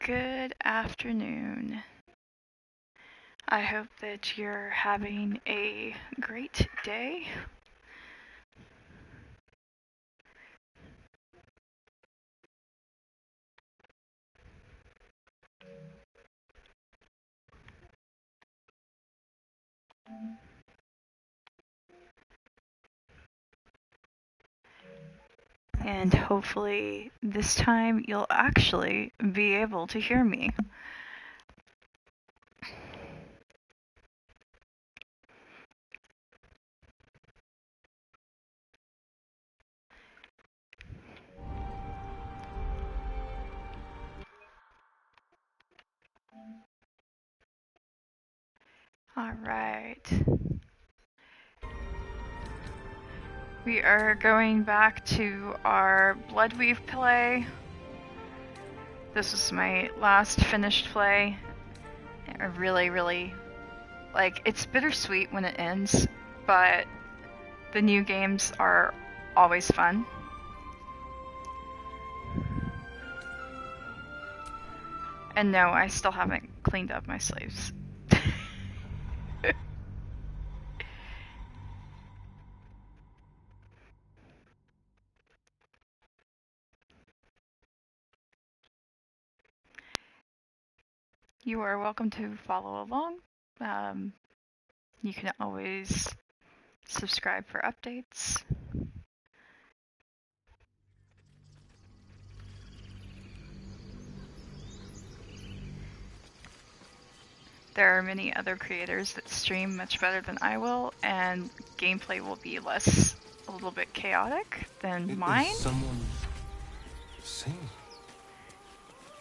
Good afternoon. I hope that you're having a great day. And hopefully this time you'll actually be able to hear me. All right. We are going back to our Bloodweave play. This was my last finished play. I really like, it's bittersweet when it ends, but the new games are always fun. And no, I still haven't cleaned up my sleeves. You are welcome to follow along. You can always subscribe for updates. There are many other creators that stream much better than I will, and gameplay will be a little bit chaotic than mine. Is someone singing?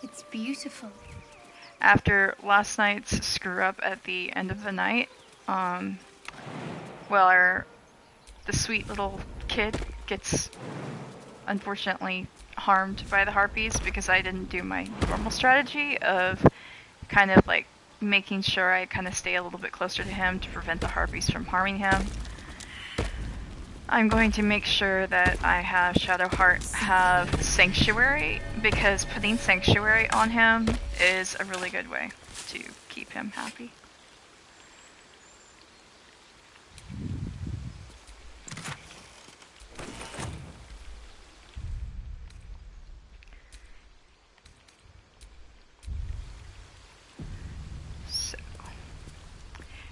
It's beautiful. After last night's screw up at the end of the night, the sweet little kid gets unfortunately harmed by the harpies because I didn't do my normal strategy of kind of like making sure I kind of stay a little bit closer to him to prevent the harpies from harming him. I'm going to make sure that I have Shadowheart have Sanctuary, because putting Sanctuary on him is a really good way to keep him happy. So,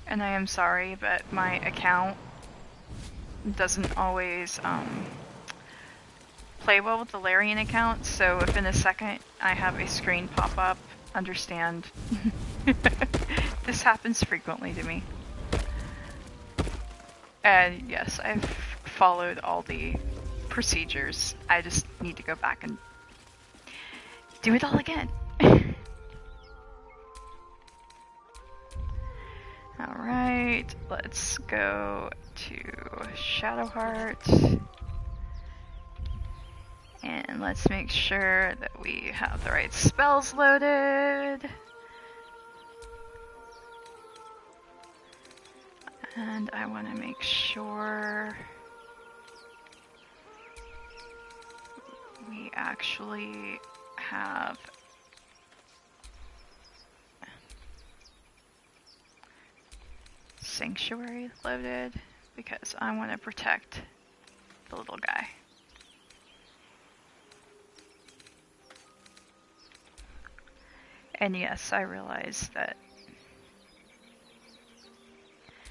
and I am sorry, but my account doesn't always play well with the Larian account, so if in a second I have a screen pop up, understand. This happens frequently to me. And yes, I've followed all the procedures. I just need to go back and do it all again. Alright, let's go to Shadowheart. And let's make sure that we have the right spells loaded. And I want to make sure we actually have Sanctuary loaded, because I want to protect the little guy. And yes, I realize that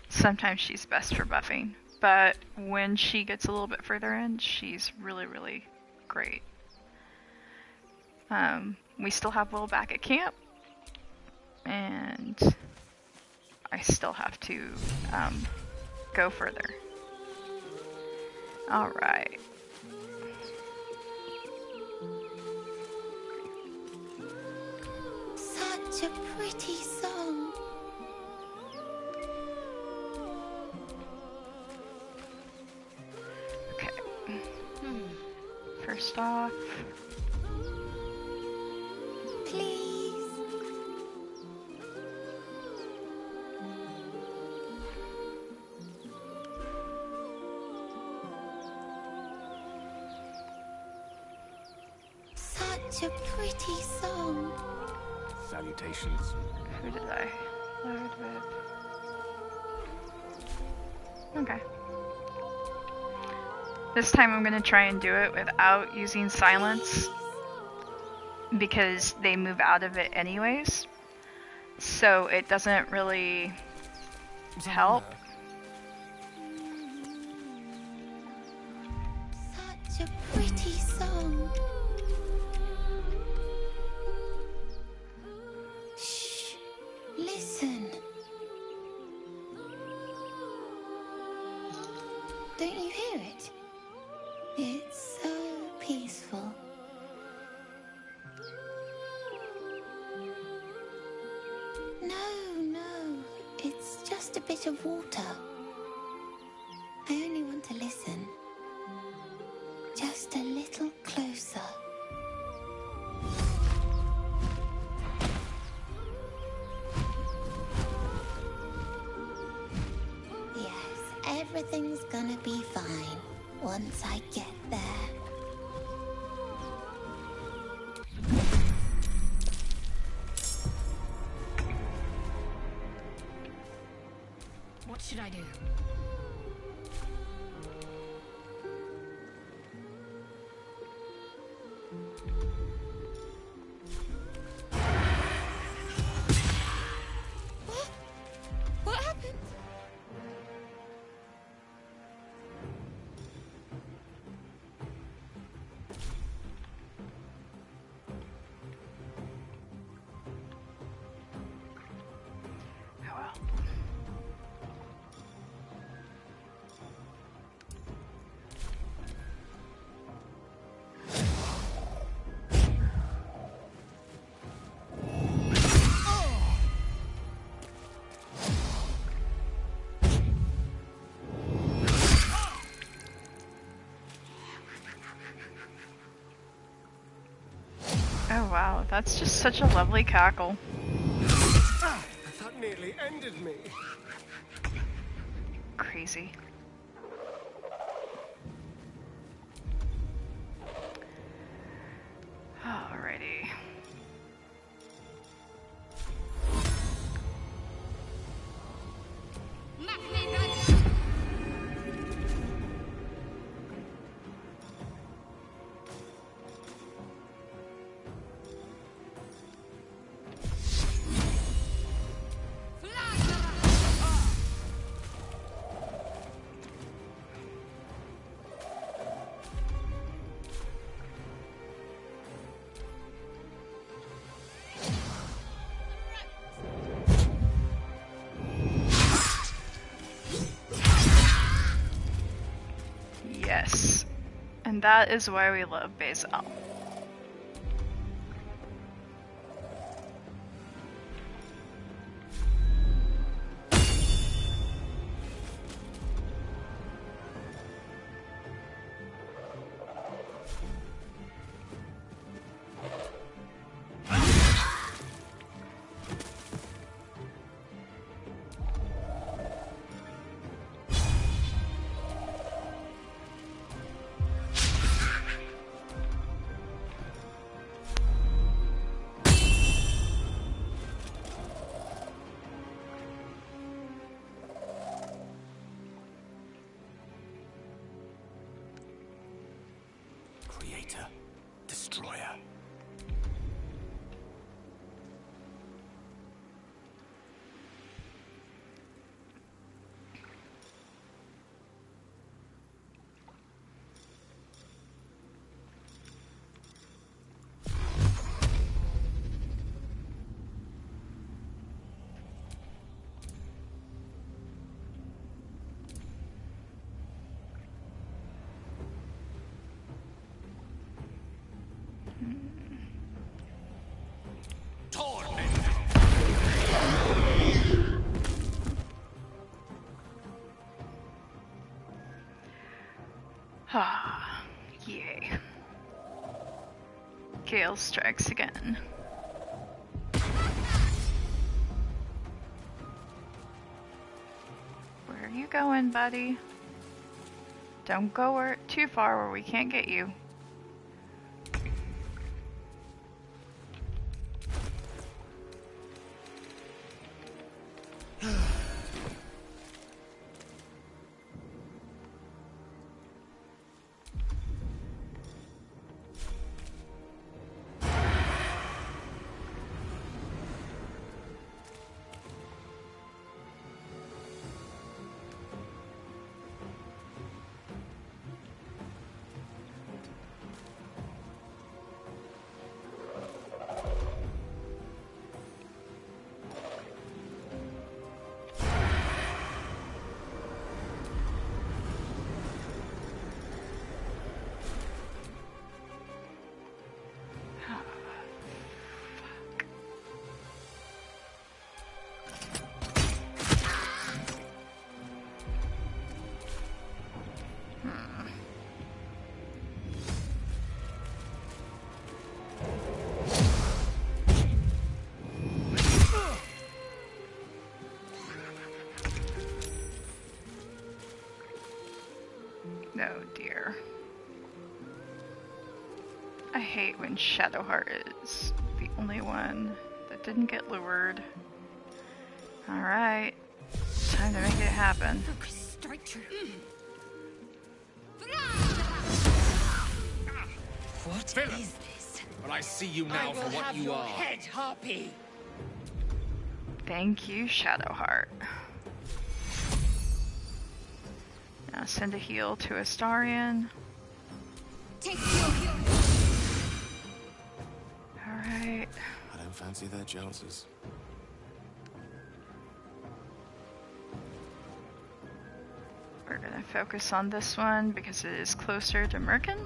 sometimes she's best for buffing, but when she gets a little bit further in, she's really great. We still have Will back at camp, and I still have to go further. Alright. Such a pretty song. Okay. First off, Please. Such a pretty song. Salutations. Who did I load with? Okay. This time I'm gonna try and do it without using silence because they move out of it anyways. So it doesn't really help. Such a pretty song. Shh. Listen. Don't you hear it? It's so peaceful. No. It's just a bit of water. I only want to listen. Just a little closer. Yes, everything's gonna be fine once I get there. What should I do? What happened? Oh well. Oh wow, that's just such a lovely cackle. That nearly ended me. Crazy. Alrighty. Yes. And that is why we love Basil. Creator, destroyer. Ah, yay. Gale strikes again. Where are you going, buddy? Don't go too far where we can't get you. Oh dear. I hate when Shadowheart is the only one that didn't get lured. Alright. Time to make it happen. Focus, strike true. What Philip. is this? But I see you now I will for what have you your are. head, Harpy. Thank you, Shadowheart. Now send a heal to Astarion. Take your heal. Alright. I don't fancy their chances. We're gonna focus on this one because it is closer to Merkin.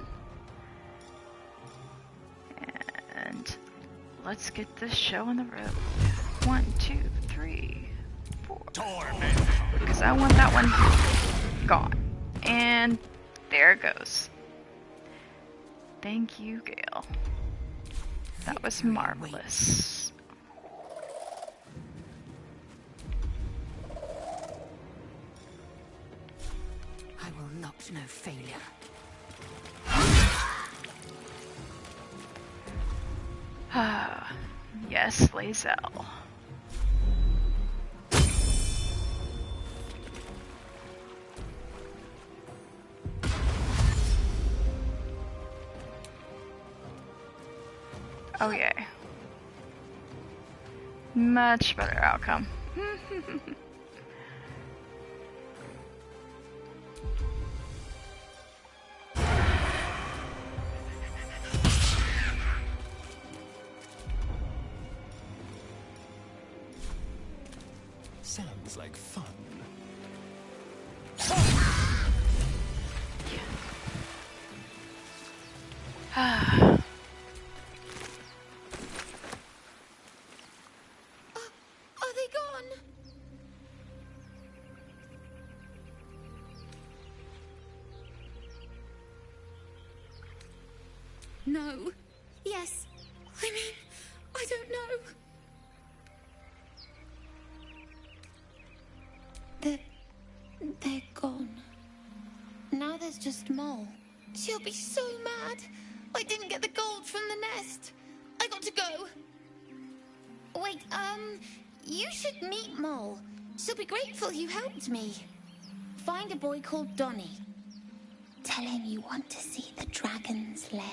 And let's get this show on the road. 1, 2, 3, 4. Torment! Because I want that one gone. And there it goes. Thank you, Gale. That was marvelous. I will not know failure. Ah, yes, Lae'zel. Oh yeah. Much better outcome. Sounds like fun. Ah. Are they gone? No. Yes. I mean, I don't know. They're gone. Now there's just Mole. She'll be so mad. I didn't get the gold from the nest. I got to go. Wait, you should meet Mole. She'll be grateful you helped me. Find a boy called Donny. Tell him you want to see the dragon's lair.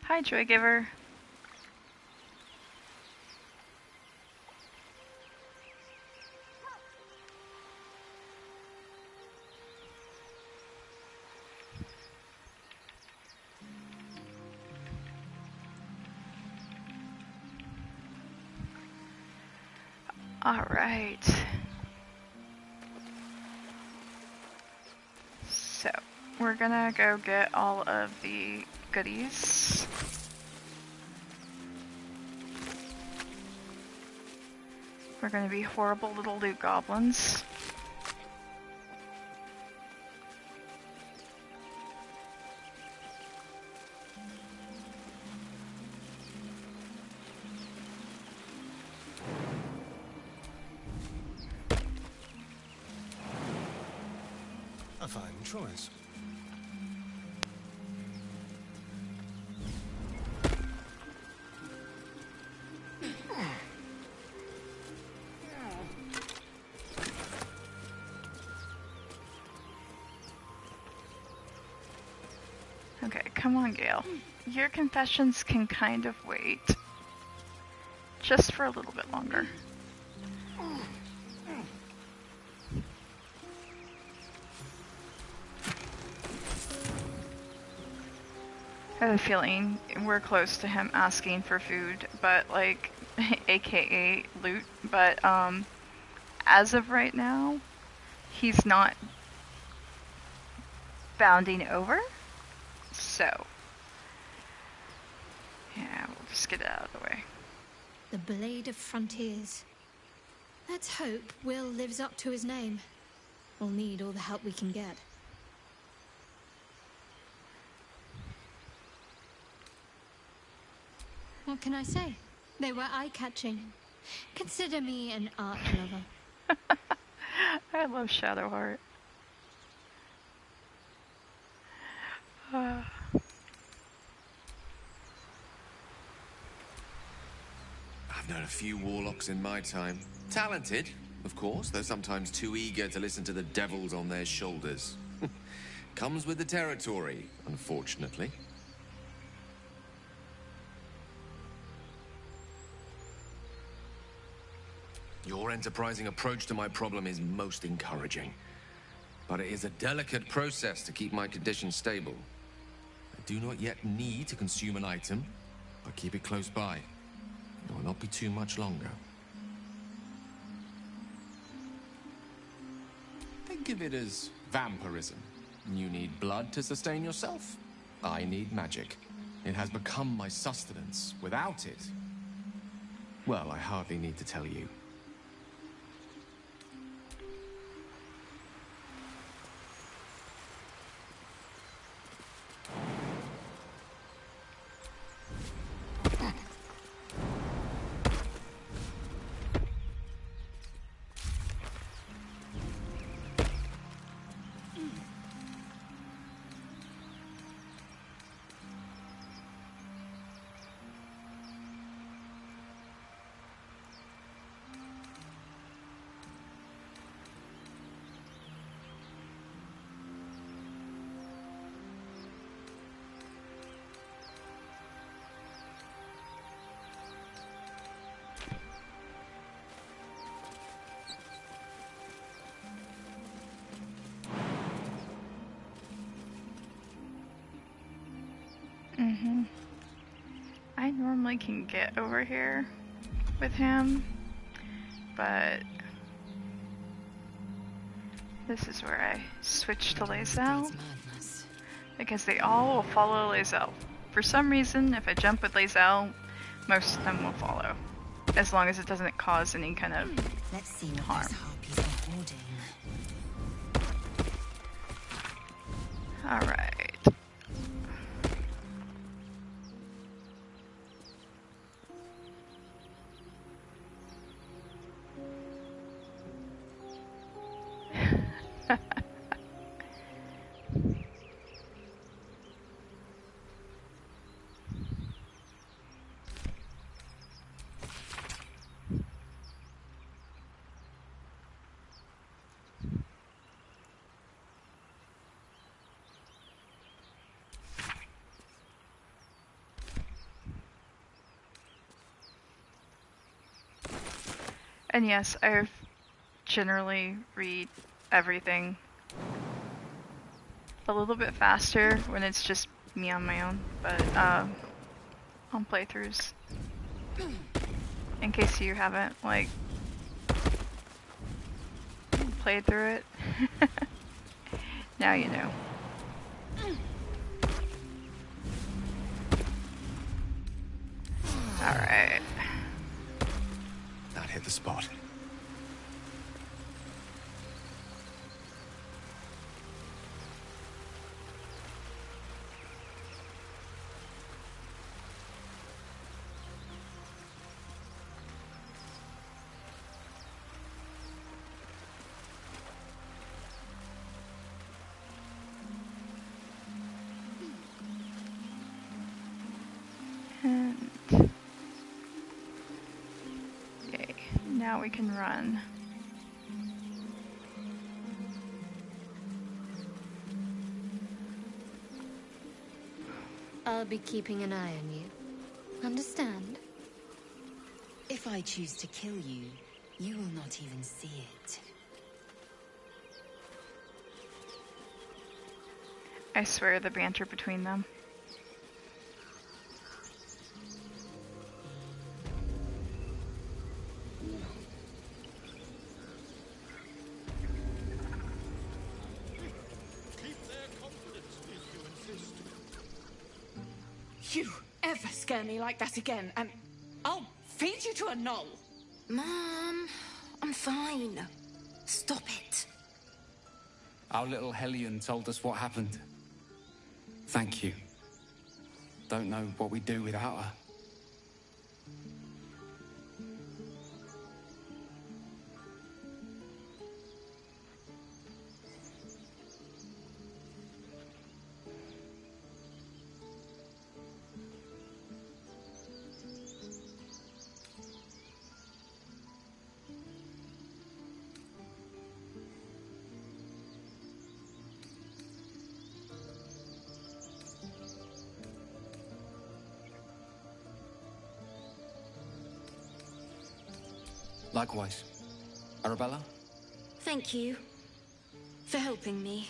Hi, Joy Giver. All right. So, we're gonna go get all of the goodies. We're gonna be horrible little loot goblins. A fine choice. Okay, come on, Gale. Your confessions can kind of wait. Just for a little bit longer. I have a feeling we're close to him asking for food, but like, aka loot, but as of right now, he's not bounding over, so yeah, we'll just get it out of the way. The Blade of Frontiers. Let's hope Will lives up to his name. We'll need all the help we can get. What can I say? They were eye-catching. Consider me an art lover. I love Shadowheart. I've known a few warlocks in my time. Talented, of course, though sometimes too eager to listen to the devils on their shoulders. Comes with the territory, unfortunately. Your enterprising approach to my problem is most encouraging. But it is a delicate process to keep my condition stable. I do not yet need to consume an item, but keep it close by. It will not be too much longer. Think of it as vampirism. You need blood to sustain yourself. I need magic. It has become my sustenance. Without it, well, I hardly need to tell you. I normally can get over here with him, but this is where I switch to Lae'zel, because they all will follow Lae'zel. For some reason, if I jump with Lae'zel, most of them will follow, as long as it doesn't cause any kind of Let's see what harm. those harpies are hoarding. Alright. And yes, I generally read everything a little bit faster when it's just me on my own, but on playthroughs, in case you haven't like played through it, now you know. Alright. That hit the spot. And yay, now we can run. I'll be keeping an eye on you. Understand? If I choose to kill you, you will not even see it. I swear the banter between them. You ever scare me like that again, and I'll feed you to a knoll. Mom, I'm fine. Stop it. Our little Hellion told us what happened. Thank you. Don't know what we'd do without her. Likewise. Arabella? Thank you for helping me.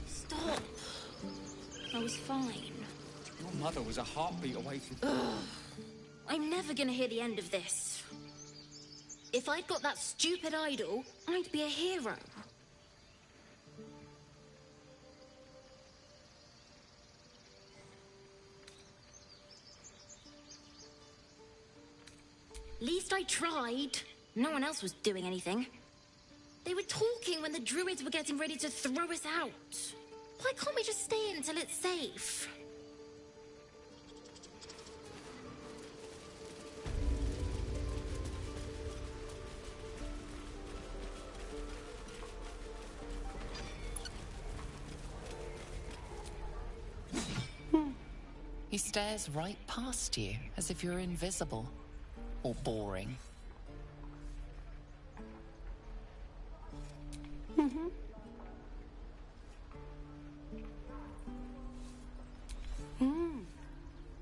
Stop. I was fine. Your mother was a heartbeat away from... I'm never gonna hear the end of this. If I'd got that stupid idol, I'd be a hero. Least I tried. No one else was doing anything. They were talking when the druids were getting ready to throw us out. Why can't we just stay in until it's safe? He stares right past you, as if you're invisible. Or boring.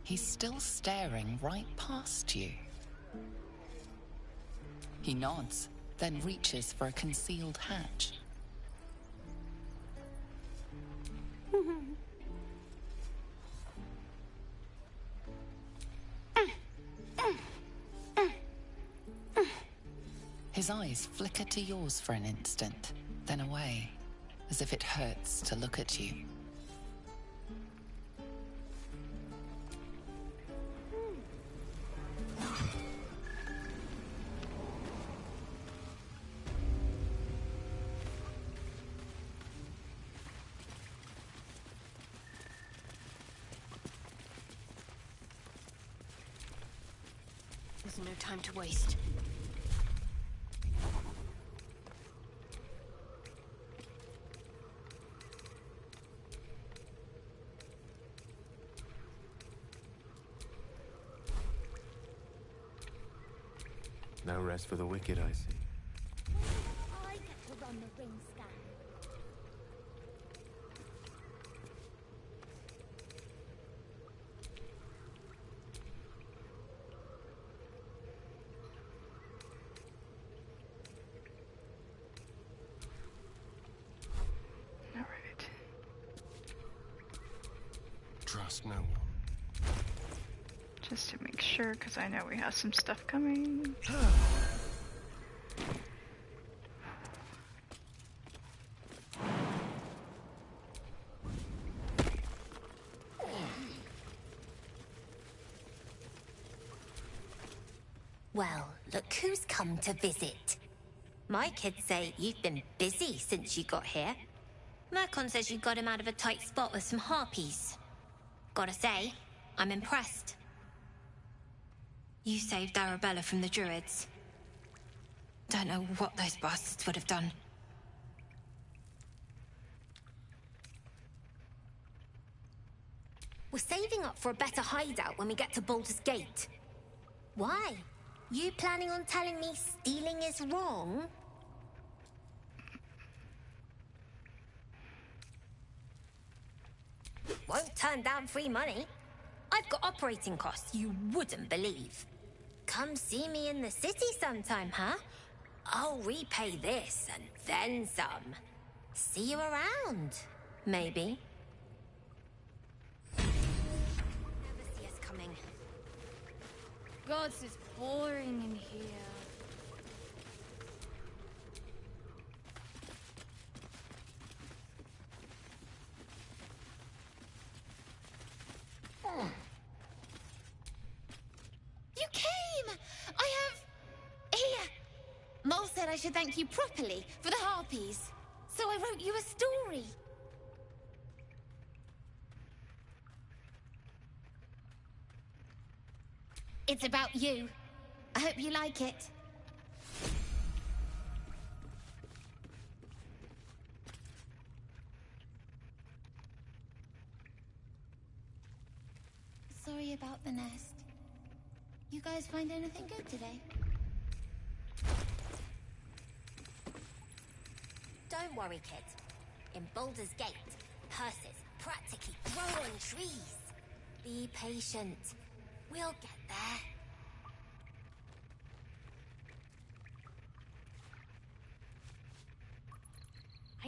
He's still staring right past you. He nods, then reaches for a concealed hatch. His eyes flicker to yours for an instant, then away, as if it hurts to look at you. There's no time to waste. No rest for the wicked, I see. I get to run the ring scan. All right. Trust no one. Just to make sure, because I know we have some stuff coming. Well, look who's come to visit. My kids say you've been busy since you got here. Mercon says you got him out of a tight spot with some harpies. Gotta say, I'm impressed. You saved Arabella from the druids. Don't know what those bastards would have done. We're saving up for a better hideout when we get to Baldur's Gate. Why? You planning on telling me stealing is wrong? Won't turn down free money. I've got operating costs you wouldn't believe. Come see me in the city sometime, huh? I'll repay this and then some. See you around, maybe. Never see us coming. God, it's boring in here. You came! I have... Here! Mole said I should thank you properly for the harpies. So I wrote you a story. It's about you. I hope you like it. Sorry about the nest. You guys find anything good today? Don't worry, kids. In Baldur's Gate, curses practically grow on trees. Be patient. We'll get there.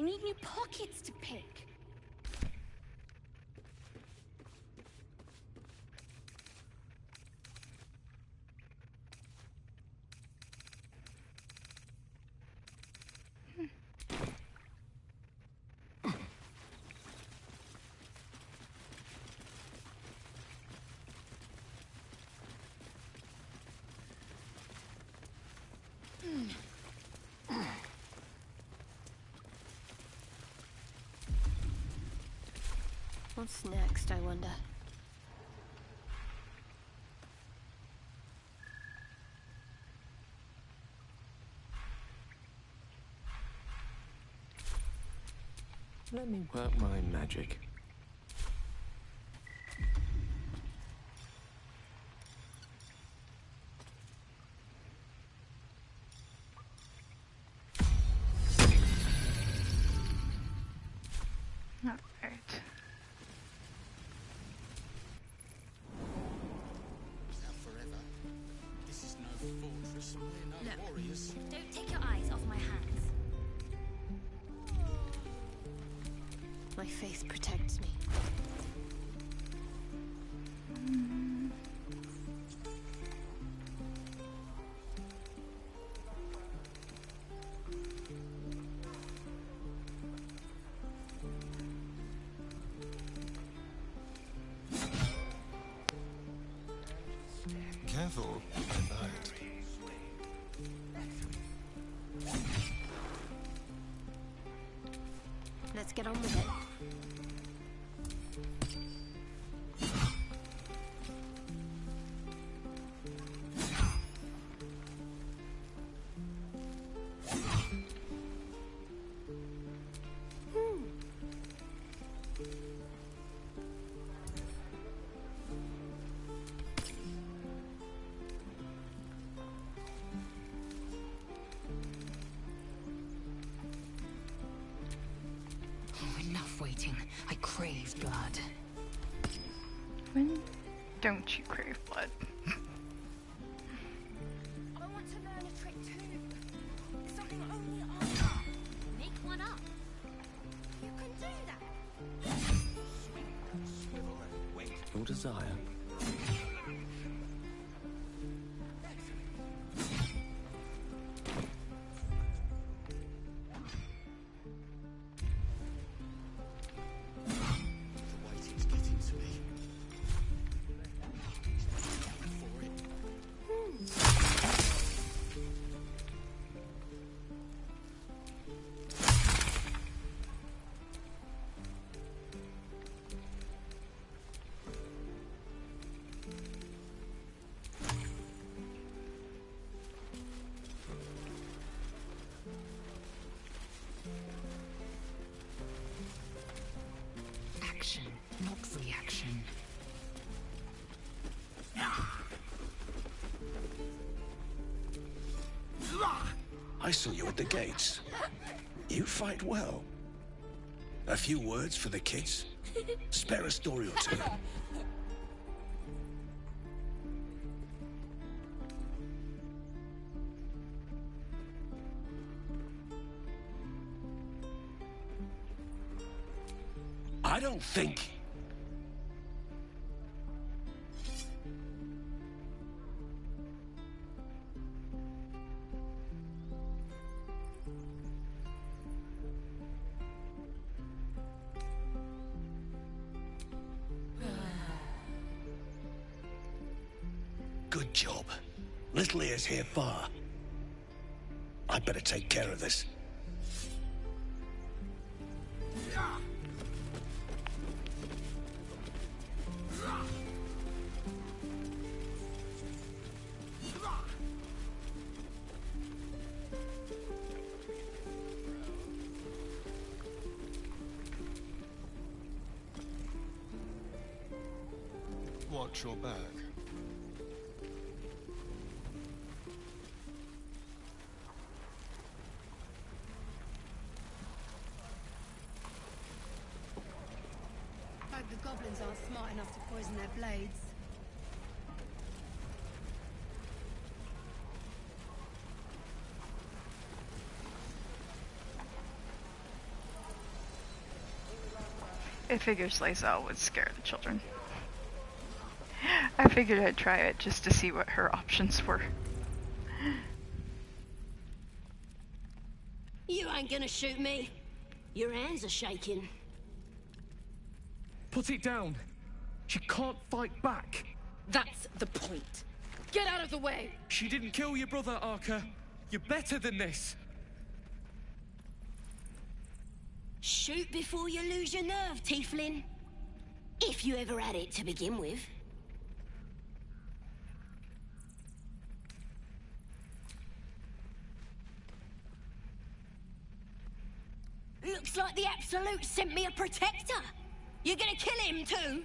I need new pockets to pick. What's next, I wonder? Let me work my magic. All right. This is no fortress. We're no warriors. Don't take your eyes off my hands. My faith protects me. Careful at night. Let's get on with it. Enough waiting. I crave blood. When don't you crave blood? I want to learn a trick too. Something only I know. Make one up. You can do that. Your desire. Waiting's getting to me. For it. Action, not reaction. I saw you at the gates. You fight well. A few words for the kids? Spare a story or two. I don't think... Good job. Little ears hear far. I'd better take care of this. Watch your back. Hope the goblins aren't smart enough to poison their blades. I figured Lae'zel would scare the children. I figured I'd try it just to see what her options were. You ain't gonna shoot me. Your hands are shaking. Put it down. She can't fight back. That's the point. Get out of the way! She didn't kill your brother, Arka. You're better than this. Shoot before you lose your nerve, Tiefling. If you ever had it to begin with. Looks like the Absolute sent me a protector. You're gonna kill him too?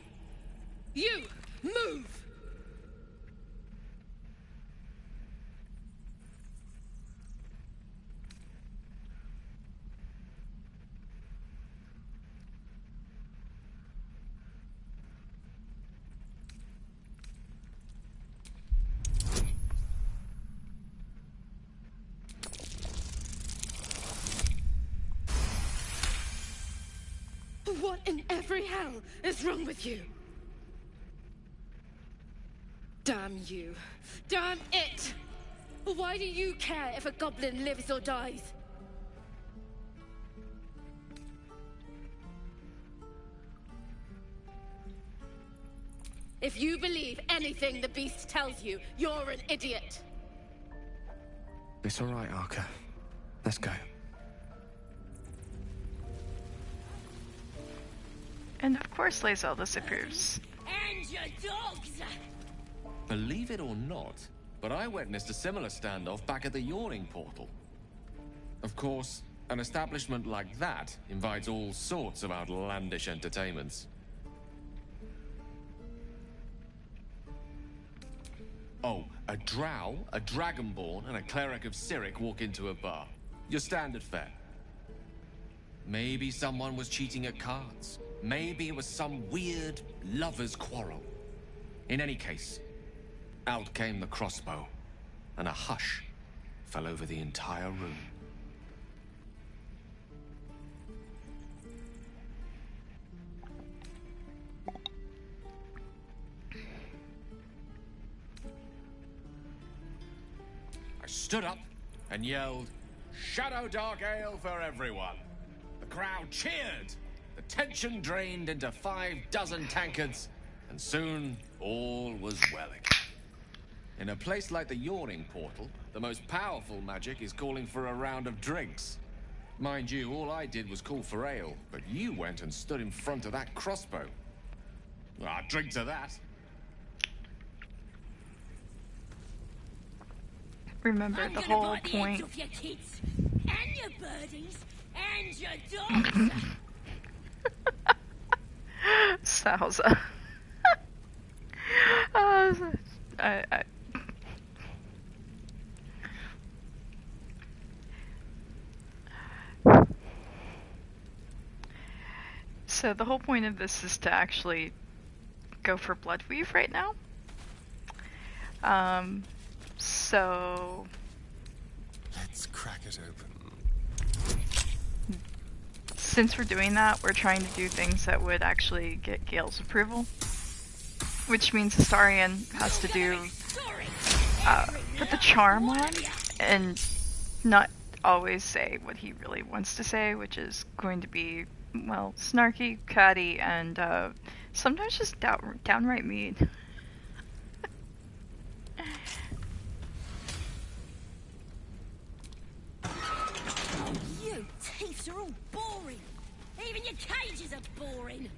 You! Move! What in every hell is wrong with you? Damn you. Damn it! Why do you care if a goblin lives or dies? If you believe anything the beast tells you, you're an idiot. It's all right, Arka. Let's go. And of course Lae'zel disappears. And your dogs! Believe it or not, but I witnessed a similar standoff back at the Yawning Portal. Of course, an establishment like that invites all sorts of outlandish entertainments. Oh, a drow, a dragonborn, and a cleric of Cyric walk into a bar. Your standard fare. Maybe someone was cheating at cards. Maybe it was some weird lover's quarrel. In any case, out came the crossbow, and a hush fell over the entire room. I stood up and yelled, "Shadow Dark Ale for everyone!" The crowd cheered. The tension drained into 6 tankards, and soon all was well again. In a place like the Yawning Portal, the most powerful magic is calling for a round of drinks. Mind you, all I did was call for ale, but you went and stood in front of that crossbow. Ah, drink to that. Remember the whole I'm gonna bite the heads point. off your kids, and your birdies, and your dogs! Salsa. I So the whole point of this is to actually go for Bloodweave right now. So Let's crack it open. since we're doing that, we're trying to do things that would actually get Gale's approval, which means Astarion has to do put the charm on and not always say what he really wants to say, which is going to be, well, snarky, catty, and sometimes just downright mean. You thieves are all boring. Even your cages are boring.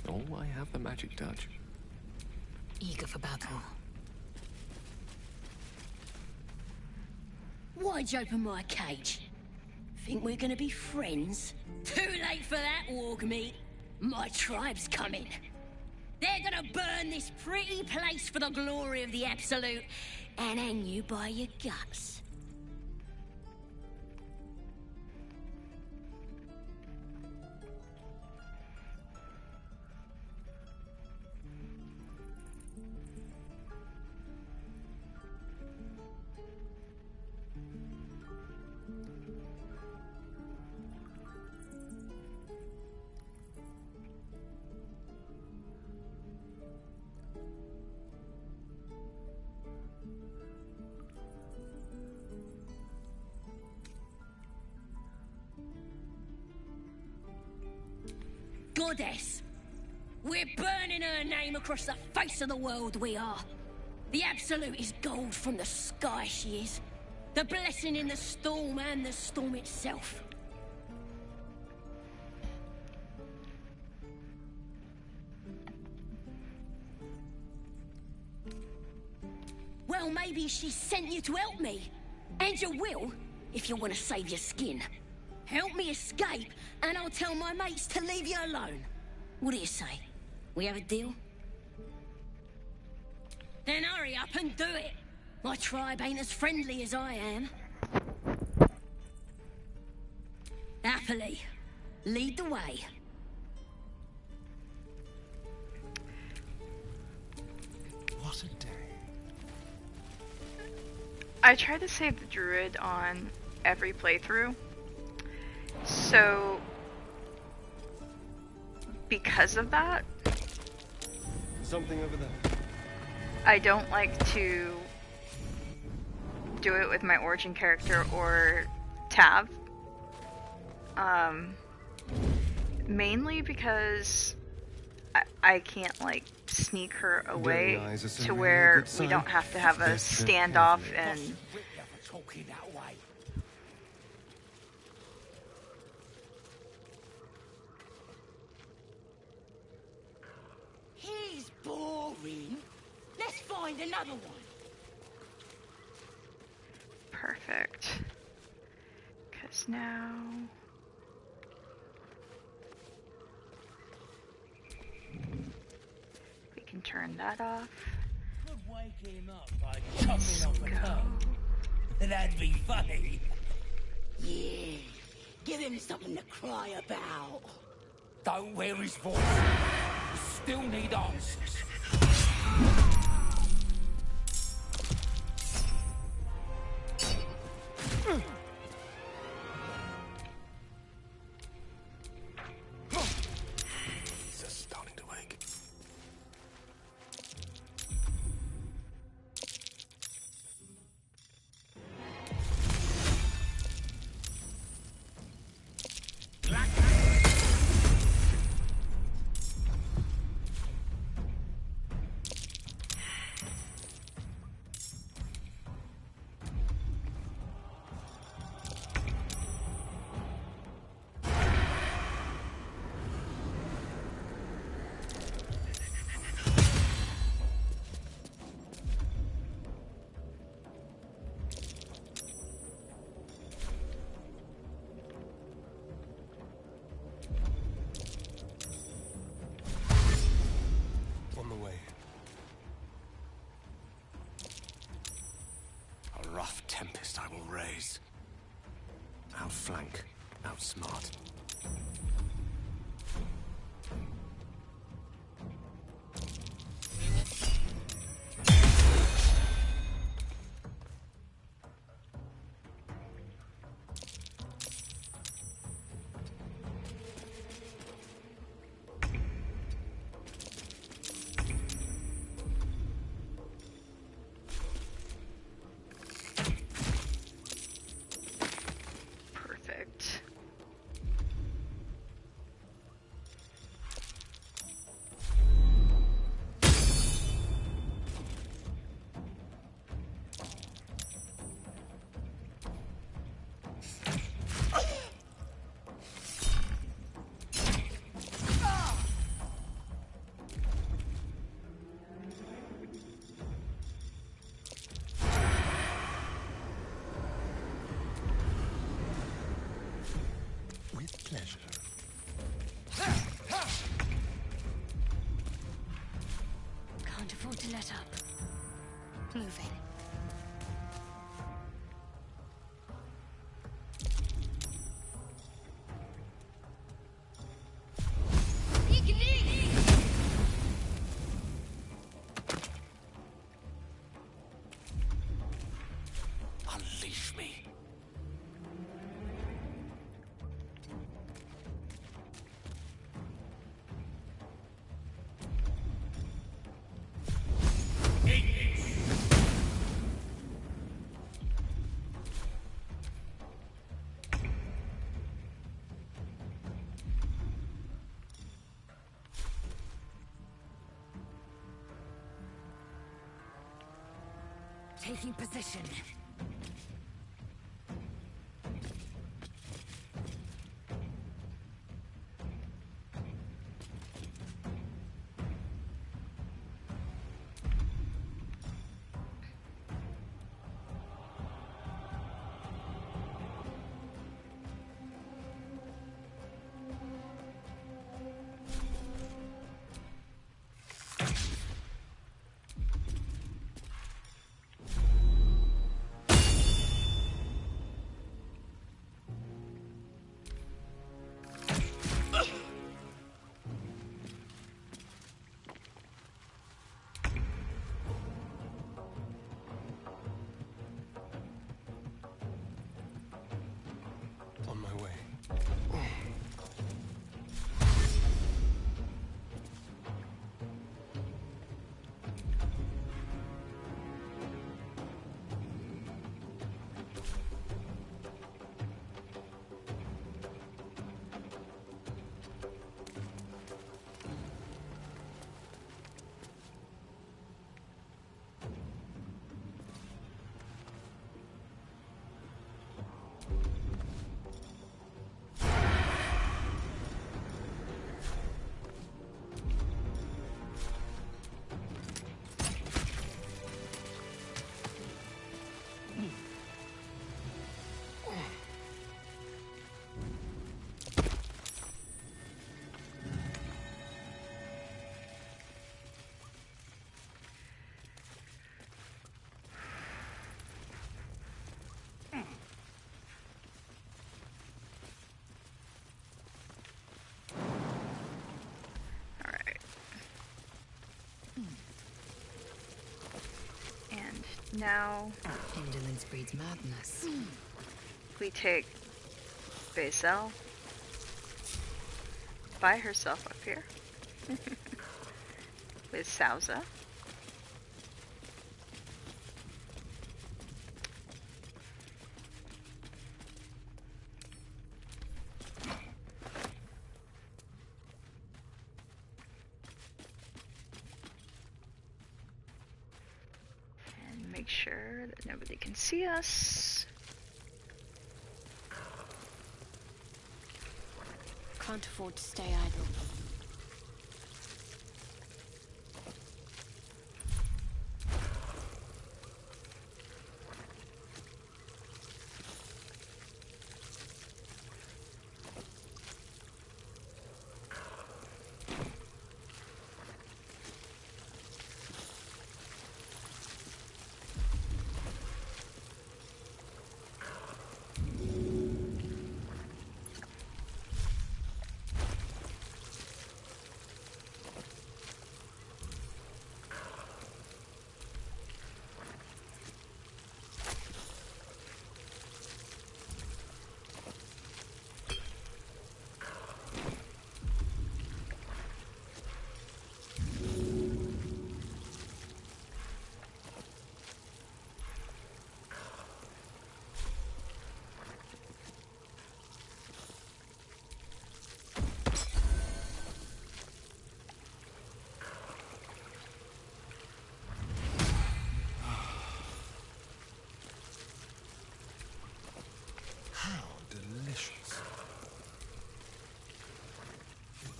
Oh, I have the magic touch. Eager for battle. Why'd you open my cage? Think we're gonna be friends? Too late for that, Wargmeat. My tribe's coming. They're gonna burn this pretty place for the glory of the Absolute and hang you by your guts. goddess. We're burning her name across the face of the world, we are. The Absolute is gold from the sky, she is. The blessing in the storm and the storm itself. Well, maybe she sent you to help me. And you will, if you want to save your skin. Help me escape, and I'll tell my mates to leave you alone. What do you say? We have a deal? Then hurry up and do it. My tribe ain't as friendly as I am. Happily, lead the way. What a day. I try to save the druid on every playthrough. So, because of that, something over there. I don't like to do it with my origin character or Tav. Mainly because I can't like sneak her away to where we don't have to have a standoff and He's boring. Let's find another one. perfect. 'Cause now we can turn that off. Could wake him up by chopping off a toe. That'd be funny. Yeah, give him something to cry about. Don't wear his voice. You still need answers. He's just starting to wake. On the way. A rough tempest I will raise. Outflank, outsmart. Perfect. With pleasure. Can't afford to let up. Moving. Unleash me. Taking position. On my way. Now indolence breeds madness. we take Bazel by herself up here with Sauza. Make sure that nobody can see us. Can't afford to stay idle.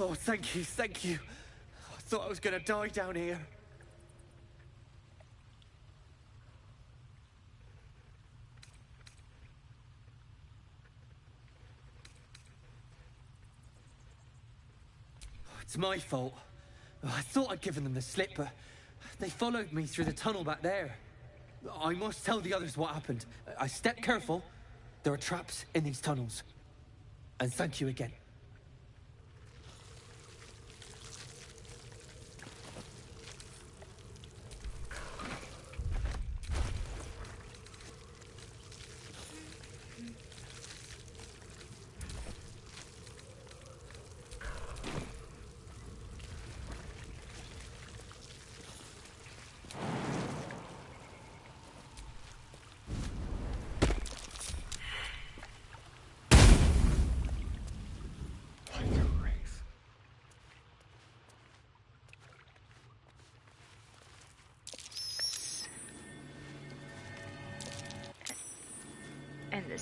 Oh, thank you, thank you. I thought I was gonna die down here. It's my fault. I thought I'd given them the slip, but they followed me through the tunnel back there. I must tell the others what happened. I stepped careful. There are traps in these tunnels. And thank you again.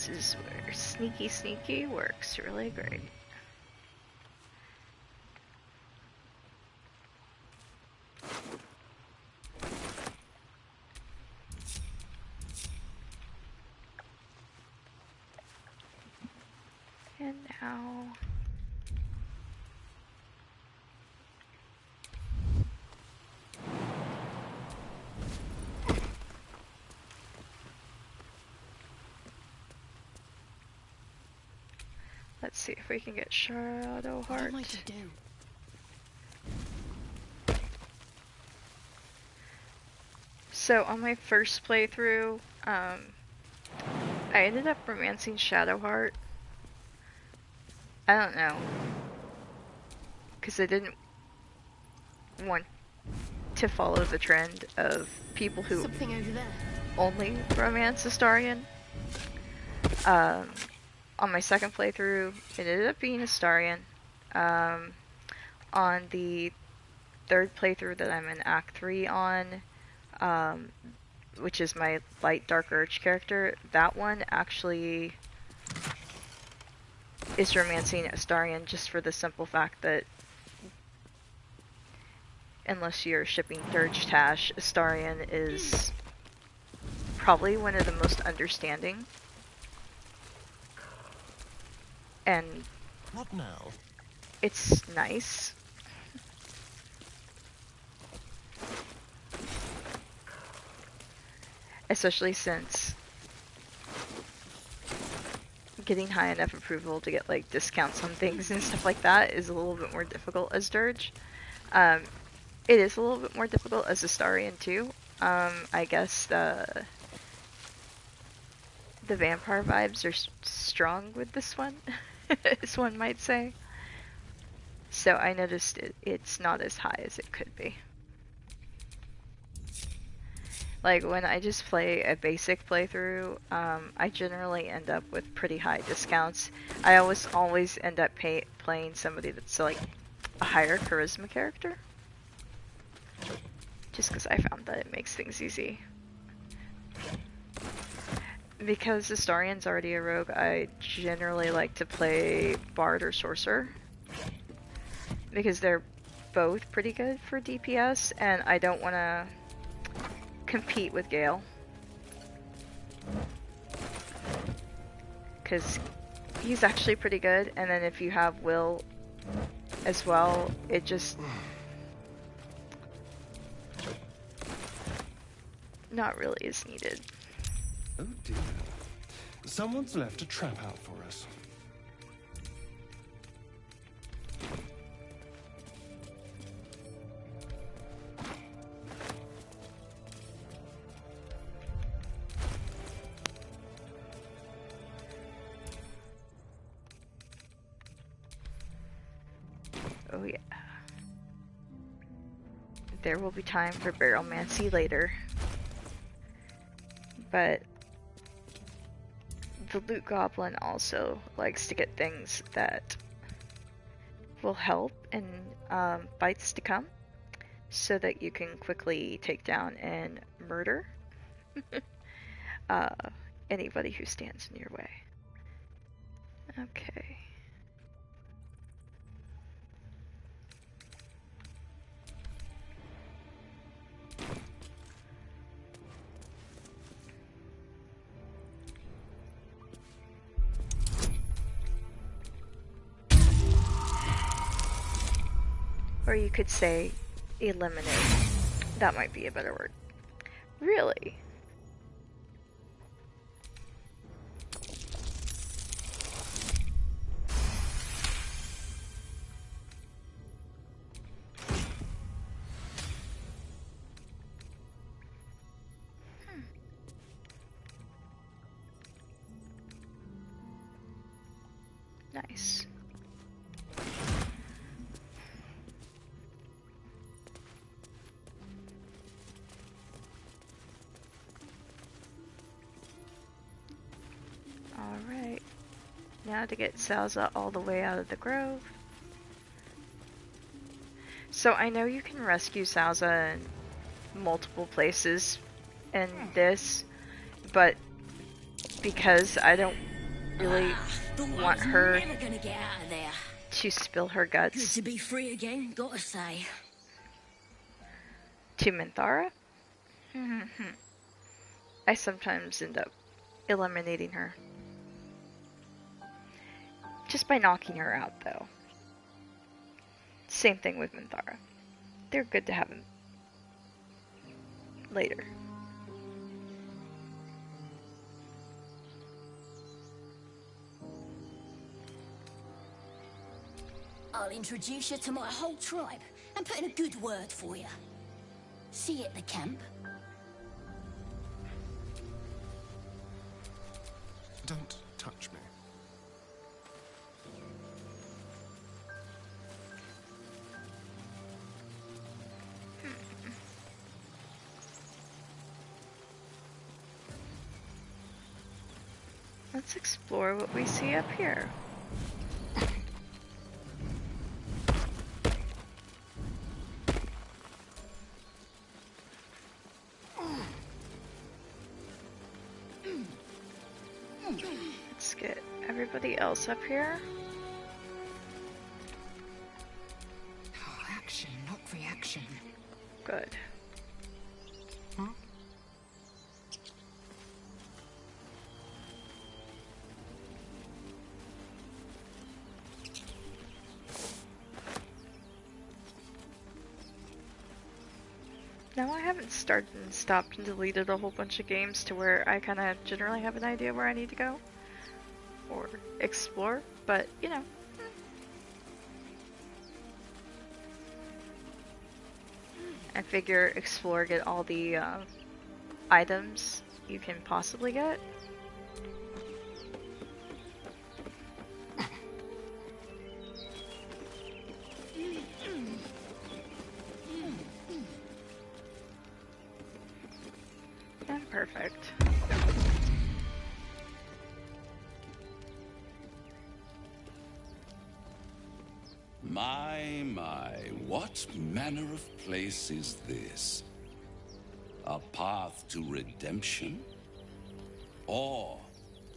this is where sneaky sneaky works really great. And now... let's see if we can get Shadow Heart. What am I to do? So on my first playthrough, I ended up romancing Shadowheart. I don't know, because I didn't want to follow the trend of people who Something over there. only romance Astarion. On my second playthrough, it ended up being Astarion. On the third playthrough that I'm in Act 3 on, which is my light dark urge character, that one actually is romancing Astarion just for the simple fact that unless you're shipping Dirge Tash, Astarion is probably one of the most understanding. And what now? It's nice. Especially since getting high enough approval to get like discounts on things and stuff like that is a little bit more difficult as Dirge. It is a little bit more difficult as Astarion too. I guess the vampire vibes are strong with this one, as one might say. So I noticed it's not as high as it could be. Like, when I just play a basic playthrough, I generally end up with pretty high discounts. I always end up playing somebody that's, like, a higher charisma character. Just because I found that it makes things easy. Because Astarion's already a rogue, I generally like to play Bard or Sorcerer. Because they're both pretty good for DPS, and I don't want to compete with Gale. Because he's actually pretty good, and then if you have Will as well, it just... not really as needed. Oh dear. Someone's left a trap out for us. Oh yeah. There will be time for Barrelmancy later. But the Loot Goblin also likes to get things that will help in fights to come, so that you can quickly take down and murder anybody who stands in your way. Okay. Or you could say eliminate. That might be a better word. Really? Nice. Alright. Now to get Salza all the way out of the grove. So I know you can rescue Salza in multiple places in this, but because I don't really Thought I want was her never gonna get out of there. to spill her Good guts to be free again, gotta say. to Minthara. I sometimes end up eliminating her. Just by knocking her out, though. Same thing with Minthara. They're good to have him later. I'll introduce you to my whole tribe and put in a good word for you. See you at the camp. Don't touch me. Let's explore what we see up here. Let's get everybody else up here. Action, not reaction. Good. Huh? Now I haven't started and stopped and deleted a whole bunch of games to where I kind of generally have an idea where I need to go or explore, but you know. I figure explore, get all the items you can possibly get. And perfect. My, what manner of place is this? A path to redemption? Or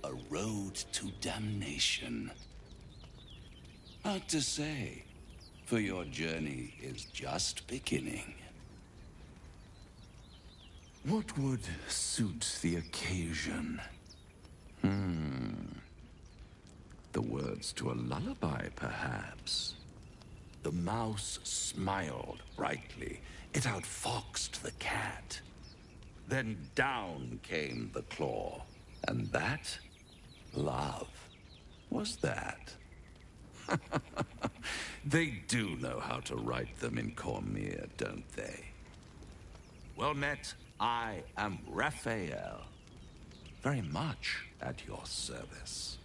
a road to damnation? Hard to say, for your journey is just beginning. What would suit the occasion? The words to a lullaby, perhaps. The mouse smiled brightly. It outfoxed the cat. Then down came the claw. And that, love, was that. They do know how to write them in Cormier, don't they? Well met, I am Raphael. Very much at your service.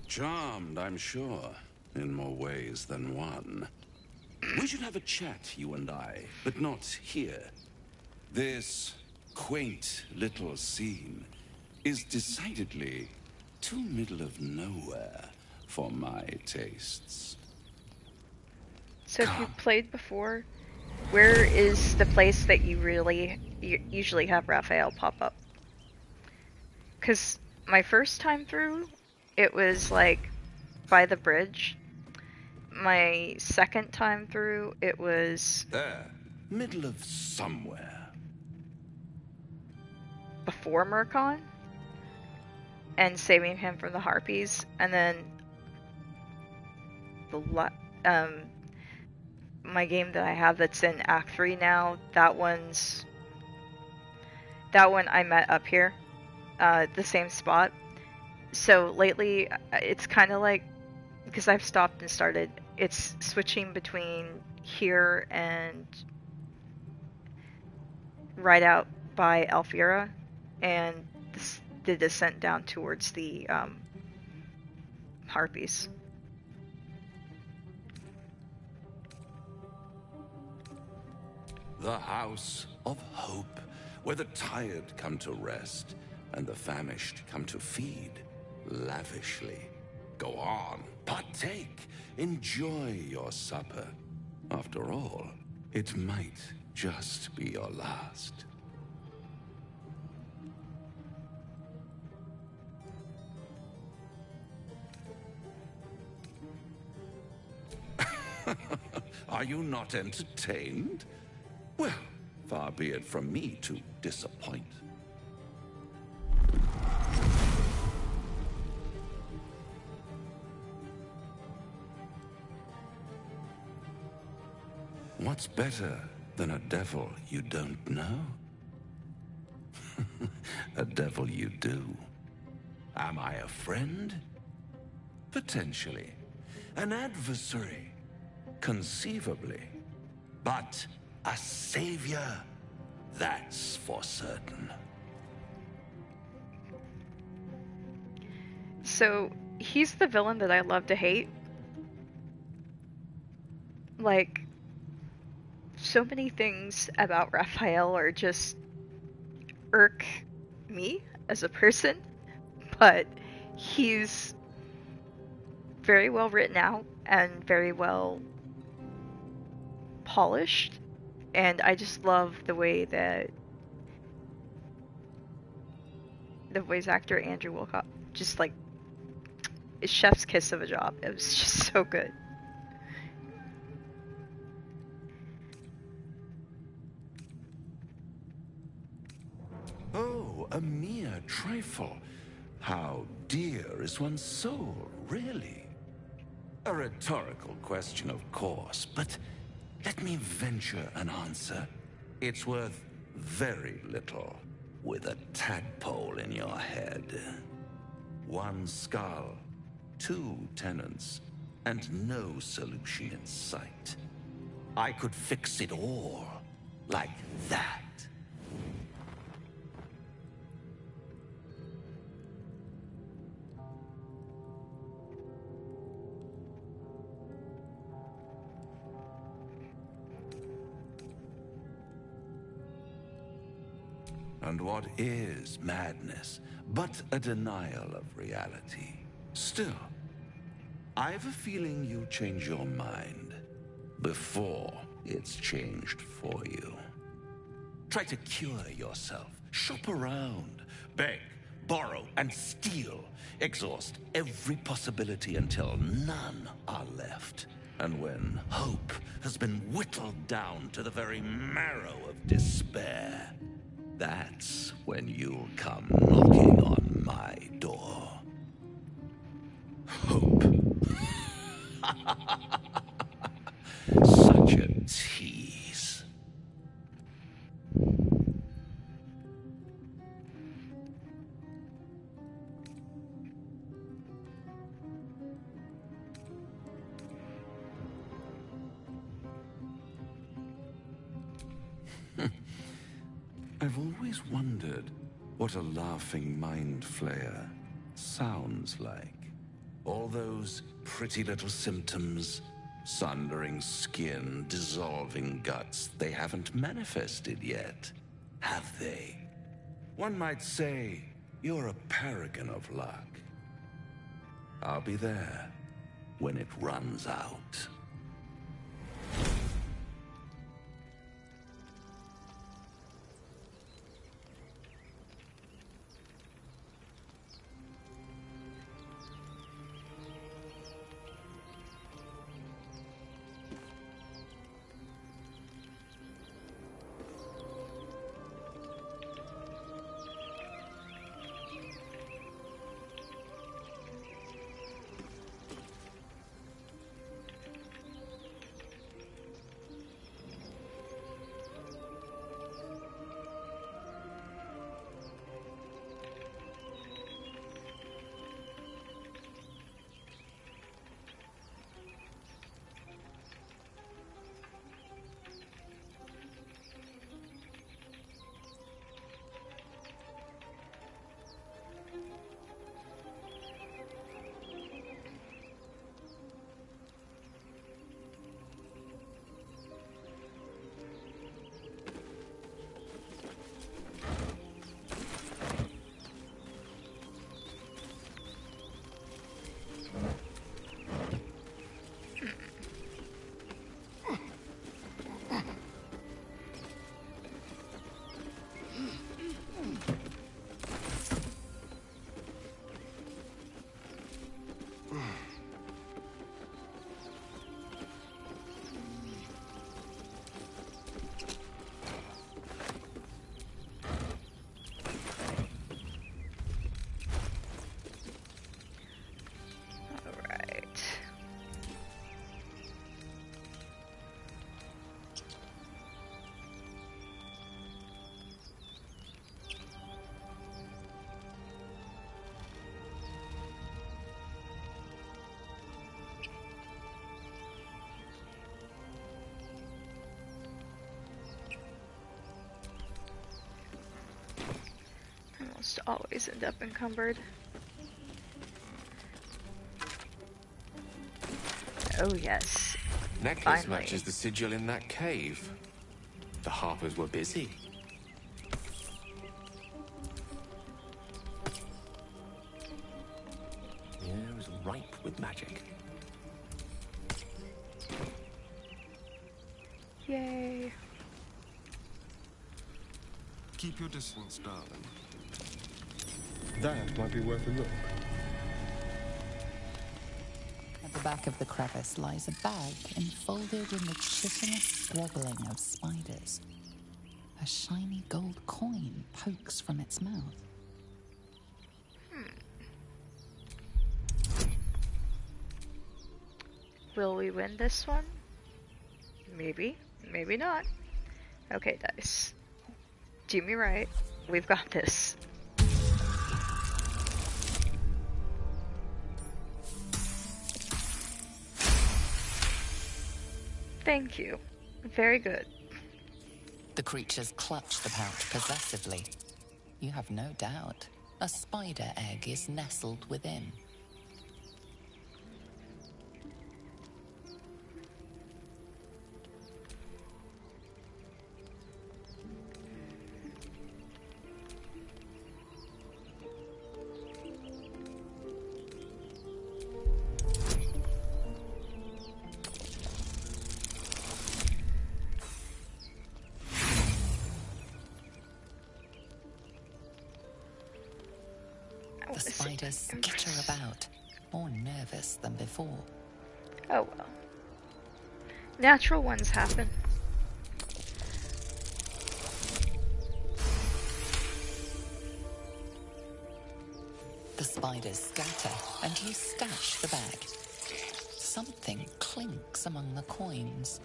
Charmed, I'm sure, in more ways than one. We should have a chat, you and I, but not here. This quaint little scene is decidedly too middle of nowhere for my tastes. So if you've played before, where is the place that you usually have Raphael pop up? Because my first time through, it was like by the bridge. My second time through, it was there, middle of somewhere. Before Murkon and saving him from the Harpies, and then my game that I have that's in Act 3 now, that one I met up here, the same spot. So lately, it's kind of like, because I've stopped and started, it's switching between here and right out by Alfira, and the descent down towards the Harpies. The House of Hope, where the tired come to rest and the famished come to feed lavishly. Go on, partake. Enjoy your supper. After all, it might just be your last. Are you not entertained? Well, far be it from me to disappoint. What's better than a devil you don't know? A devil you do. Am I a friend? Potentially. An adversary? Conceivably. But a savior? That's for certain. So, he's the villain that I love to hate. Like, so many things about Raphael are just irk me as a person, but he's very well written out and very well polished, and I just love the way that the voice actor Andrew Wilcox just like is chef's kiss of a job. It was just so good. Oh, a mere trifle. How dear is one's soul, really? A rhetorical question, of course, but let me venture an answer. It's worth very little with a tadpole in your head. One skull, two tenants, and no solution in sight. I could fix it all like that. And what is madness but a denial of reality? Still, I've a feeling you'll change your mind before it's changed for you. Try to cure yourself. Shop around. Beg, borrow, and steal. Exhaust every possibility until none are left. And when hope has been whittled down to the very marrow of despair, that's when you'll come knocking on my door. Hope. Such a tease. I've always wondered what a laughing mind flayer sounds like. All those pretty little symptoms, sundering skin, dissolving guts, they haven't manifested yet, have they? One might say you're a paragon of luck. I'll be there when it runs out. always end up encumbered. Oh yes. Necklace Finally. matches the sigil in that cave. The Harpers were busy. The air is ripe with magic. Yay. Keep your distance, darling. That might be worth a look. At the back of the crevice lies a bag enfolded in the chitinous squabbling of spiders. A shiny gold coin pokes from its mouth. Will we win this one? Maybe. Maybe not. Okay, dice. Do me right. We've got this. Thank you. Very good. The creatures clutch the pouch possessively. You have no doubt. A spider egg is nestled within. The spiders skitter about, more nervous than before. Oh well. Natural ones happen. The spiders scatter, and you stash the bag. Something clinks among the coins.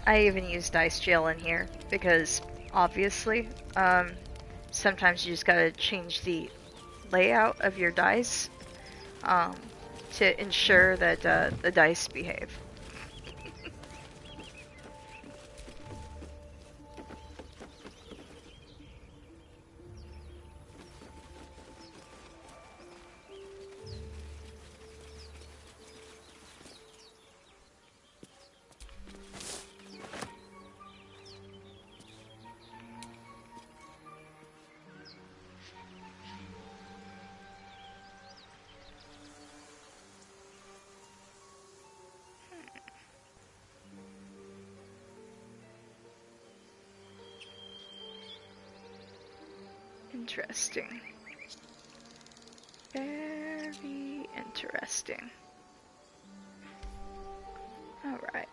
I even use dice jail in here because obviously, sometimes you just gotta change the layout of your dice to ensure that the dice behave. Interesting. Very interesting. Alright.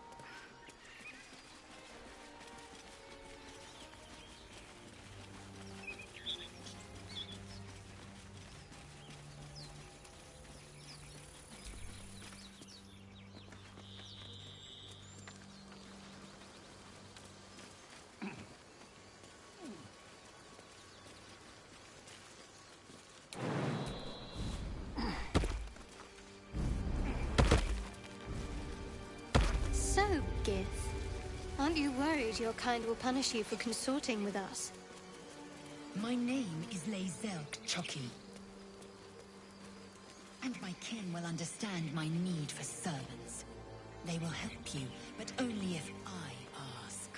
So, Gith, aren't you worried your kind will punish you for consorting with us? My name is Lazelk Chucky. And my kin will understand my need for servants. They will help you, but only if I ask.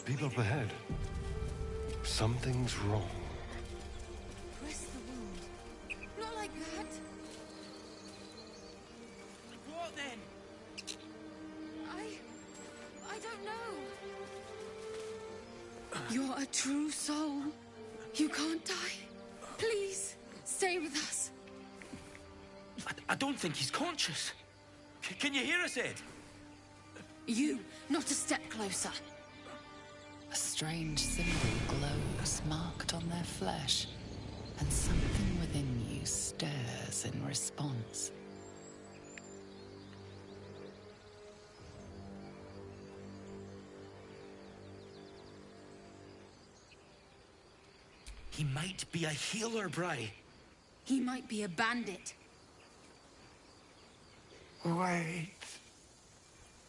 People up ahead. Something's wrong. Press the wound. Not like that. What then? I don't know. You're a true soul. You can't die. Please, stay with us. I don't think he's conscious. Can you hear us, Ed? You, not a step closer. A strange symbol glows, marked on their flesh, and something within you stirs in response. He might be a healer, Bry. He might be a bandit. Wait.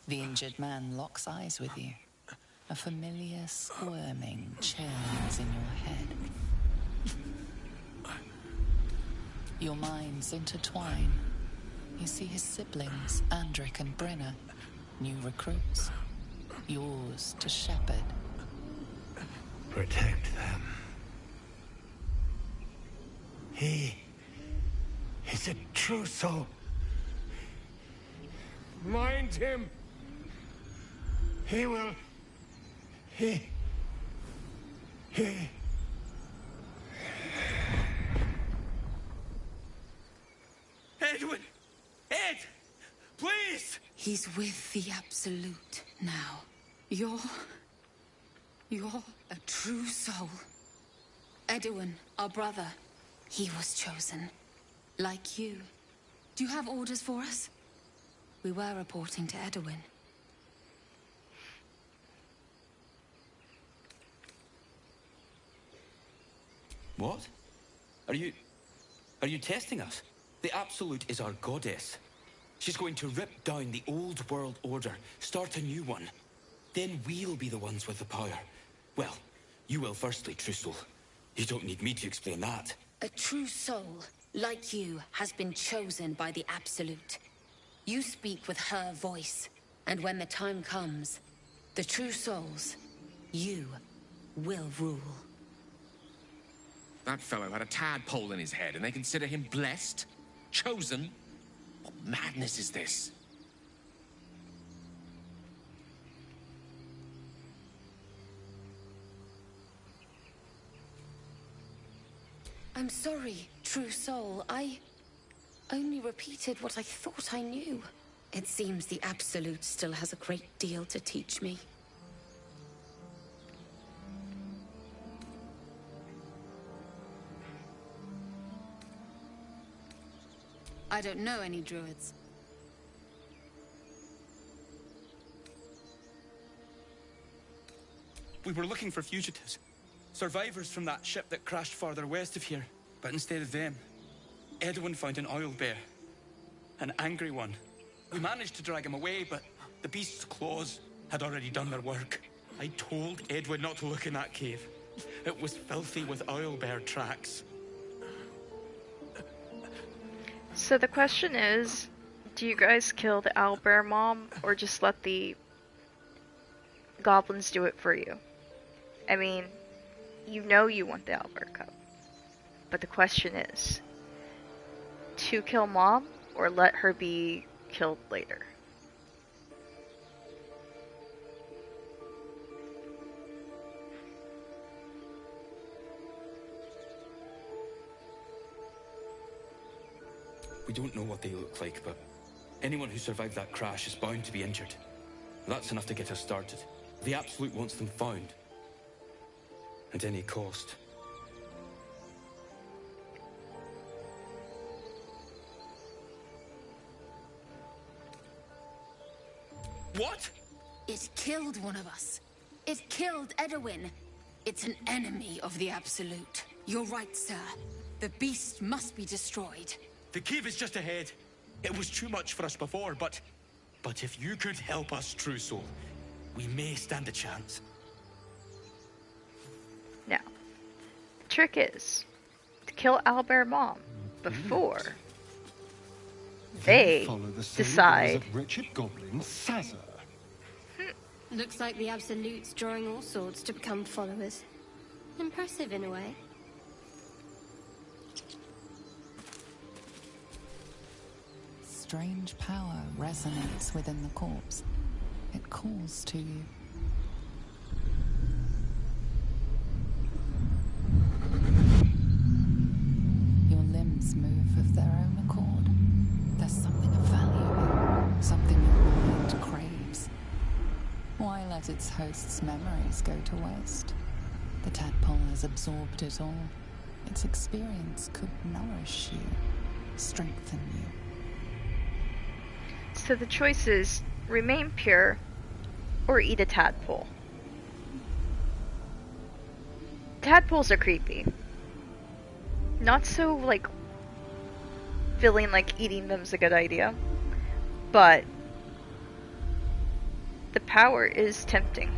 The injured man locks eyes with you. A familiar squirming churns in your head. Your minds intertwine. You see his siblings, Andric and Brenna, new recruits. Yours to shepherd. Protect them. He is a true soul. Mind him. He will. He. Edwin! Ed! Please! He's with the Absolute now. You're a true soul. Edwin, our brother, he was chosen. Like you. Do you have orders for us? We were reporting to Edwin. What? Are you testing us? The Absolute is our goddess. She's going to rip down the old world order, start a new one. Then we'll be the ones with the power. Well, you will firstly, True Soul. You don't need me to explain that. A true soul, like you, has been chosen by the Absolute. You speak with her voice, and when the time comes, the true souls, you, will rule. That fellow had a tadpole in his head, and they consider him blessed? Chosen? What madness is this? I'm sorry, true soul. I only repeated what I thought I knew. It seems the Absolute still has a great deal to teach me. I don't know any druids. We were looking for fugitives. Survivors from that ship that crashed farther west of here. But instead of them, Edwin found an oil bear. An angry one. We managed to drag him away, but the beast's claws had already done their work. I told Edwin not to look in that cave. It was filthy with oil bear tracks. So the question is, do you guys kill the owlbear mom, or just let the goblins do it for you? I mean, you know you want the owlbear cub. But the question is, to kill mom, or let her be killed later? We don't know what they look like, but anyone who survived that crash is bound to be injured. That's enough to get us started. The Absolute wants them found. At any cost. What? It killed one of us. It killed Edwin. It's an enemy of the Absolute. You're right, sir. The beast must be destroyed. The cave is just ahead. It was too much for us before, but if you could help us, True Soul, we may stand a chance. Now, the trick is to kill owlbear mom before they decide. Of wretched goblin Sazza. Looks like the Absolute's drawing all sorts to become followers. Impressive in a way. Strange power resonates within the corpse. It calls to you. Your limbs move of their own accord. There's something of value, something your mind craves. Why let its host's memories go to waste? The tadpole has absorbed it all. Its experience could nourish you, strengthen you. So the choice is remain pure or eat a tadpole. Tadpoles are creepy. Not so, like, feeling like eating them's a good idea. but the power is tempting.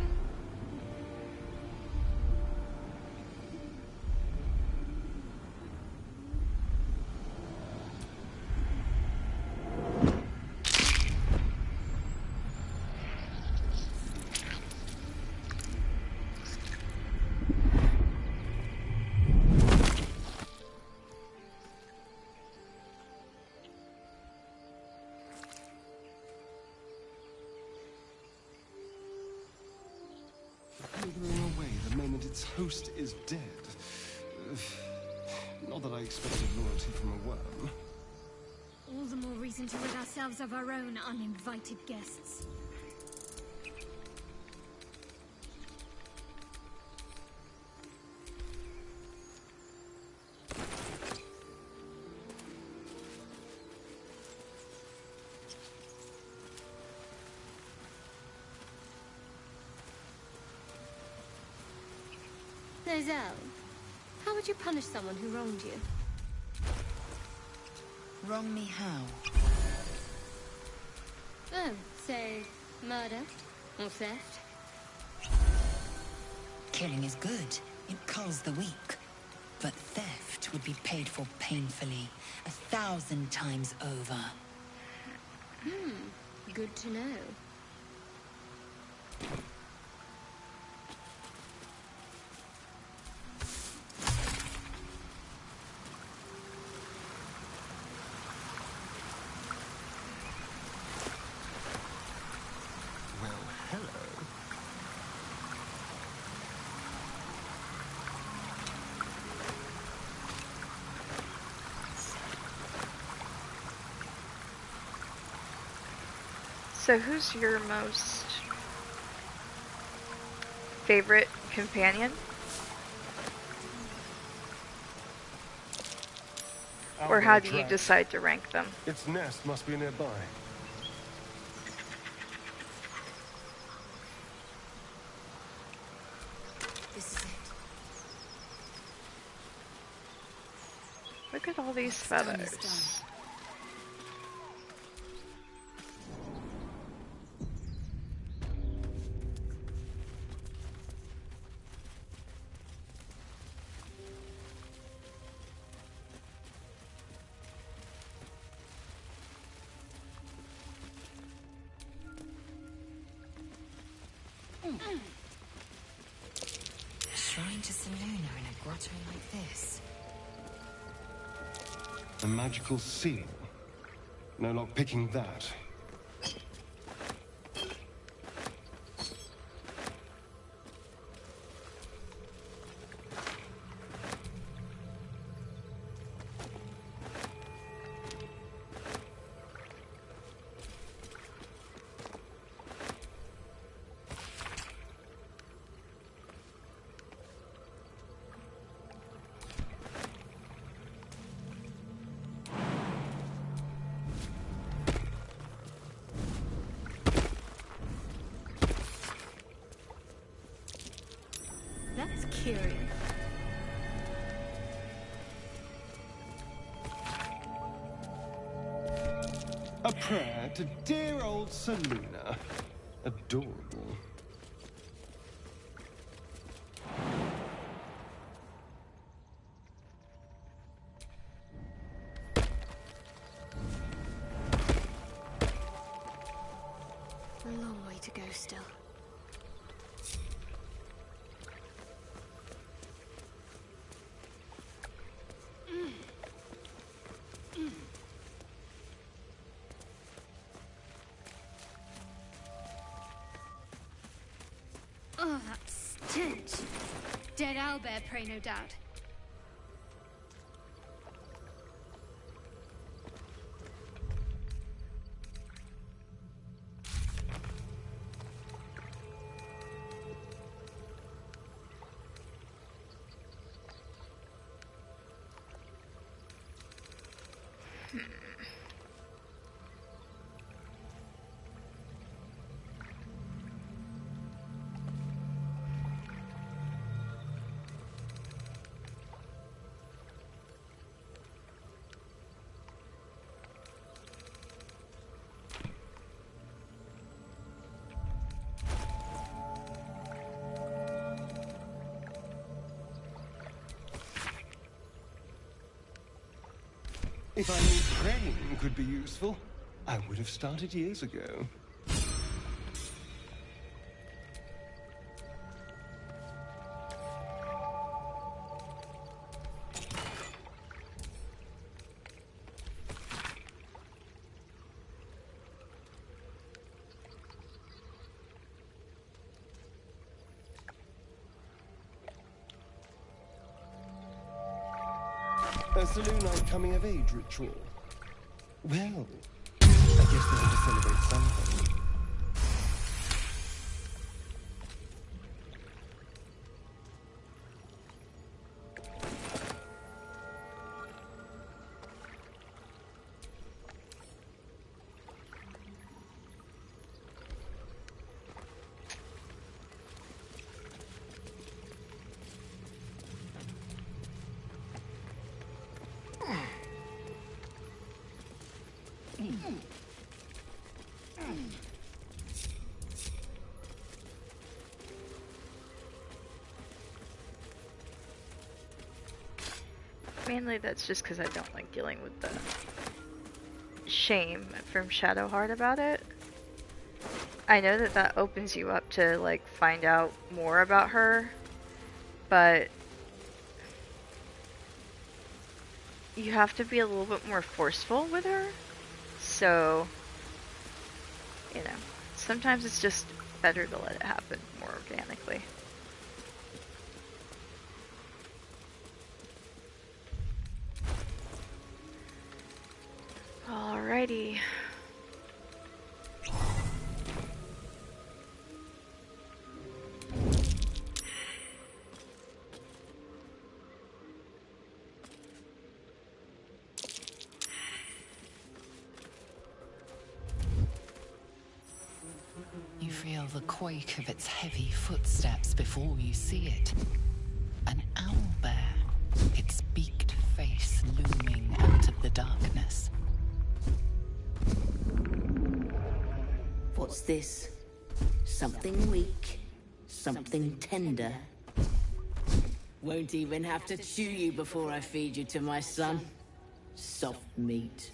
Withering away the moment its host is dead. Not that I expected loyalty from a worm. All the more reason to rid ourselves of our own uninvited guests. Nozel, how would you punish someone who wronged you? Wrong me how? Oh, say, murder or theft? Killing is good. It culls the weak. But theft would be paid for painfully, 1,000 times over. Good to know. Well, hello. So who's your most favorite companion? Or how do you decide to rank them? Its nest must be nearby. This is it. Look at all these feathers. Shrine to Seluna in a grotto like this. A magical seal. No luck picking that. That's curious. A prayer to dear old Seluna. Adorable. A long way to go still. Oh, that stench. Dead owlbear prey, no doubt. If I knew praying could be useful, I would have started years ago. A Selûnite coming of age ritual. Well, I guess they have to celebrate something. Mainly that's just because I don't like dealing with the shame from Shadowheart about it. I know that that opens you up to, like, find out more about her, but you have to be a little bit more forceful with her. So, you know, sometimes it's just better to let it happen more organically. Alrighty. You feel the quake of its heavy footsteps before you see it. An owlbear, its beaked face looming out of the darkness. What's this? Something weak, something tender. Won't even have to chew you before I feed you to my son. Soft meat.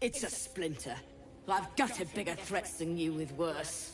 It's a splinter. I've gutted bigger threats than you with worse.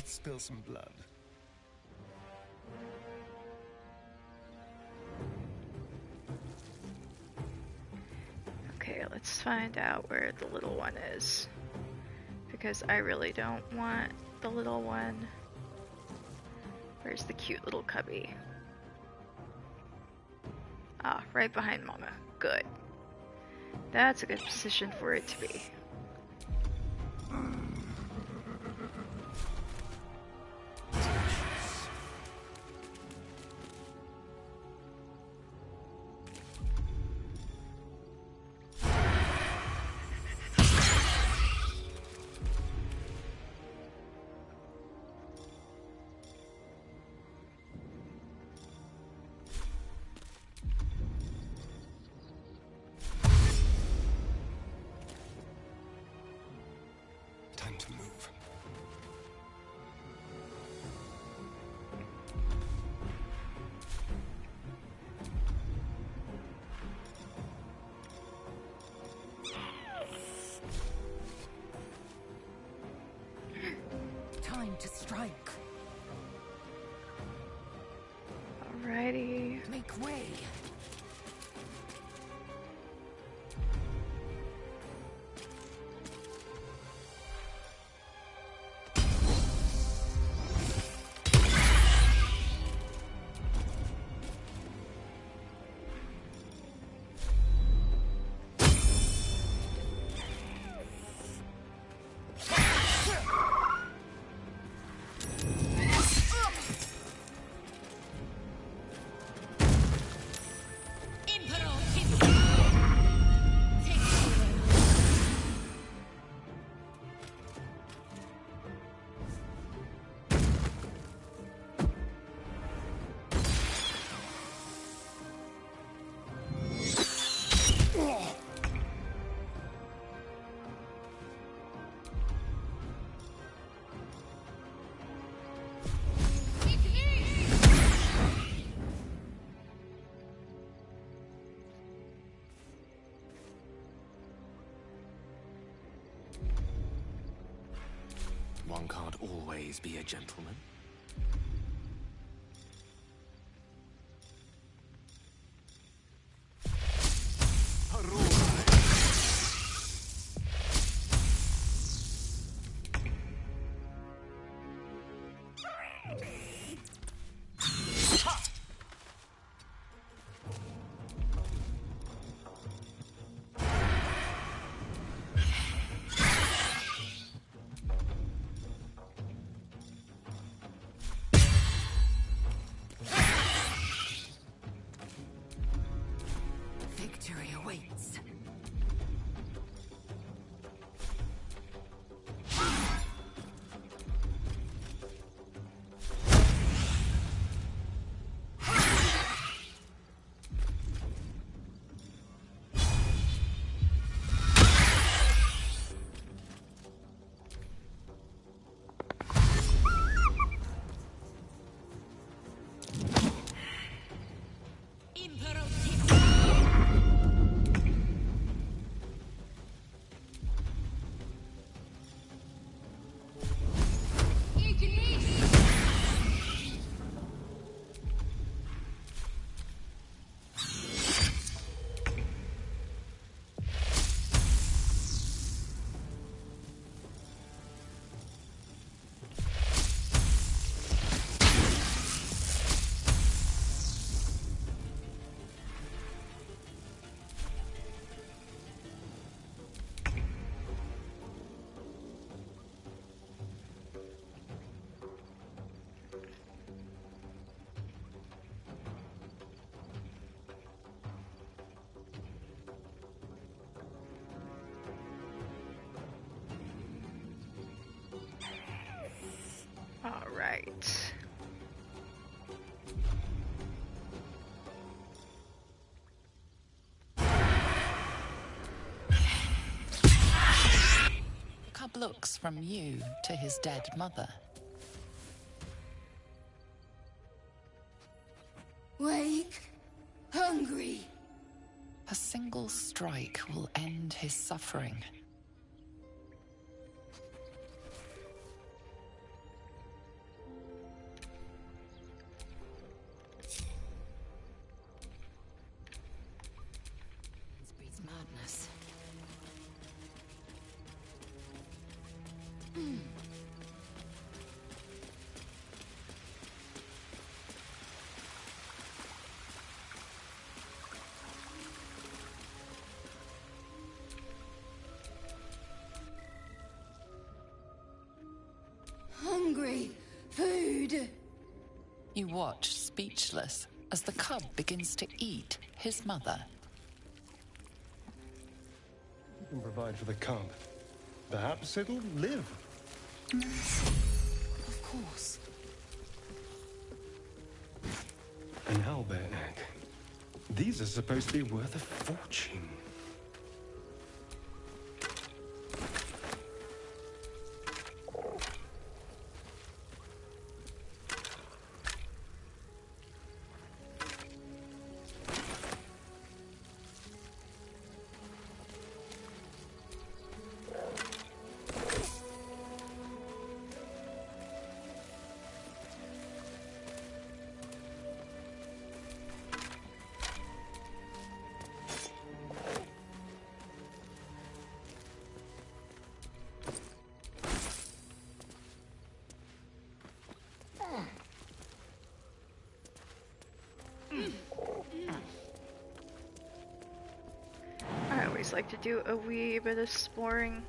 Let's spill some blood. Okay, let's find out where the little one is. Because I really don't want the little one. Where's the cute little cubby? Ah, right behind Mama. Good. That's a good position for it to be. Time to move. Time to strike. Alrighty. Make way. One can't always be a gentleman. Victory awaits. All right. Cub looks from you to his dead mother. Wake. Hungry. A single strike will end his suffering. watch speechless as the cub begins to eat his mother. You can provide for the cub. Perhaps it'll live. Of course. An owlbear egg. These are supposed to be worth a fortune. I always like to do a wee bit of exploring.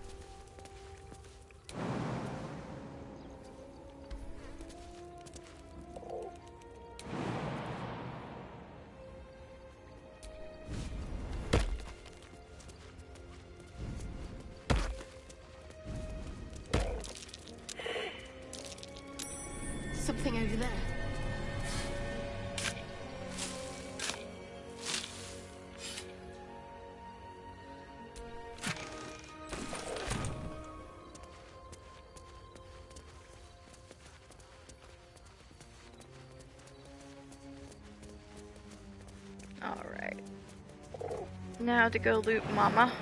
Something over there. Alright. Now to go loot Mama.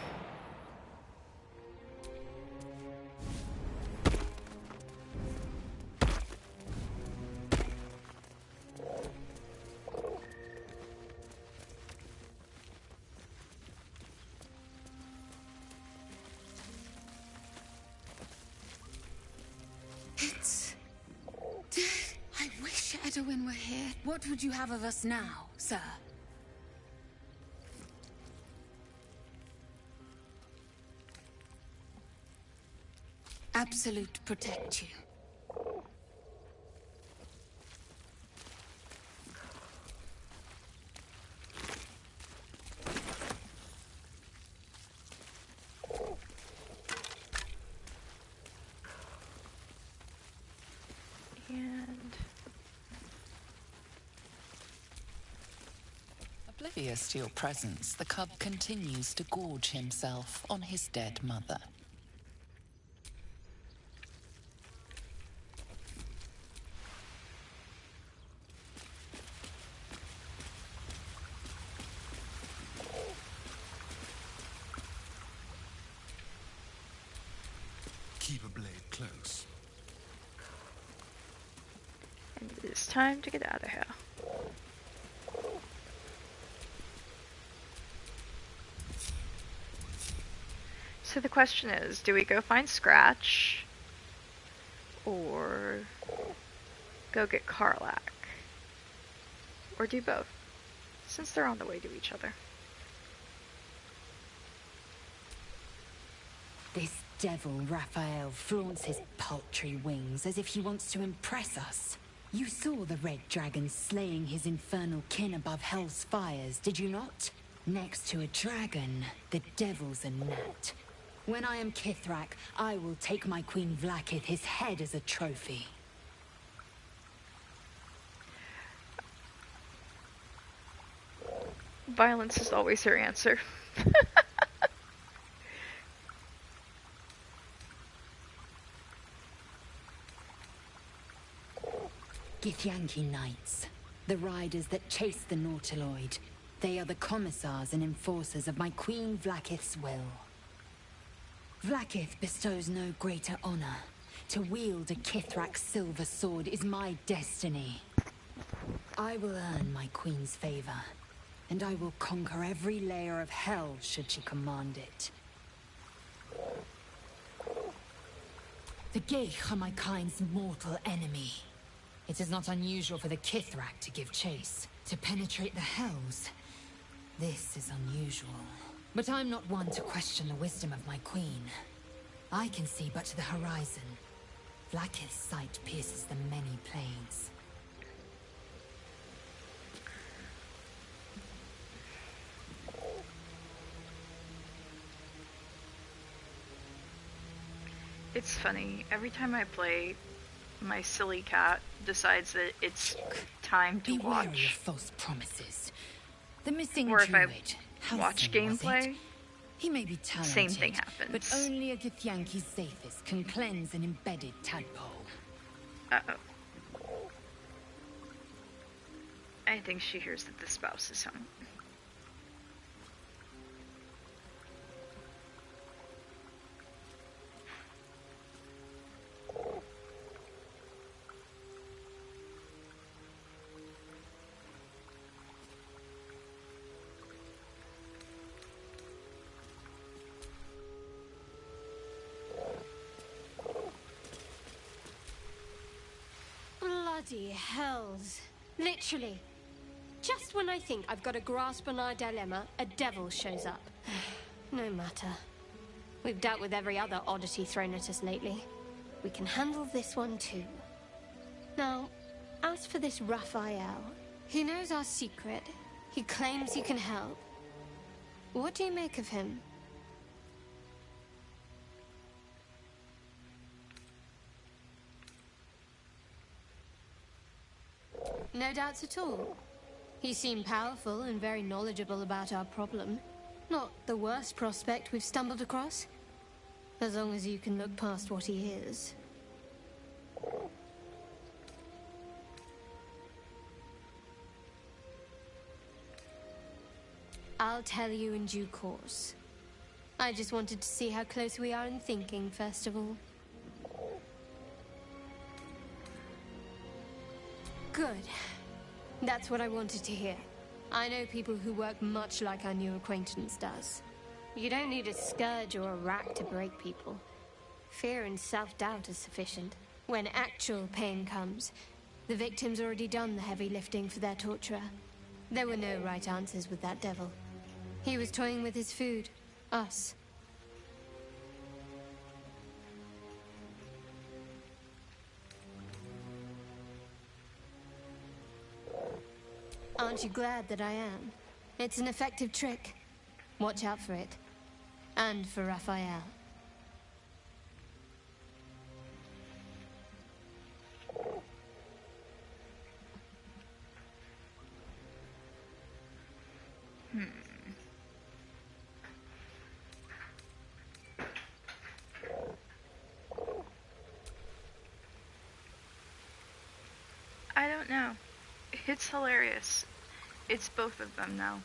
It's dead. I wish Edwin were here. What would you have of us now, sir? Absolute protect you. And oblivious to your presence, the cub continues to gorge himself on his dead mother. Keep a blade close. And it is time to get out of here. So the question is, do we go find Scratch? Or go get Karlach? Or do both? Since they're on the way to each other. This devil Raphael flaunts his paltry wings as if he wants to impress us. You saw the red dragon slaying his infernal kin above hell's fires, did you not? Next to a dragon, the devil's a gnat. When I am Kithrak, I will take my Queen Vlaakith his head as a trophy. Violence is always her answer. Githyanki Knights, the riders that chase the Nautiloid. They are the commissars and enforcers of my Queen Vlaakith's will. Vlaakith bestows no greater honor. To wield a Kithrak silver sword is my destiny. I will earn my queen's favor, and I will conquer every layer of hell should she command it. The Geich are my kind's mortal enemy. It is not unusual for the Kithrak to give chase, to penetrate the hells. This is unusual. But I'm not one to question the wisdom of my queen. I can see but to the horizon. Vlaakith's sight pierces the many planes. It's funny. Every time I play, my silly cat decides that it's time to Be wary of watch. false promises. The missing Or if I druid, watch Halsin, was it? gameplay, He may be same thing talented, but happens. only a Githyanki's safest can cleanse an embedded tadpole. Uh-oh. I think she hears that the spouse is home. Bloody hells. Literally. Just when I think I've got a grasp on our dilemma, a devil shows up. No matter. We've dealt with every other oddity thrown at us lately. We can handle this one too. Now, as for this Raphael, he knows our secret. He claims he can help. What do you make of him? No doubts at all. He seemed powerful and very knowledgeable about our problem. Not the worst prospect we've stumbled across. As long as you can look past what he is. I'll tell you in due course. I just wanted to see how close we are in thinking, first of all. Good. That's what I wanted to hear. I know people who work much like our new acquaintance does. You don't need a scourge or a rack to break people. Fear and self-doubt are sufficient. When actual pain comes, the victim's already done the heavy lifting for their torturer. There were no right answers with that devil. He was toying with his food. Us. Aren't you glad that I am? It's an effective trick. Watch out for it. And for Raphael. I don't know. It's hilarious. It's both of them now.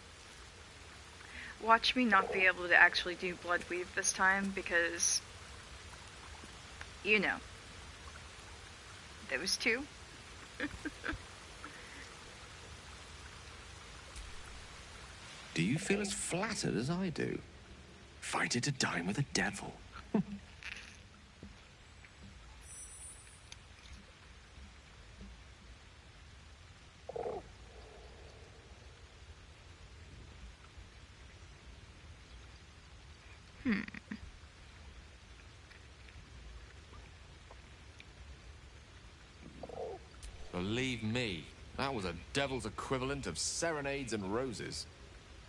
Watch me not be able to actually do Bloodweave this time because, you know, there was two. Do you feel as flattered as I do? Fighter to dine with a devil. Believe me, that was a devil's equivalent of serenades and roses.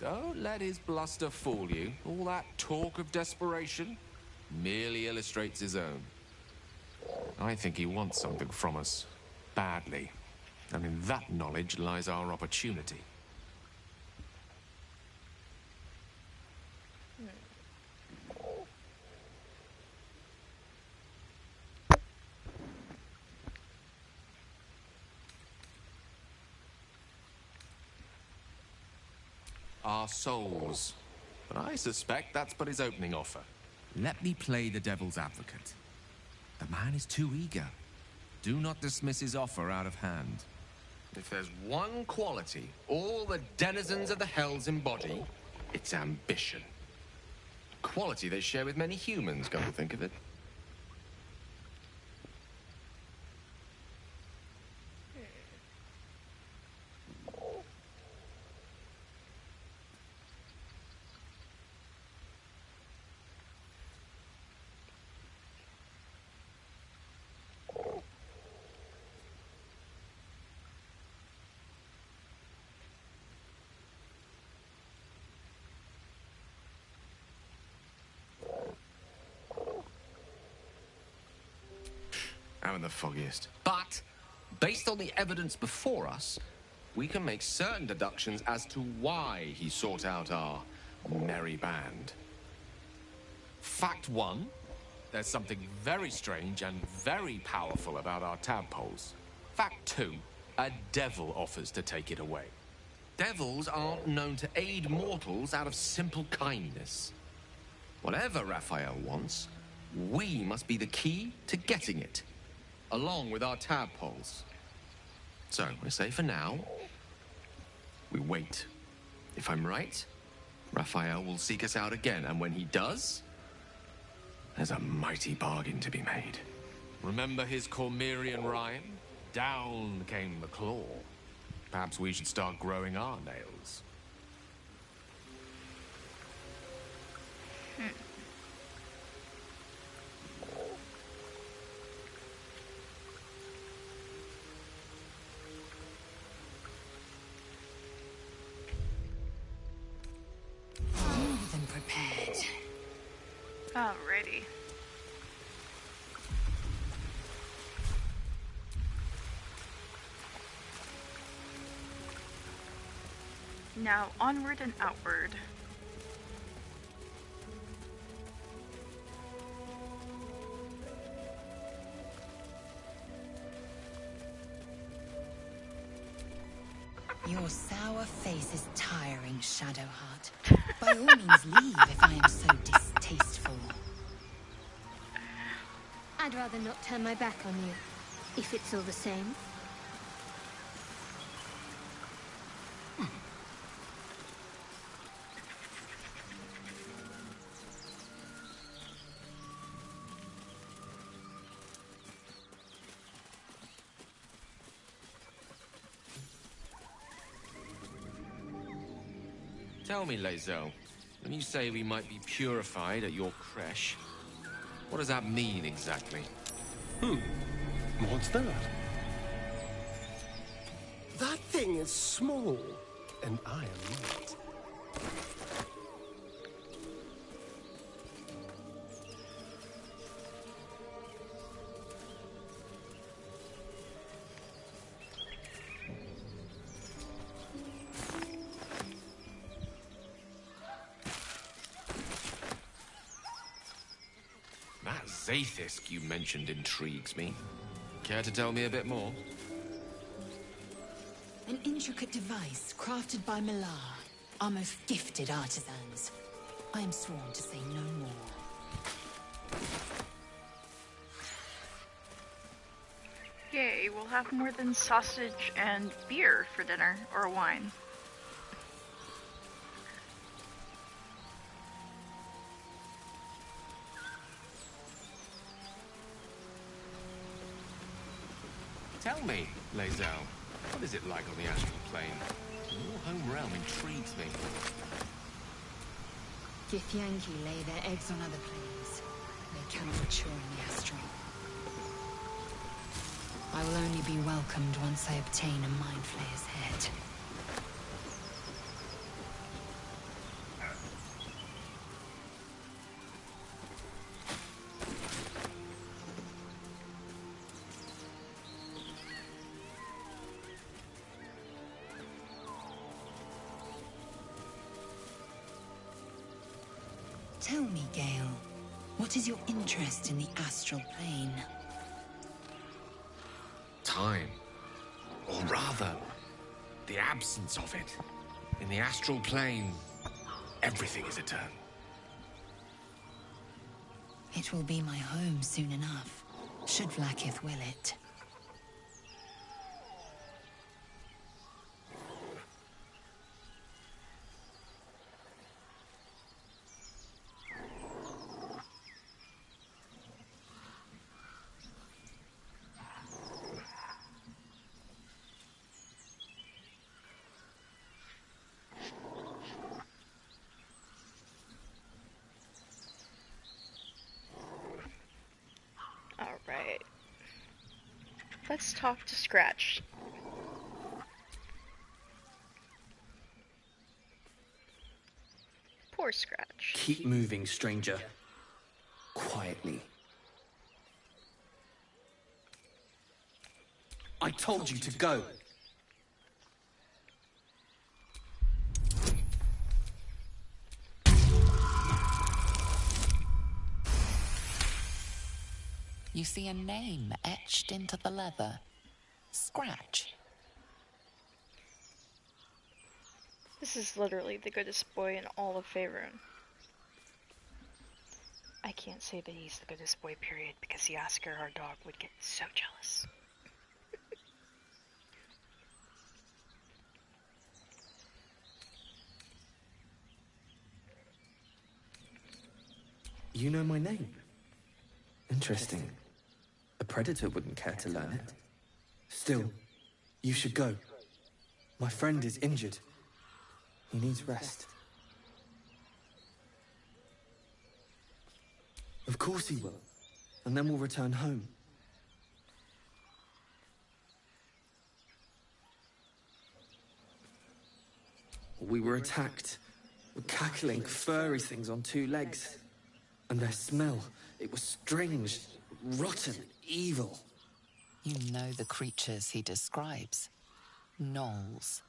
Don't let his bluster fool you. All that talk of desperation merely illustrates his own. I think he wants something from us, badly. And in that knowledge lies our opportunity. Our souls. But I suspect that's but his opening offer. Let me play the devil's advocate. The man is too eager. Do not dismiss his offer out of hand. If there's one quality all the denizens of the hells embody, it's ambition. Quality they share with many humans, come to think of it. Haven't the foggiest. But, based on the evidence before us, we can make certain deductions as to why he sought out our merry band. Fact 1. There's something very strange and very powerful about our tadpoles. Fact 2. A devil offers to take it away. Devils aren't known to aid mortals out of simple kindness. Whatever Raphael wants, we must be the key to getting it, along with our tadpoles. So, I say for now, we wait. If I'm right, Raphael will seek us out again, and when he does, there's a mighty bargain to be made. Remember his Cormyrean rhyme? Down came the claw. Perhaps we should start growing our nails. More than prepared. Alrighty. Now, onward and outward. Your sour face is tiring, Shadowheart. By all means leave if I am so distasteful. I'd rather not turn my back on you, if it's all the same. Tell me, Lae'zel, when you say we might be purified at your creche, what does that mean exactly? What's that? That thing is small, and I am not. That Zaithisk you mentioned intrigues me. Care to tell me a bit more? An intricate device crafted by Millar, our most gifted artisans. I am sworn to say no more. Yay, we'll have more than sausage and beer for dinner, or wine. Tell me, Lae'zel, what is it like on the astral plane? Your home realm intrigues me. Githyanki lay their eggs on other planes. They cannot mature in the astral. I will only be welcomed once I obtain a Mind Flayer's head. Tell me, Gale, what is your interest in the astral plane? Time. Or rather, the absence of it. In the astral plane, everything is eternal. It will be my home soon enough, should Vlaakith will it. Alright. Let's talk to Scratch. Poor Scratch. Keep moving, stranger. Quietly. I told you to go. You see a name etched into the leather. Scratch. This is literally the goodest boy in all of Faerun. I can't say that he's the goodest boy, period, because Yasker, our dog, would get so jealous. You know my name? Interesting. A predator wouldn't care to learn it. Still, you should go. My friend is injured. He needs rest. Of course he will. And then we'll return home. We were attacked. Cackling, furry things on two legs. And their smell, it was strange, rotten, evil. You know the creatures he describes. Gnolls.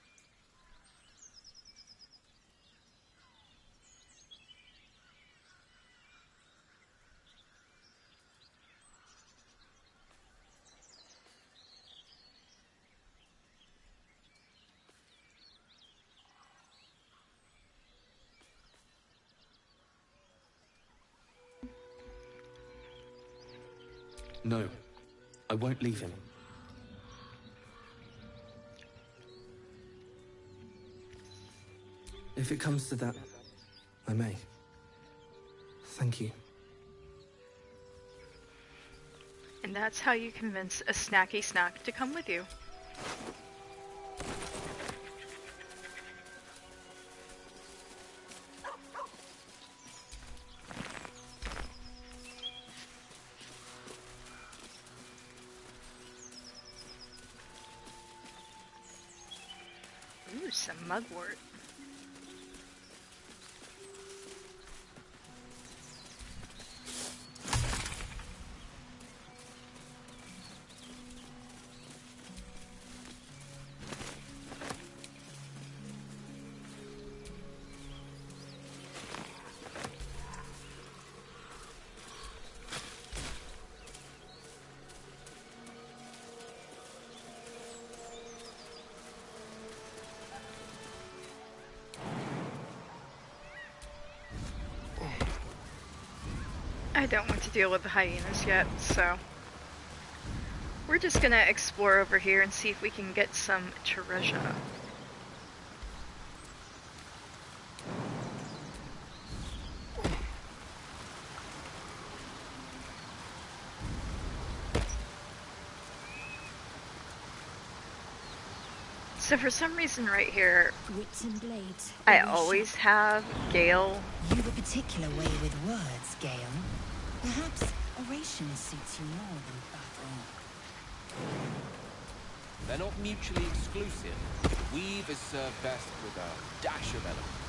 No, I won't leave him. If it comes to that, I may. Thank you. And that's how you convince a snacky snack to come with you. Ooh, some mugwort. I don't want to deal with the hyenas yet, so we're just gonna explore over here and see if we can get some treasure. So for some reason right here, Wits and blades. I always have Gale. You've a particular way with words, Gale. Perhaps oration suits you more than battle. They're not mutually exclusive. Weave is served best with a dash of elements.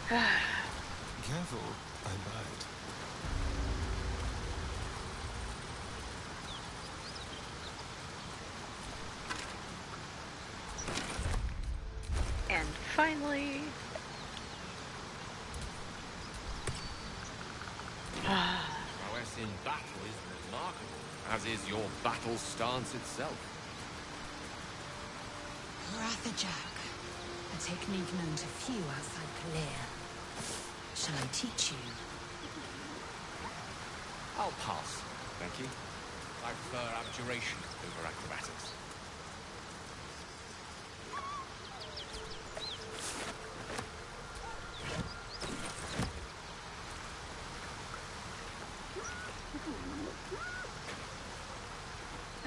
Careful, I might. And finally... Prowess in battle is remarkable, as is your battle stance itself. Rathajak, a technique known to few outside Kalir. Shall I teach you? I'll pass, thank you. I prefer abjuration over acrobatics.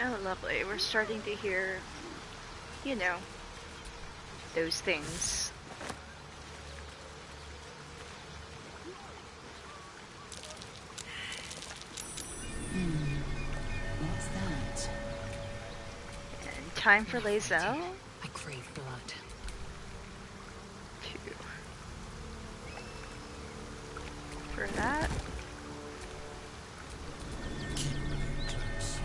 Oh, lovely. We're starting to hear, you know, those things. What's that? And time for Lae'zel. I crave blood. 2. For that. Keep me close.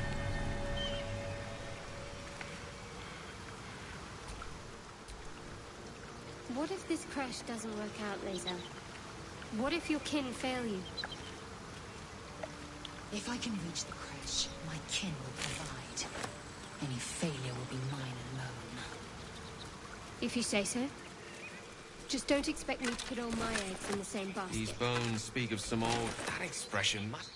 What if this crash doesn't work out, Lisa? What if your kin fail you? If I can reach the crash, my kin will provide. Any failure will be mine alone. If you say so. Just don't expect me to put all my eggs in the same basket. These bones speak of some old... That expression must...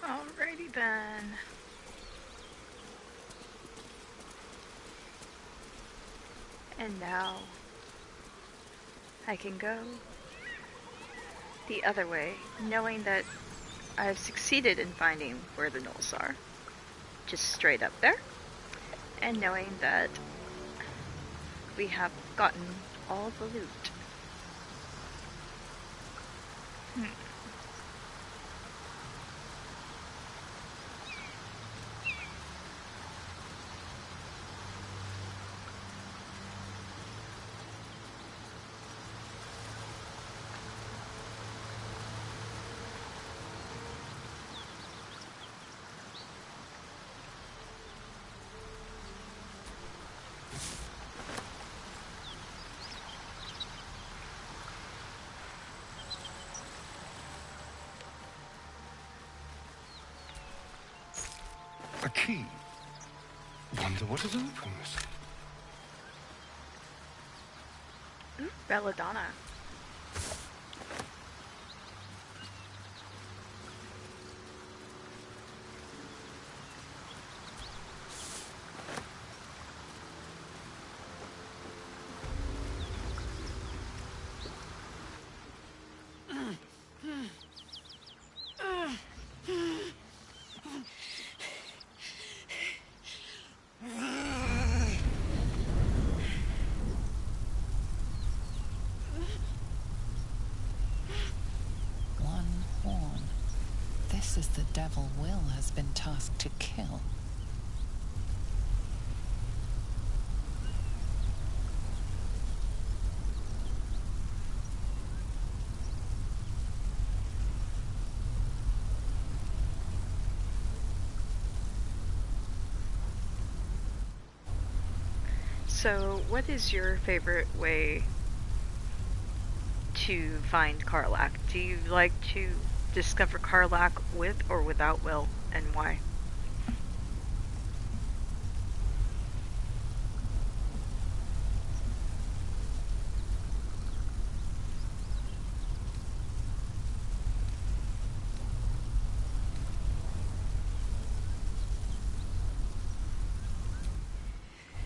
Alrighty then. And now I can go the other way, knowing that I've succeeded in finding where the gnolls are. Just straight up there. And knowing that we have gotten all the loot. A key. Wonder what it opens. Ooh, Belladonna. This is the devil Will has been tasked to kill. So, what is your favorite way to find Karlach? Do you like to discover Karlach with or without Will, and why?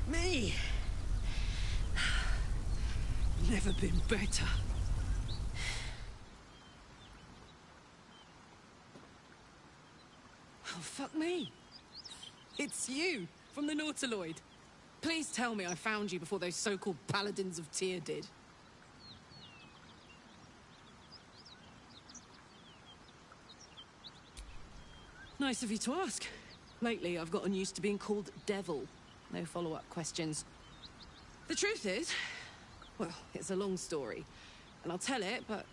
Me? Never been better. Oh, fuck me. It's you, from the Nautiloid. Please tell me I found you before those so-called Paladins of Tyr did. Nice of you to ask. Lately, I've gotten used to being called Devil. No follow-up questions. The truth is, well, it's a long story, and I'll tell it, but...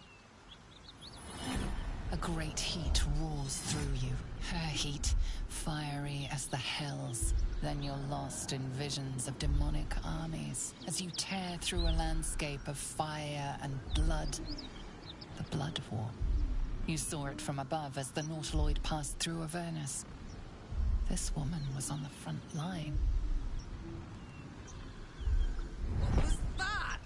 A great heat roars through you. Her heat, fiery as the hells. Then you're lost in visions of demonic armies as you tear through a landscape of fire and blood. The Blood War. You saw it from above as the Nautiloid passed through Avernus. This woman was on the front line. What was that?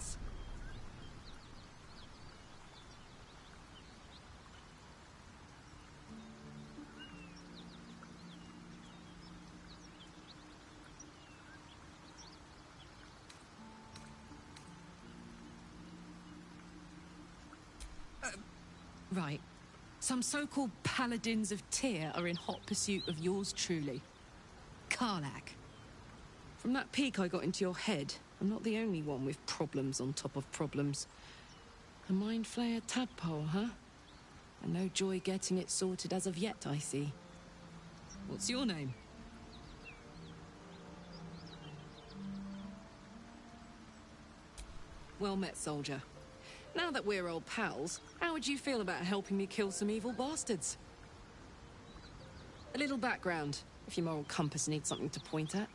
Right. Some so-called Paladins of Tyr are in hot pursuit of yours truly. Karlak. From that peek I got into your head, I'm not the only one with problems on top of problems. A mind flayer tadpole, huh? And no joy getting it sorted as of yet, I see. What's your name? Well met, soldier. Now that we're old pals, how would you feel about helping me kill some evil bastards? A little background, if your moral compass needs something to point at.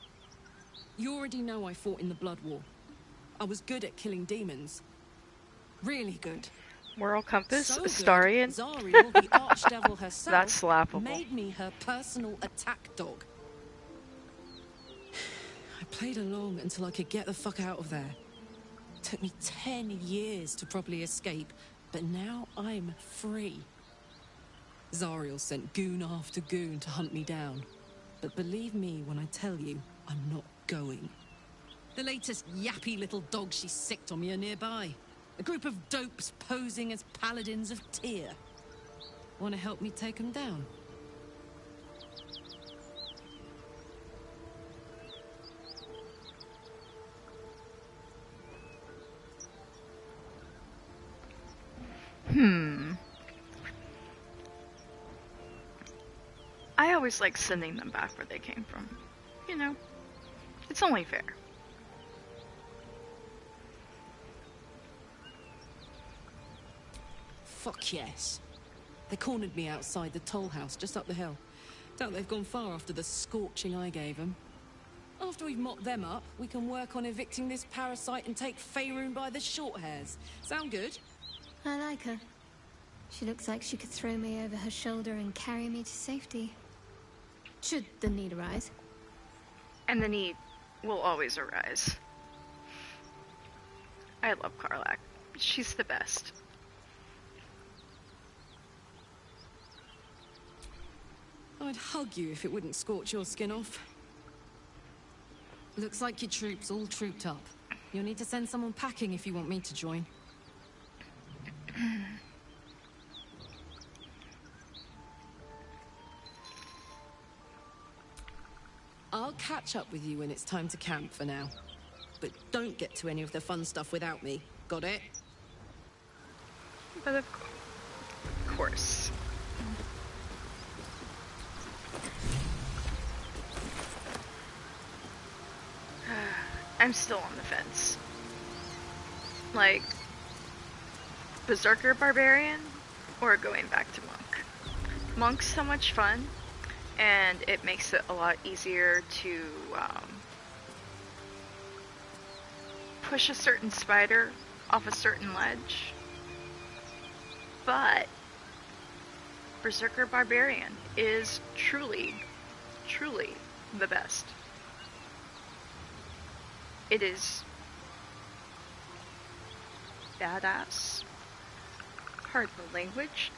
You already know I fought in the Blood War. I was good at killing demons. Really good. Moral compass? So Astarion? Zariel, the archdevil herself, That's laughable. made me her personal attack dog. I played along until I could get the fuck out of there. Took me 10 years to properly escape, but now I'm free. Zariel sent goon after goon to hunt me down. But believe me when I tell you, I'm not going. The latest yappy little dogs she sicked on me are nearby. A group of dopes posing as paladins of Tyr. Want to help me take them down? I always like sending them back where they came from. You know, it's only fair. Fuck yes. They cornered me outside the toll house just up the hill. Doubt they've gone far after the scorching I gave them. After we've mopped them up, we can work on evicting this parasite and take Faerun by the short hairs. Sound good? I like her. She looks like she could throw me over her shoulder and carry me to safety. Should the need arise. And the need will always arise. I love Karlak. She's the best. I'd hug you if it wouldn't scorch your skin off. Looks like your troops all trooped up. You'll need to send someone packing if you want me to join. I'll catch up with you when it's time to camp for now. But don't get to any of the fun stuff without me. Got it? But of course. I'm still on the fence. Like, Berserker Barbarian or going back to Monk. Monk's so much fun, and it makes it a lot easier to push a certain spider off a certain ledge. But Berserker Barbarian is truly, truly the best. It is badass. Pardon the language.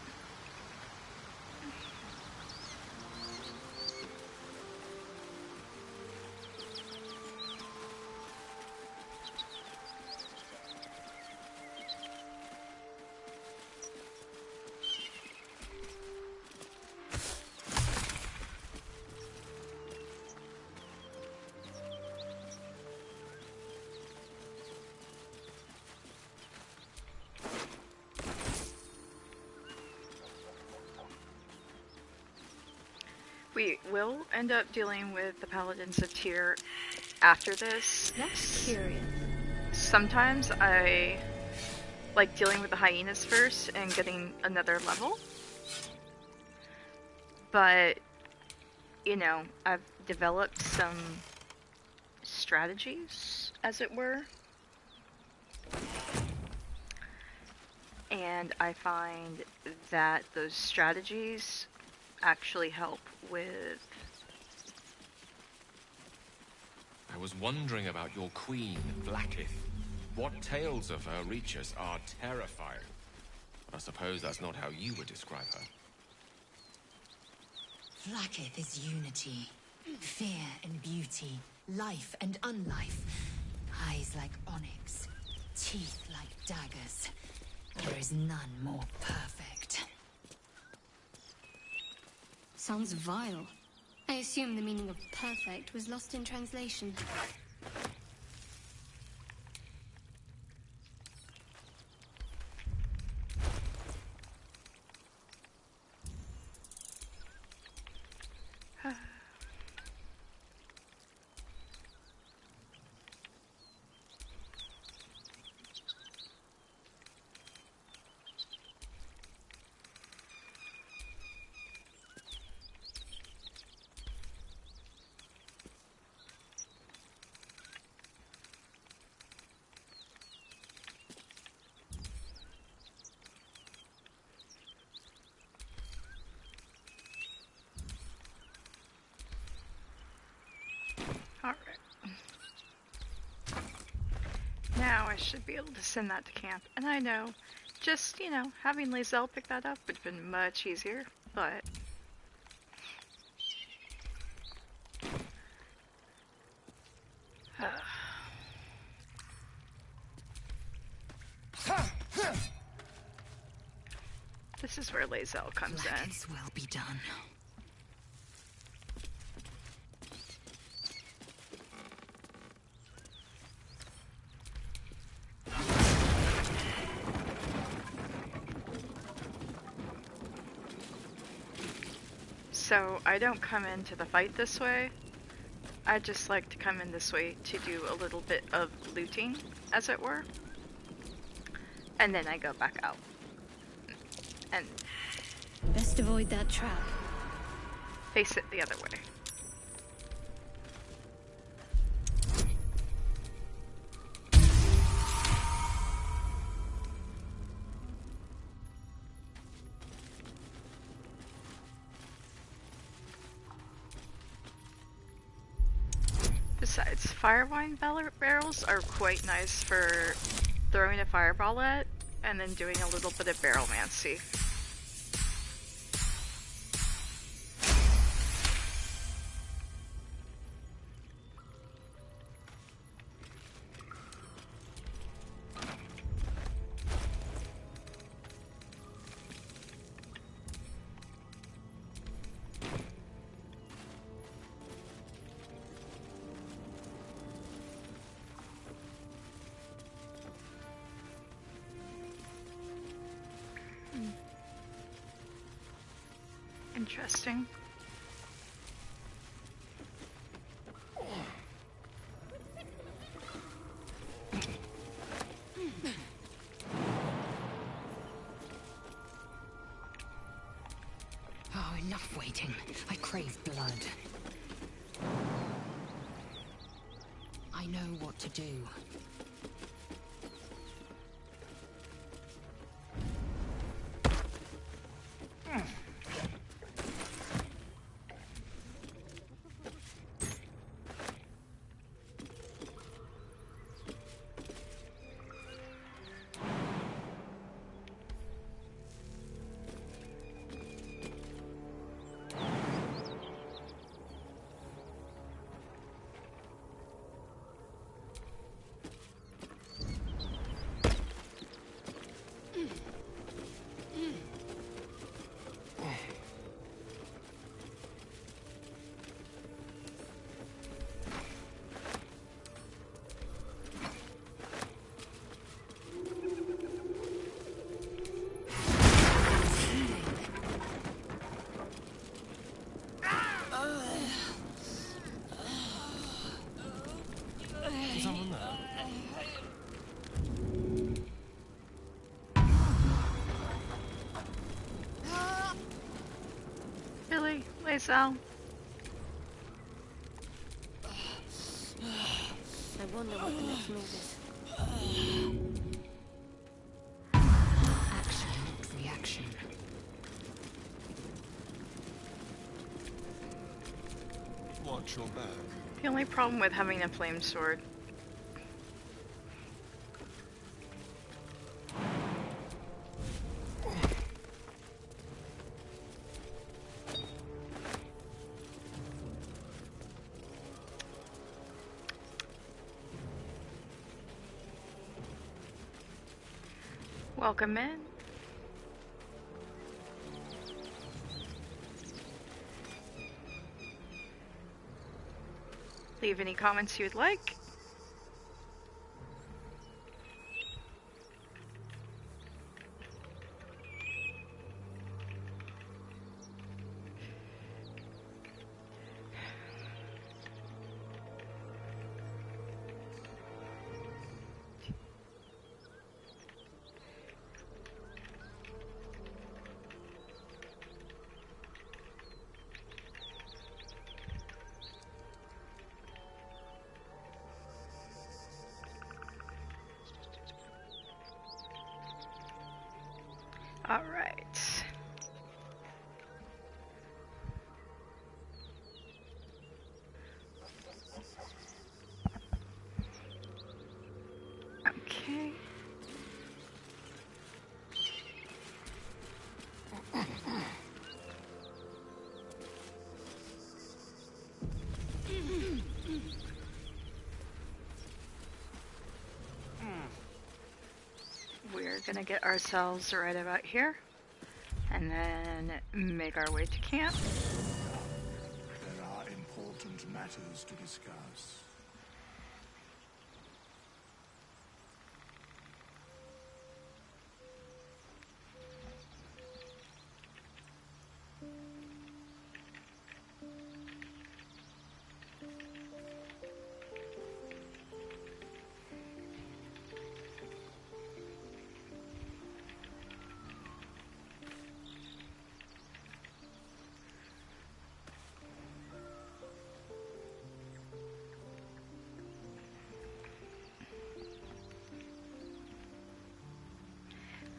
We will end up dealing with the Paladins of Tyr after this. That's curious. Sometimes I like dealing with the hyenas first and getting another level. But, you know, I've developed some strategies, as it were. And I find that those strategies actually help with... I was wondering about your queen, Vlaakith. What tales of her reach us are terrifying. But I suppose that's not how you would describe her. Vlaakith is unity. Fear and beauty. Life and unlife. Eyes like onyx. Teeth like daggers. There is none more perfect. Sounds vile. I assume the meaning of perfect was lost in translation. Alright. Now I should be able to send that to camp. And I know, just, you know, having Lazelle pick that up would have been much easier, but... This is where Lazelle comes in. This will be done. So I don't come into the fight this way. I just like to come in this way to do a little bit of looting, as it were. And then I go back out. And Best avoid that trap. face it the other way. Besides, firewine barrels are quite nice for throwing a fireball at and then doing a little bit of barrelmancy. Interesting. Oh, enough waiting. I crave blood. I know what to do. Really, Lazelle? I wonder what the next move is. Action, not reaction. Watch your back. The only problem with having a flame sword. Welcome in. leave any comments you would like. All right. Okay. We're gonna get ourselves right about here. And then make our way to camp. There are important matters to discuss.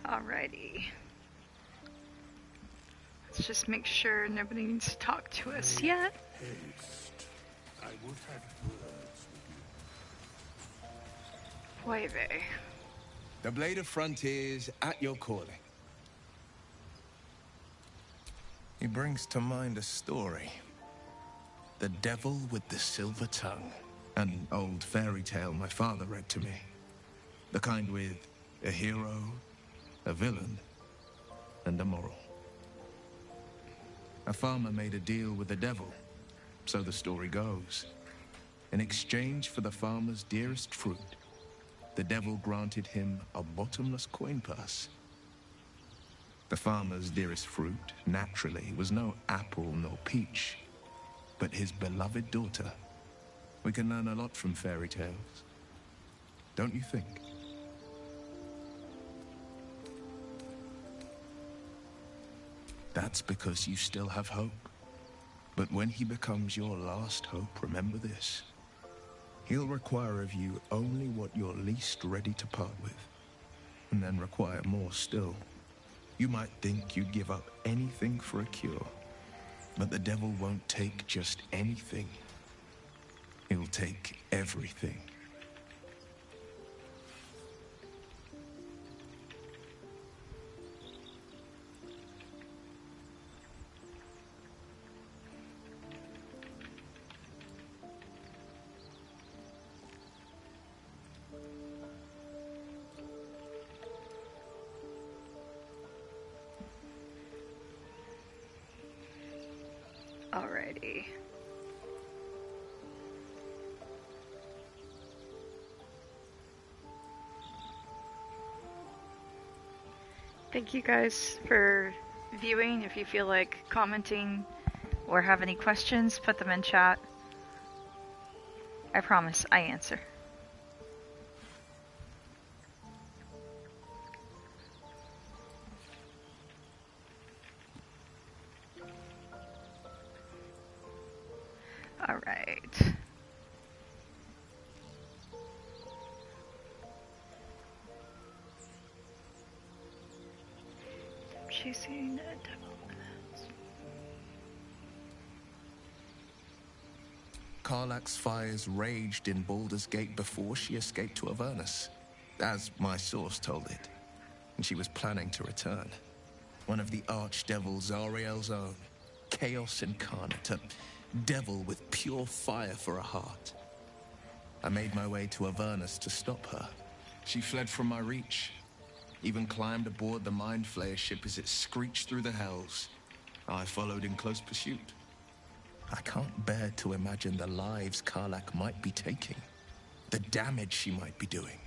Alrighty. Let's just make sure nobody needs to talk to us yet. Haste. I would have words with you. Wavy. The Blade of Frontiers at your calling. He brings to mind a story. The Devil with the Silver Tongue. An old fairy tale my father read to me. The kind with a hero, a villain, and a moral. A farmer made a deal with the devil, so the story goes. In exchange for the farmer's dearest fruit, the devil granted him a bottomless coin purse. The farmer's dearest fruit, naturally, was no apple nor peach, but his beloved daughter. We can learn a lot from fairy tales, don't you think? That's because you still have hope. But when he becomes your last hope, remember this. He'll require of you only what you're least ready to part with, and then require more still. You might think you'd give up anything for a cure, but the devil won't take just anything. He'll take everything. Alrighty. Thank you guys for viewing. If you feel like commenting or have any questions, put them in chat. I promise I answer. All right. Chasing a devil. Karlach's fires raged in Baldur's Gate before she escaped to Avernus, as my source told it, and she was planning to return. One of the archdevil Zariel's own, chaos incarnate, a devil with pure fire for a heart. I made my way to Avernus to stop her. She fled from my reach, even climbed aboard the Mind Flayer ship as it screeched through the hells. I followed in close pursuit. I can't bear to imagine the lives Karlach might be taking, the damage she might be doing.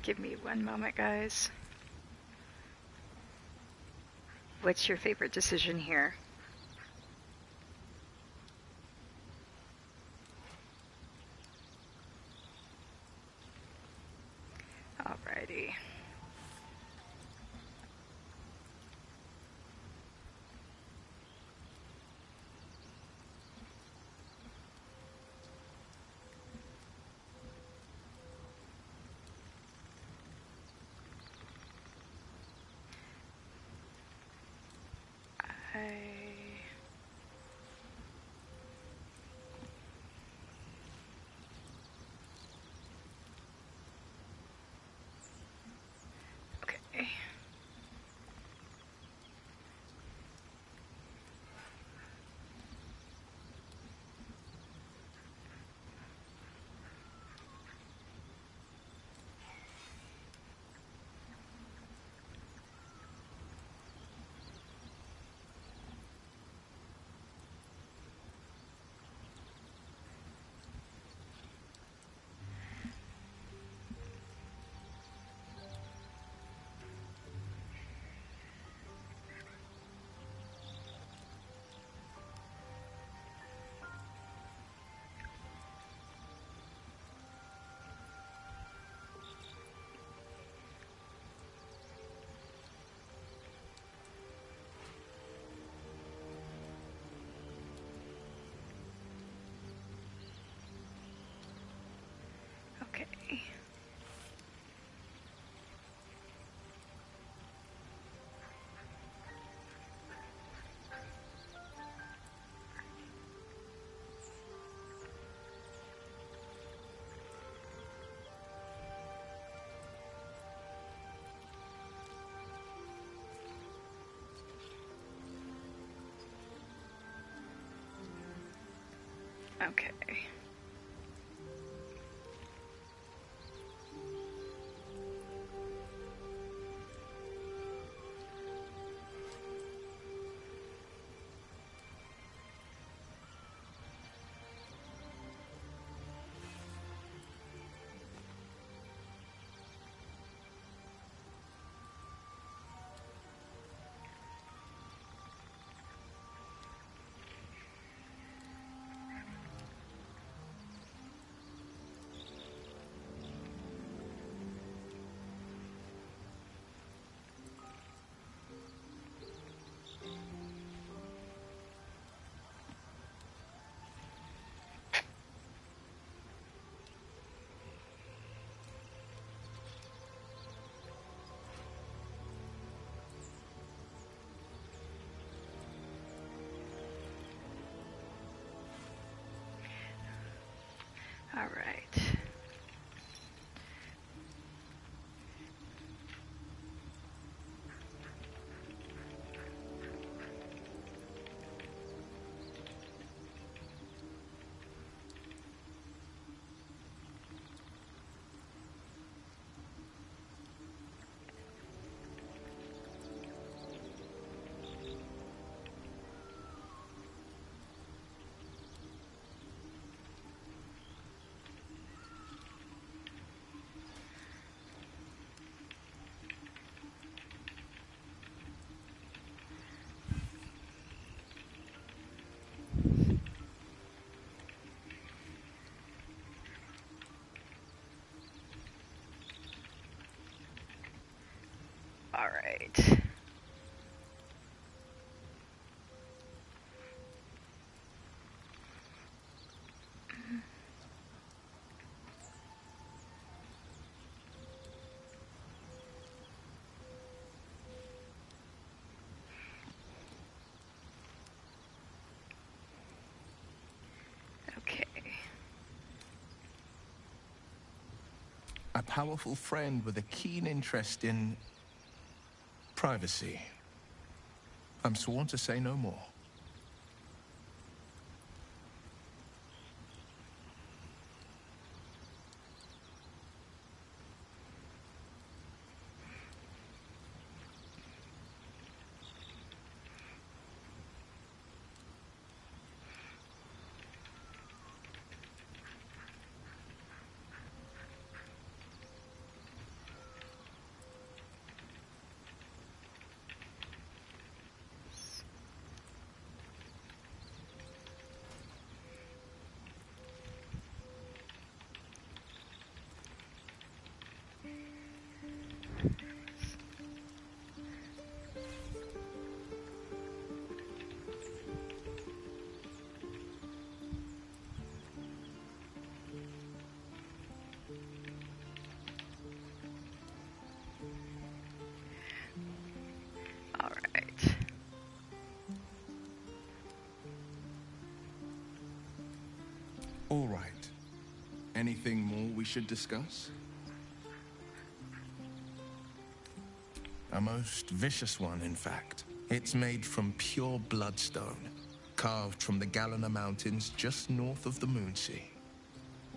Give me one moment, guys. What's your favorite decision here? Alrighty. Okay. Okay. Okay. All right. All right. A powerful friend with a keen interest in privacy. I'm sworn to say no more. All right. Anything more we should discuss? A most vicious one, in fact. It's made from pure bloodstone, carved from the Galena Mountains just north of the Moonsea.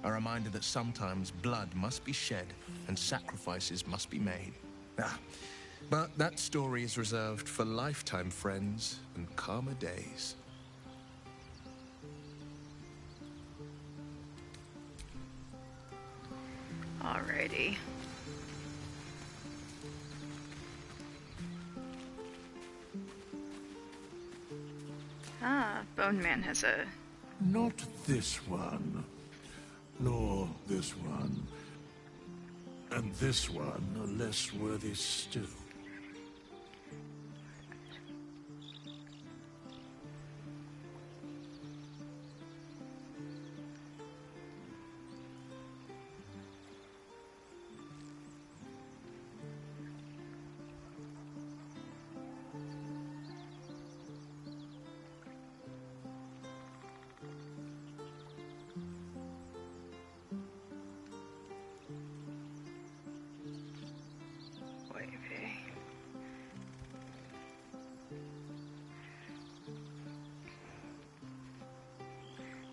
A reminder that sometimes blood must be shed and sacrifices must be made. But that story is reserved for lifetime friends and calmer days. Alrighty. Ah, Bone Man has a... Not this one. Nor this one. And this one are less worthy still.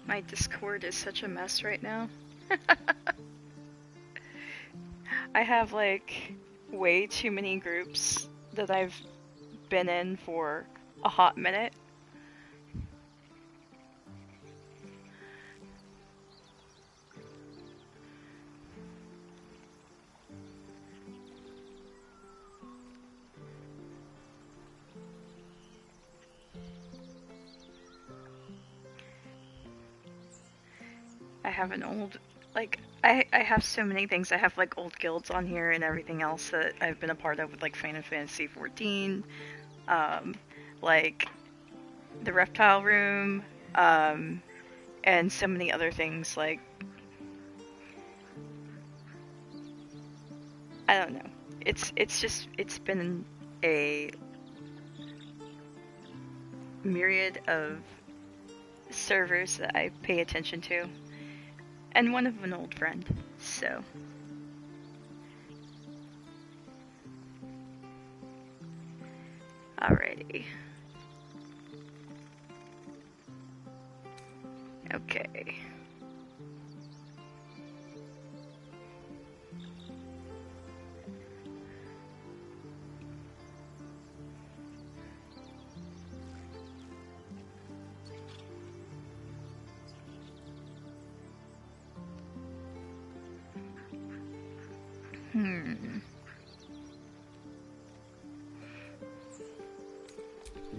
My Discord is such a mess right now. I have like way too many groups that I've been in for a hot minute. I have an old, like, I have so many things. I have like old guilds on here and everything else that I've been a part of with like Final Fantasy XIV, like the Reptile Room, and so many other things. Like, I don't know. It's been a myriad of servers that I pay attention to. And one of an old friend, so. Alrighty. Okay.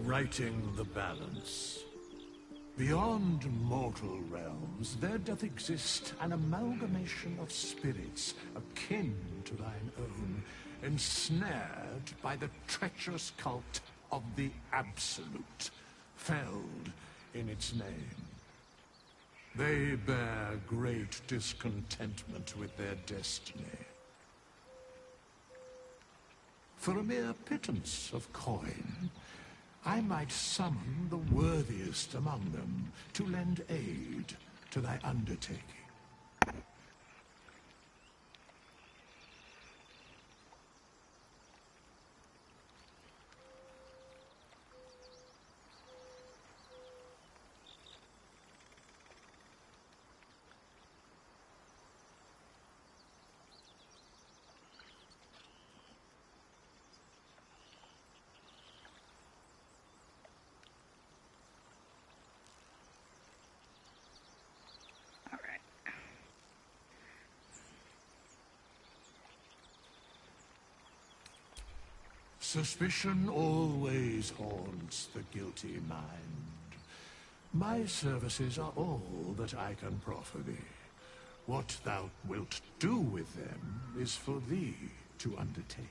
Righting the balance. Beyond mortal realms, there doth exist an amalgamation of spirits akin to thine own, ensnared by the treacherous cult of the Absolute, felled in its name. They bear great discontentment with their destiny. For a mere pittance of coin, I might summon the worthiest among them to lend aid to thy undertaking. Suspicion always haunts the guilty mind. My services are all that I can proffer thee. What thou wilt do with them is for thee to undertake.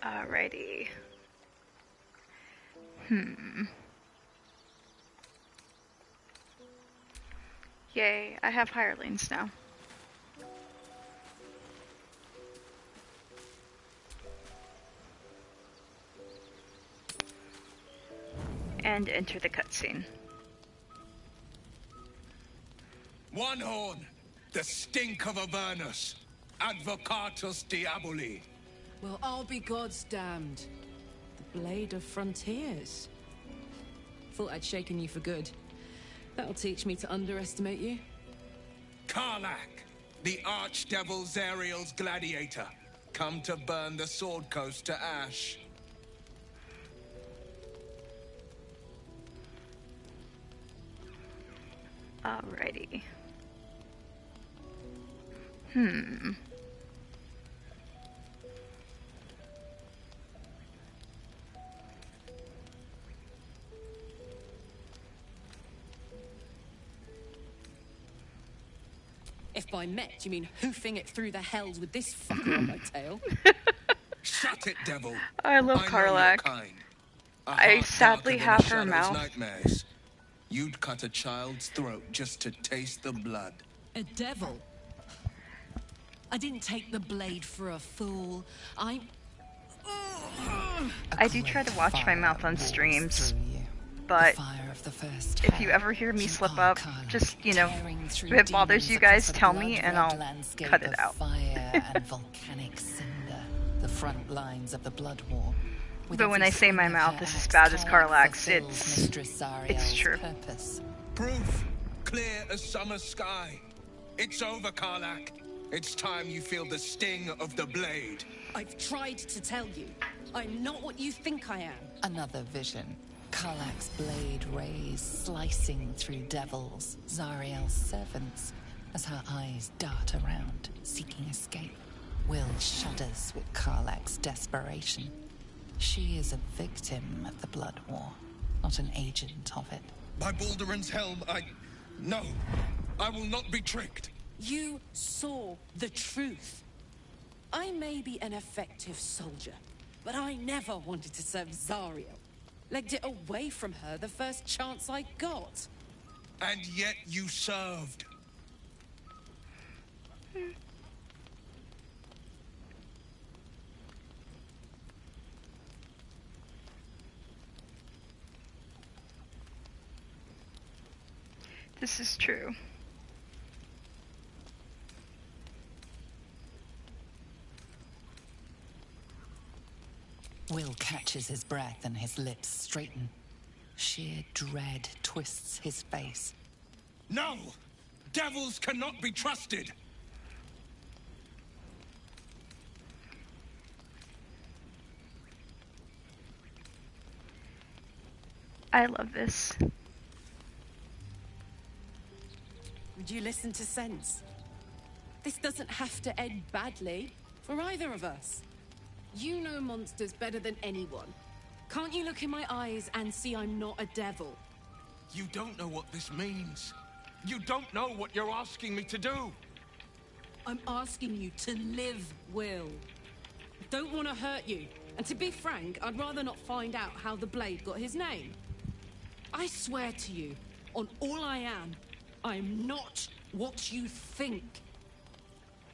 Alrighty. Yay, I have hirelings now. And enter the cutscene. One horn, the stink of Avernus, Advocatus Diaboli. Well, I'll be God's damned. The Blade of Frontiers. Thought I'd shaken you for good. That'll teach me to underestimate you. Karlach, the Archdevil Zariel's gladiator, come to burn the Sword Coast to ash. Alrighty. If by met you mean hoofing it through the hells with this fucker on my tail. Shut it, devil. I love Karlach. I sadly have her mouth. Nightmares. You'd cut a child's throat just to taste the blood. A devil? I didn't take the blade for a fool. I do try to watch my mouth on streams, but if you ever hear me slip up, just, you know, if it bothers you guys, tell me and I'll cut it out. Fire and volcanic cinder, the front lines of the blood war. But when I say my mouth is as bad as Karlach's, it's true. Proof, clear as summer sky. It's over, Karlach. It's time you feel the sting of the blade. I've tried to tell you. I'm not what you think I am. Another vision. Karlach's blade rays slicing through devils, Zariel's servants, as her eyes dart around, seeking escape. Will shudders with Karlach's desperation. She is a victim of the blood war, not an agent of it. By Balduran's helm, No, I will not be tricked. You saw the truth. I may be an effective soldier, but I never wanted to serve Zariel. Legged it away from her the first chance I got. And yet you served. This is true. Will catches his breath and his lips straighten. Sheer dread twists his face. No! Devils cannot be trusted! I love this. Would you listen to sense? This doesn't have to end badly for either of us. You know monsters better than anyone. Can't you look in my eyes and see I'm not a devil? You don't know what this means. You don't know what you're asking me to do. I'm asking you to live, Will. I don't want to hurt you. And to be frank, I'd rather not find out how the blade got his name. I swear to you, on all I am not what you think.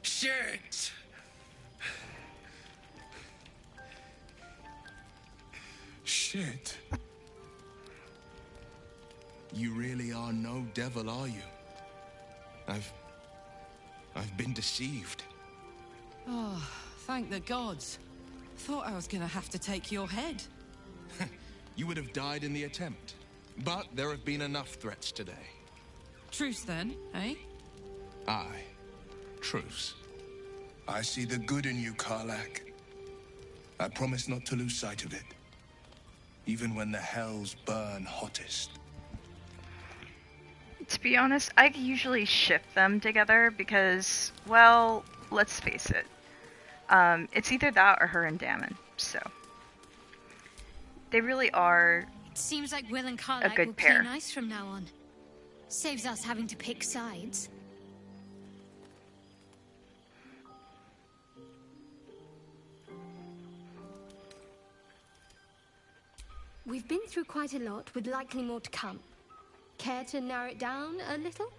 Shit! Shit. You really are no devil, are you? I've been deceived. Oh, thank the gods. Thought I was gonna have to take your head. You would have died in the attempt. But there have been enough threats today. Truce then, eh? Aye. Truce. I see the good in you, Karlach. I promise not to lose sight of it. Even when the hells burn hottest. To be honest, I usually ship them together because, well, let's face it. It's either that or her and Dammon, so. They really are Seems like Will and a Karlach good will pair. play nice from now on. Saves us having to pick sides. We've been through quite a lot, with likely more to come. Care to narrow it down a little?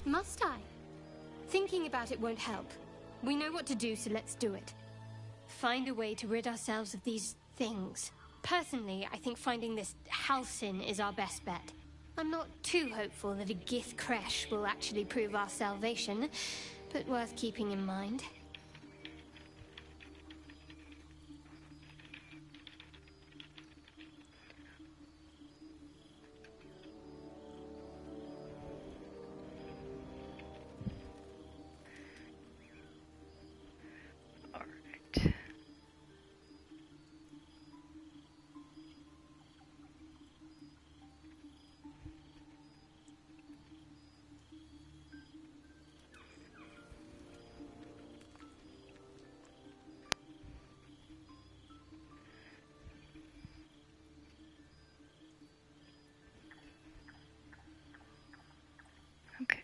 Must I? Thinking about it won't help. We know what to do, so let's do it. Find a way to rid ourselves of these things. Personally, I think finding this Halcyon is our best bet. I'm not too hopeful that a Gith Kresh will actually prove our salvation, but worth keeping in mind. Okay.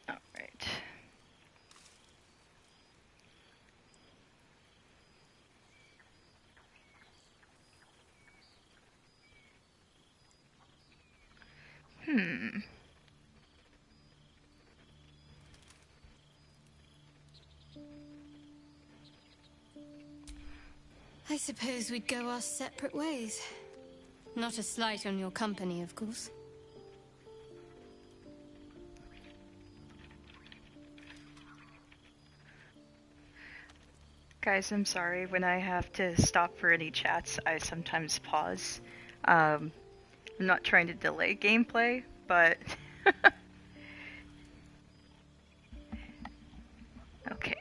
All right. I suppose we'd go our separate ways. Not a slight on your company, of course. Guys, I'm sorry. When I have to stop for any chats, I sometimes pause. I'm not trying to delay gameplay, but okay.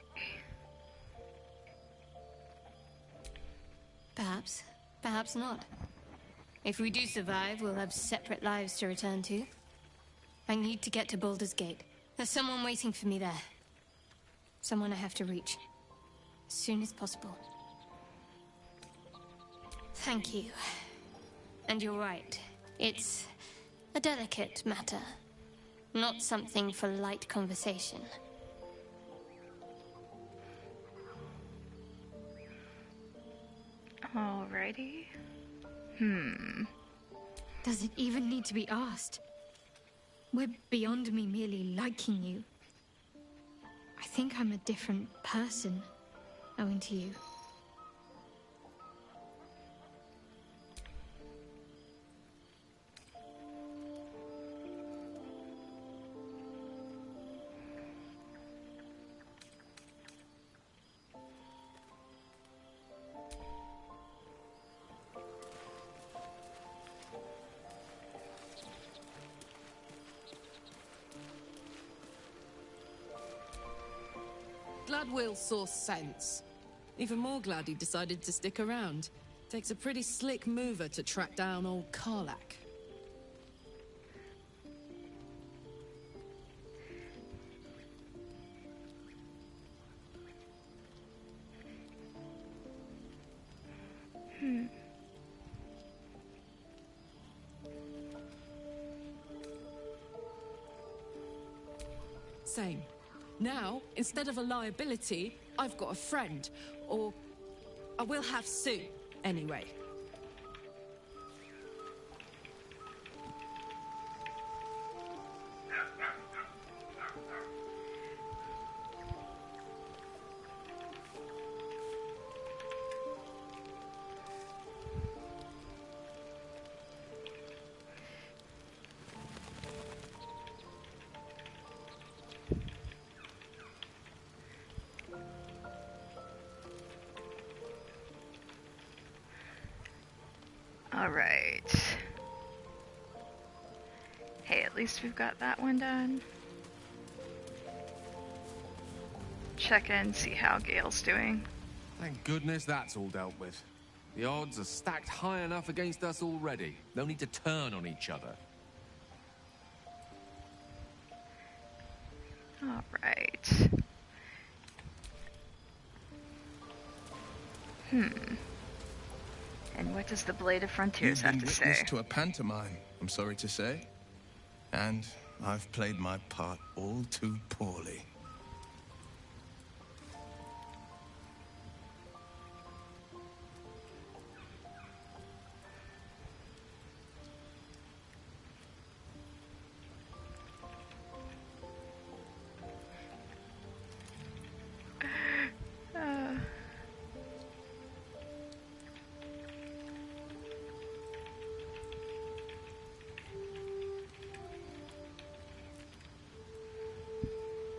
Perhaps. Perhaps not. If we do survive, we'll have separate lives to return to. I need to get to Baldur's Gate. There's someone waiting for me there. Someone I have to reach. As soon as possible. Thank you. And you're right. It's a delicate matter. Not something for light conversation. Alrighty. Does it even need to be asked? We're beyond me merely liking you. I think I'm a different person, owing to you. Glad Will saw sense. Even more glad he decided to stick around. Takes a pretty slick mover to track down old Karlak. Same. Now, instead of a liability, I've got a friend. Or I will have soon, anyway. Alright. Hey, at least we've got that one done. Check in, see how Gale's doing. Thank goodness that's all dealt with. The odds are stacked high enough against us already. No need to turn on each other. Alright. And what does the Blade of Frontiers You've have been to witness say? to a pantomime, I'm sorry to say. And I've played my part all too poorly.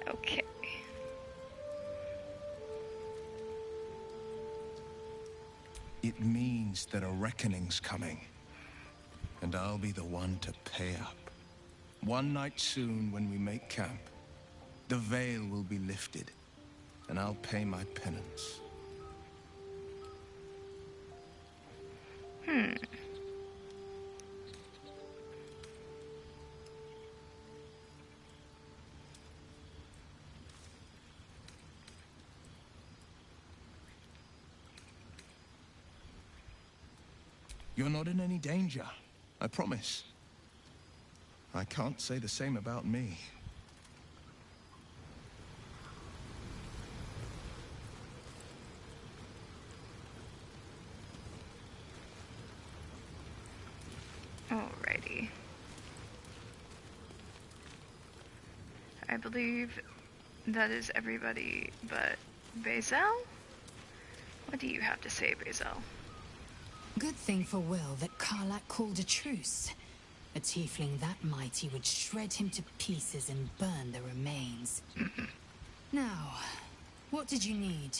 Okay. It means that a reckoning's coming. And I'll be the one to pay up. One night soon, when we make camp, the veil will be lifted, and I'll pay my penance. You're not in any danger, I promise. I can't say the same about me. Alrighty. I believe that is everybody but Basil? What do you have to say, Basil? Good thing for Will that Karlak called a truce. A tiefling that mighty would shred him to pieces and burn the remains. Now, what did you need?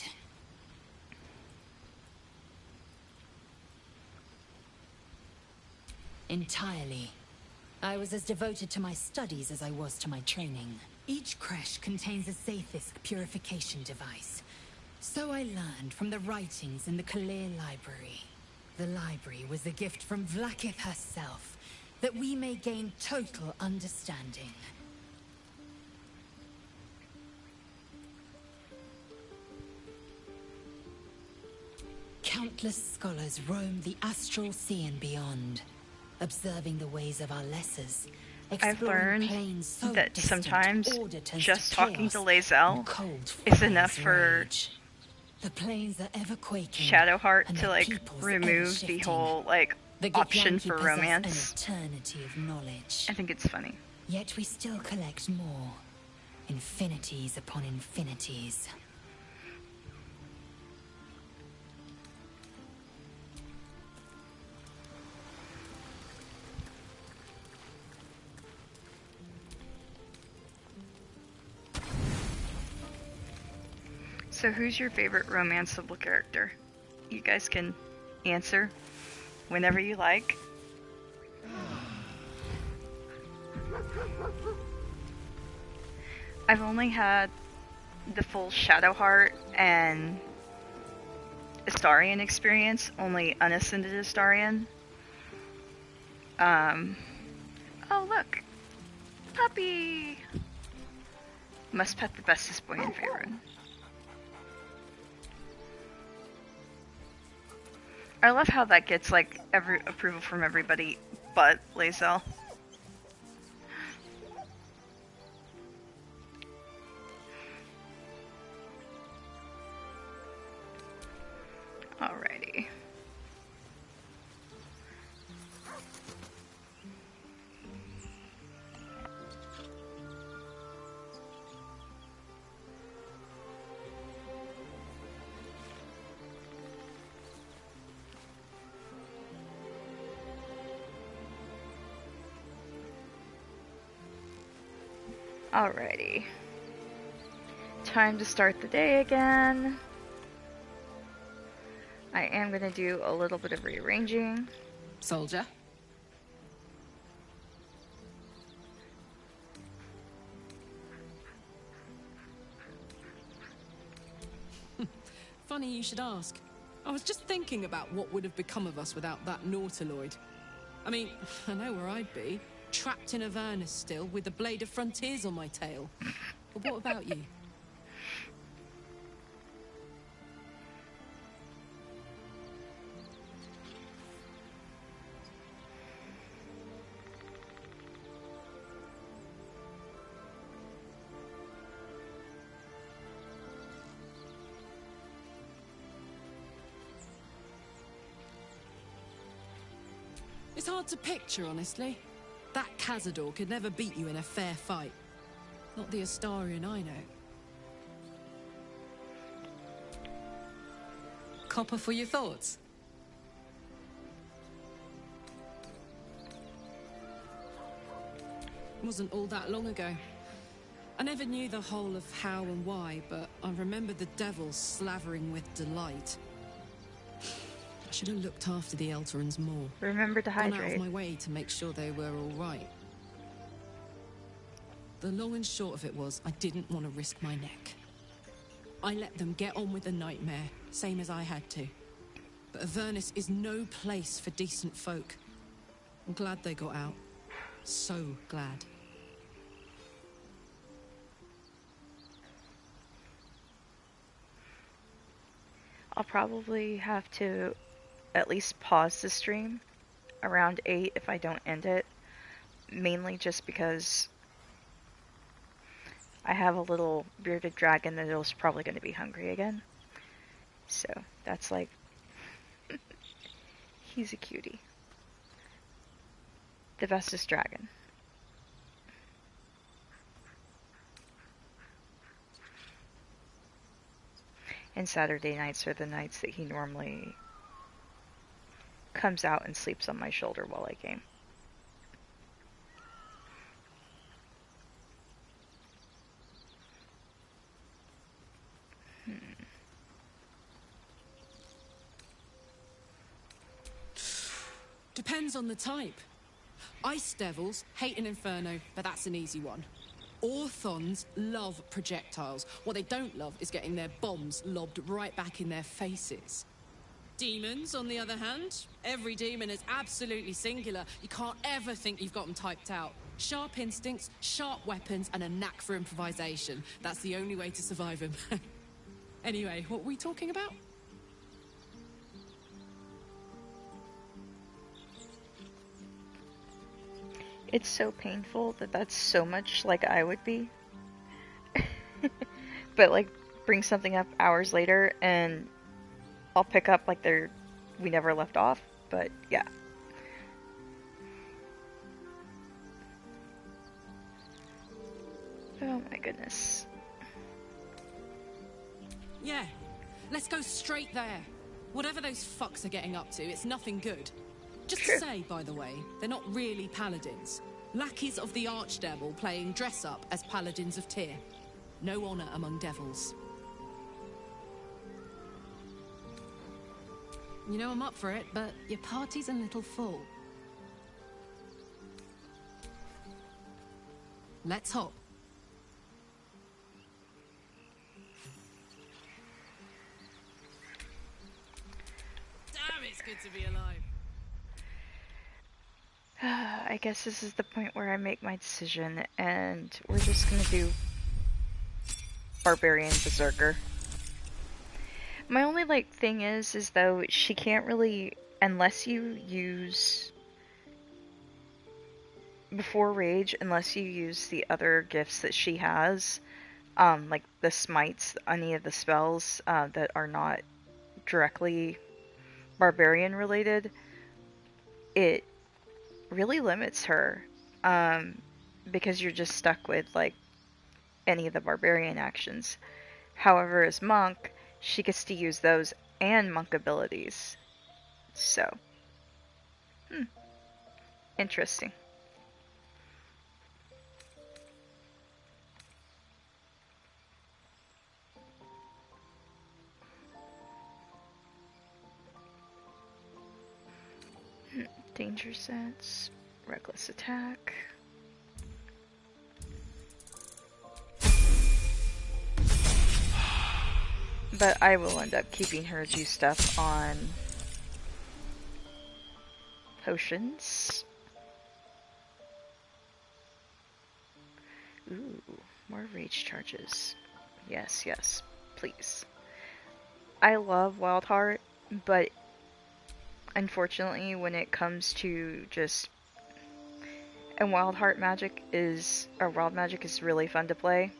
Entirely. I was as devoted to my studies as I was to my training. Each creche contains a Zaithisk purification device. So I learned from the writings in the Kalir Library. The library was a gift from Vlaakith herself, that we may gain total understanding. Countless scholars roam the astral sea and beyond, observing the ways of our lessers. I've learned planes so that distant, sometimes order turns just to talking to chaos, Lae'zel and cold is enough fires for rage. The plains are ever quaking, Shadowheart and to their like peoples remove ever the shifting. whole like The option Githyanki for possess romance. an eternity of knowledge. I think it's funny. Yet we still collect more. Infinities upon infinities. So who's your favorite romanceable character? You guys can answer whenever you like. I've only had the full Shadowheart and Astarion experience, only unascended Astarion. Oh look! Puppy! Must pet the bestest boy in Faerun. I love how that gets like every approval from everybody but Lae'zel. Alrighty. Alrighty. Time to start the day again. I am going to do a little bit of rearranging. Soldier. Funny you should ask. I was just thinking about what would have become of us without that Nautiloid. I mean, I know where I'd be. Trapped in Avernus still, with the Blade of Frontiers on my tail. But what about you? It's hard to picture, honestly. That Cazador could never beat you in a fair fight. Not the Astarion I know. Copper for your thoughts? It wasn't all that long ago. I never knew the whole of how and why, but I remember the devils slavering with delight. I should have looked after the Elterans more. Remember to Gone out hydrate. of my way to make sure they were all right. The long and short of it was, I didn't want to risk my neck. I let them get on with the nightmare, same as I had to. But Avernus is no place for decent folk. I'm glad they got out. So glad. I'll probably have to at least pause the stream around 8 if I don't end it. Mainly just because I have a little bearded dragon that is probably going to be hungry again. So that's like, he's a cutie. The bestest dragon. And Saturday nights are the nights that he normally comes out and sleeps on my shoulder while I game. Depends on the type. Ice devils hate an inferno, but that's an easy one. Orthons love projectiles. What they don't love is getting their bombs lobbed right back in their faces. Demons, on the other hand, every demon is absolutely singular. You can't ever think you've got them typed out. Sharp instincts, sharp weapons, and a knack for improvisation. That's the only way to survive them. Anyway, what were we talking about? It's so painful that that's so much like I would be. But like, bring something up hours later and I'll pick up like we never left off, but yeah. Oh my goodness. Yeah, let's go straight there. Whatever those fucks are getting up to, it's nothing good. Just to say, by the way, they're not really paladins. Lackeys of the Archdevil playing dress-up as paladins of Tyr. No honor among devils. You know I'm up for it, but your party's a little full. Let's hop. Damn, it's good to be alive. I guess this is the point where I make my decision, and we're just gonna do Barbarian Berserker. My only thing is though she can't really, unless you use before rage, unless you use the other gifts that she has, like the smites, any of the spells that are not directly barbarian related, it really limits her, because you're just stuck with like any of the barbarian actions. However, as monk, she gets to use those and monk abilities. So, interesting. Danger sense, reckless attack. But I will end up keeping her juiced up on potions. Ooh, more rage charges. Yes, yes, please. I love Wild Heart, but unfortunately when it comes to just... And Wild magic is really fun to play,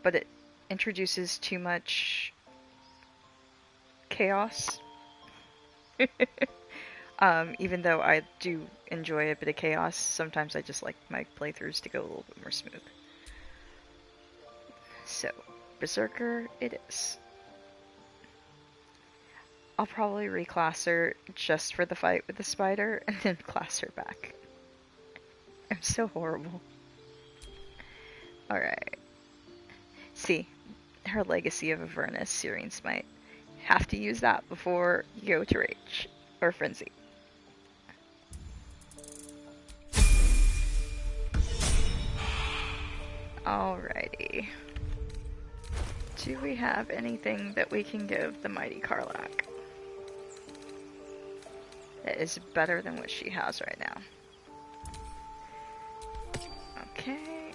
but it introduces too much chaos. Even though I do enjoy a bit of chaos, sometimes I just like my playthroughs to go a little bit more smooth. So, Berserker it is. I'll probably reclass her just for the fight with the spider, and then class her back. I'm so horrible. Alright. See, her Legacy of Avernus, Searing Smite. Have to use that before you go to Rage, or Frenzy. Alrighty. Do we have anything that we can give the mighty Karlach that is better than what she has right now? Okay.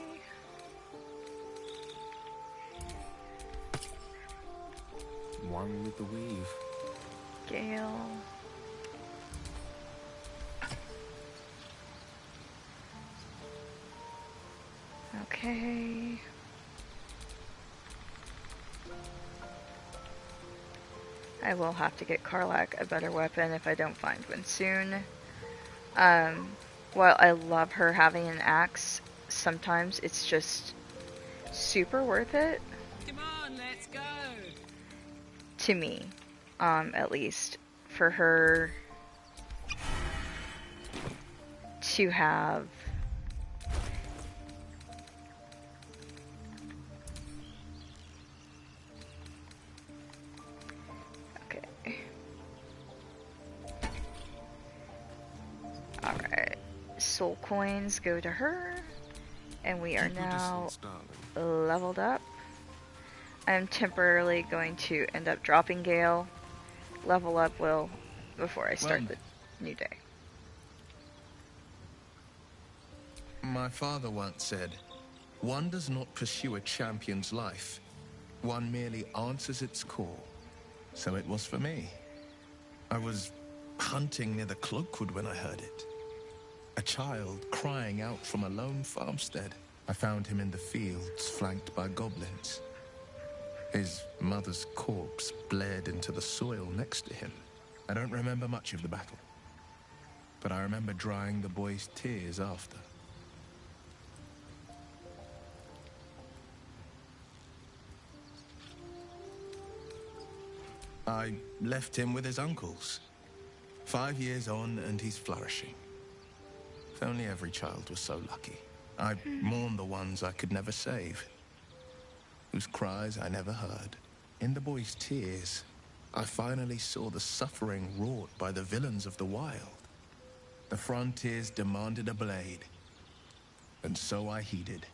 One with the weave. Gale. Okay. I will have to get Karlach a better weapon if I don't find one soon. While I love her having an axe, sometimes it's just super worth it. Come on, let's go. To me, at least, for her to have soul coins go to her, and we are now leveled up. I'm temporarily going to end up dropping Gale. Level up Will before I start the new day. My father once said, one does not pursue a champion's life. One merely answers its call. So it was for me. I was hunting near the Cloakwood when I heard it. A child crying out from a lone farmstead. I found him in the fields, flanked by goblins. His mother's corpse bled into the soil next to him. I don't remember much of the battle, but I remember drying the boy's tears after. I left him with his uncles. 5 years on, and he's flourishing. If only every child was so lucky. I mourn the ones I could never save, whose cries I never heard. In the boy's tears, I finally saw the suffering wrought by the villains of the wild. The frontiers demanded a blade, and so I heeded.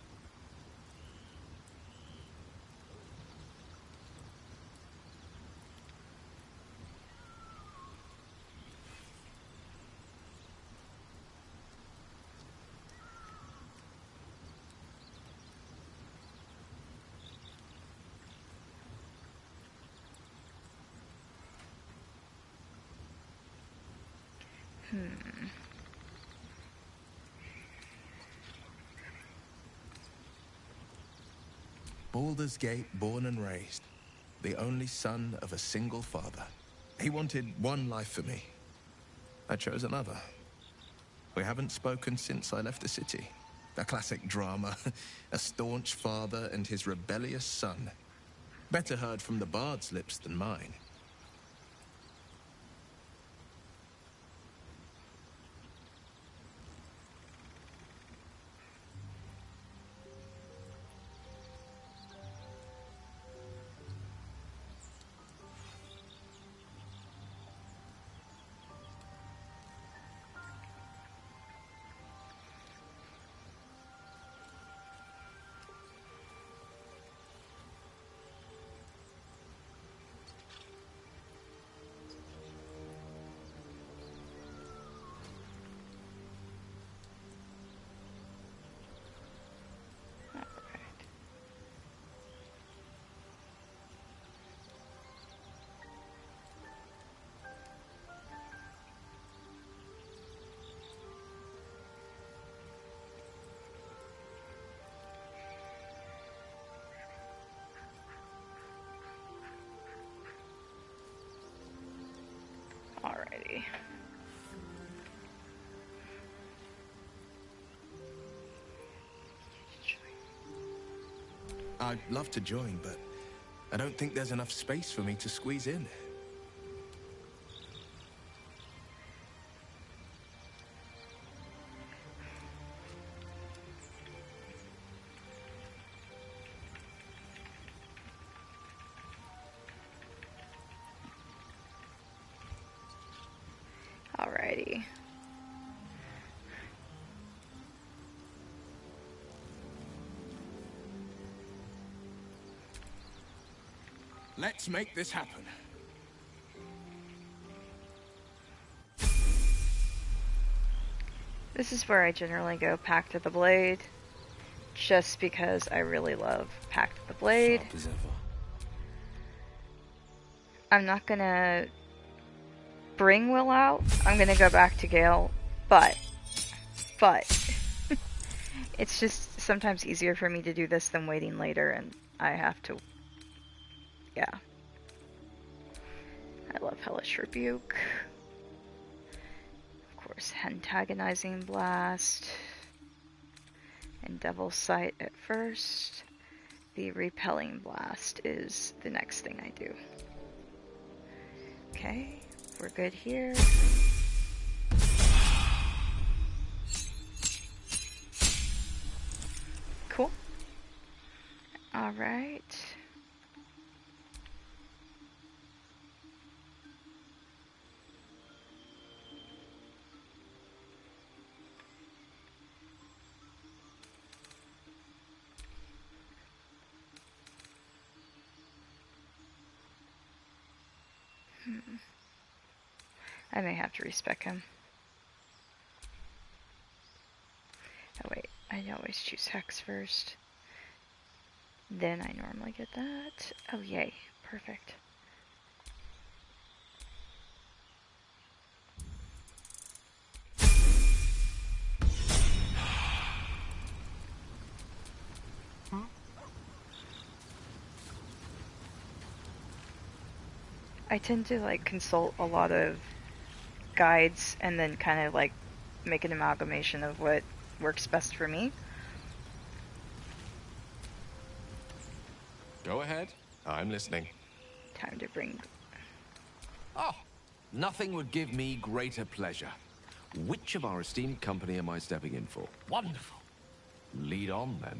Baldur's Gate, born and raised, the only son of a single father. He wanted one life for me. I chose another. We haven't spoken since I left the city. A classic drama, a staunch father and his rebellious son. Better heard from the bard's lips than mine. Alrighty. I'd love to join, but I don't think there's enough space for me to squeeze in. Alrighty. Let's make this happen. This is where I generally go Pact of the Blade, just because I really love Pact of the Blade. Sharp as ever. I'm not gonna bring Will out. I'm gonna go back to Gale, but it's just sometimes easier for me to do this than waiting later, and I have to. Yeah. I love Hellish Rebuke. Of course, Antagonizing Blast. And Devil's Sight at first. The Repelling Blast is the next thing I do. Okay, we're good here. Cool. Alright. I may have to respec him. Oh wait, I always choose Hex first. Then I normally get that. Oh yay, perfect. I tend to like consult a lot of guides and then kind of like make an amalgamation of what works best for me. Go ahead. I'm listening. Time to bring... Oh, nothing would give me greater pleasure. Which of our esteemed company am I stepping in for? Wonderful. Lead on, then.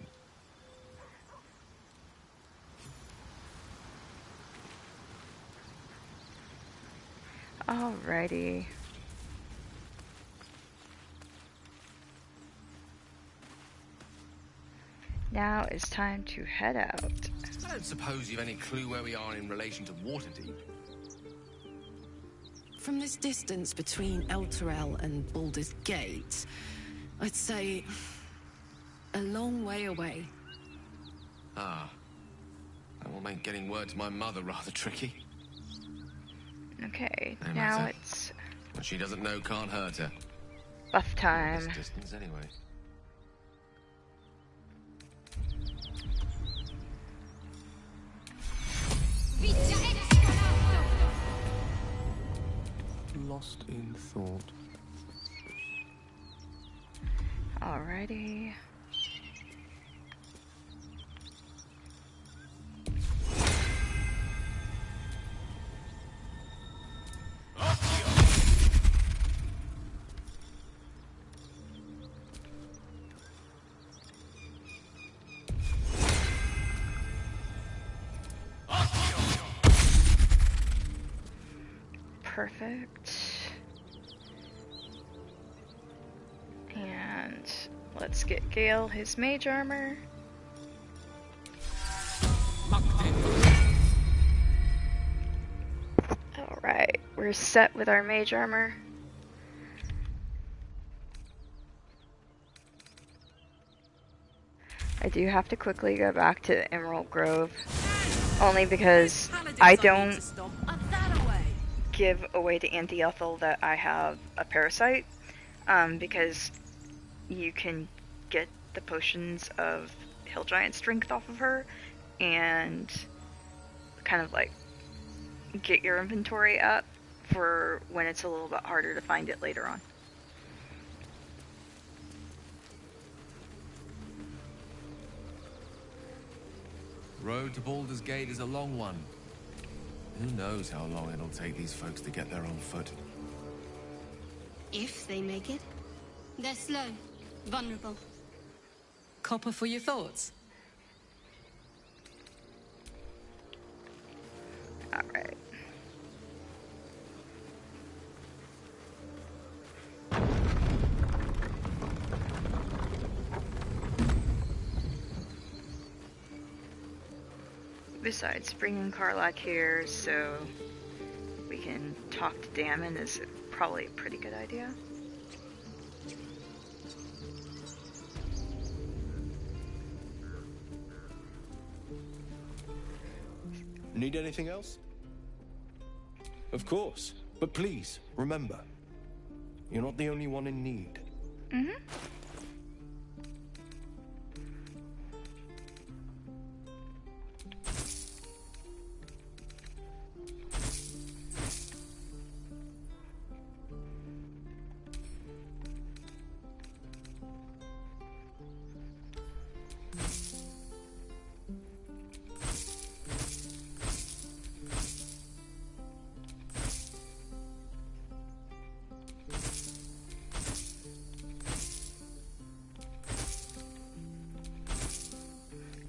Alrighty. Now it's time to head out. I don't suppose you've any clue where we are in relation to Waterdeep. From this distance between Elturel and Baldur's Gate, I'd say a long way away. Ah. That will make getting word to my mother rather tricky. Okay, No now matter. it's What she doesn't know can't hurt her. buff time. This distance anyway. Lost in thought. Alrighty. Perfect. And let's get Gale his mage armor. Alright, we're set with our mage armor. I do have to quickly go back to Emerald Grove, only because I don't give away to Auntie Ethel that I have a parasite, because you can get the potions of Hill Giant strength off of her, and kind of like get your inventory up for when it's a little bit harder to find it later on. Road to Baldur's Gate is a long one. Who knows how long it'll take these folks to get there on foot. If they make it. They're slow, vulnerable. Copper for your thoughts. Alright. Besides, bringing Karlak here so we can talk to Damon is probably a pretty good idea. Need anything else? Of course. But please, remember, you're not the only one in need. Mm-hmm.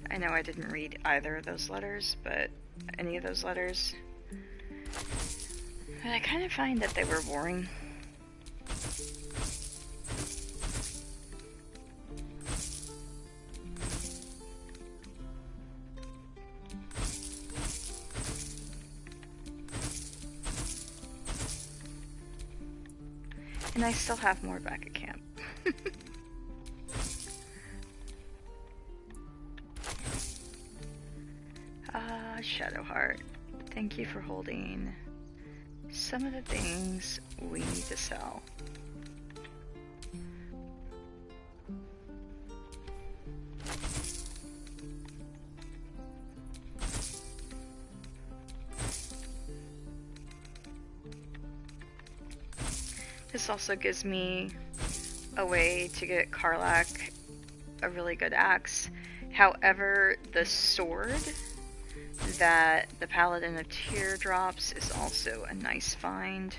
I know I didn't read either of those letters, but any of those letters. But I kind of find that they were boring. And I still have more back at camp. Shadowheart, thank you for holding some of the things we need to sell. This also gives me a way to get Karlach a really good axe. However, the sword that the Paladin of Teardrops is also a nice find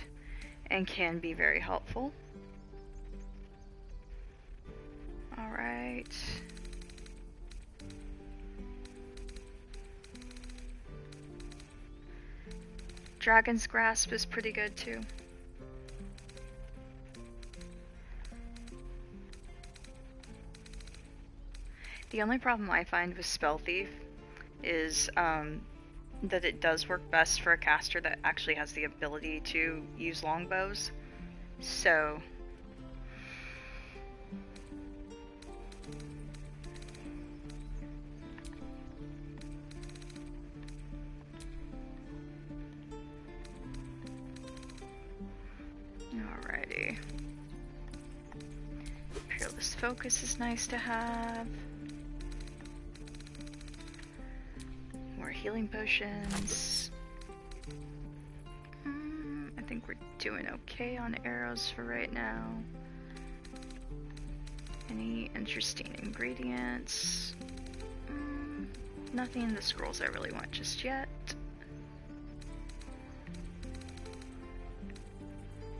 and can be very helpful. Alright. Dragon's Grasp is pretty good too. The only problem I find with Spell Thief is that it does work best for a caster that actually has the ability to use longbows. So alrighty. Peerless Focus is nice to have. Healing potions. I think we're doing okay on arrows for right now. Any interesting ingredients? Nothing in the scrolls I really want just yet.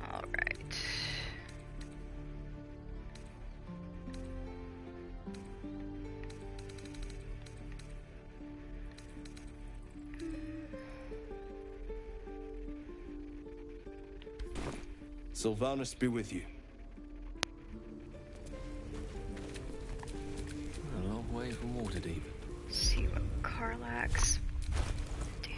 Alright. Sylvanus be with you. A long way from Waterdeep. See what Karlach's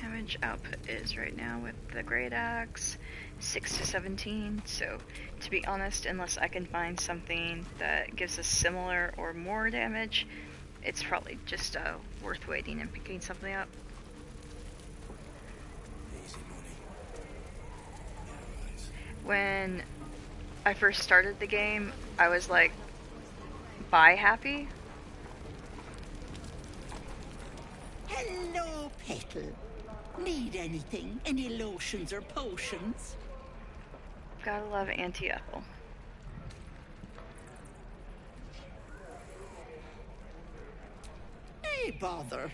damage output is right now with the Great Axe. 6 to 17, so to be honest, unless I can find something that gives us similar or more damage, it's probably just worth waiting and picking something up. When I first started the game, I was like, buy happy. Hello, Petal. Need anything? Any lotions or potions? Gotta love Auntie Ethel. Hey, bother.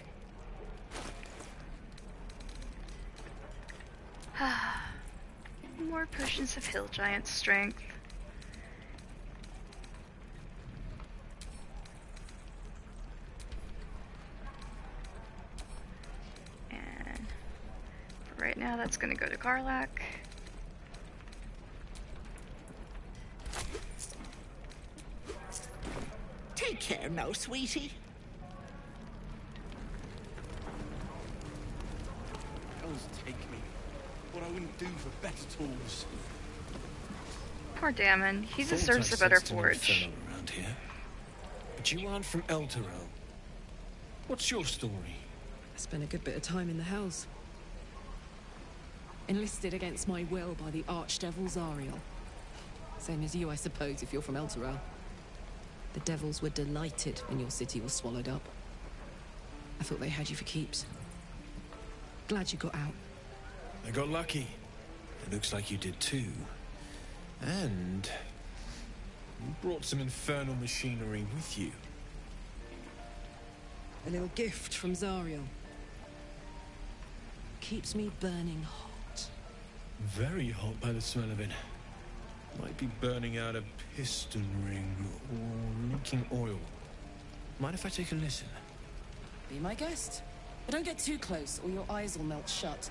More potions of Hill Giant strength. And for right now, that's gonna go to Karlach. Take care now, sweetie. Elves take me. What I wouldn't do for better tools. Poor Damon, he deserves a better forge. Around here. But you aren't from Elturel. What's your story? I spent a good bit of time in the Hells. Enlisted against my will by the Archdevil Zariel. Same as you, I suppose, if you're from Elturel. The devils were delighted when your city was swallowed up. I thought they had you for keeps. Glad you got out. I got lucky. It looks like you did too. And you brought some infernal machinery with you. A little gift from Zariel. Keeps me burning hot. Very hot by the smell of it. Might be burning out a piston ring or leaking oil. Mind if I take a listen? Be my guest. But don't get too close or your eyes will melt shut.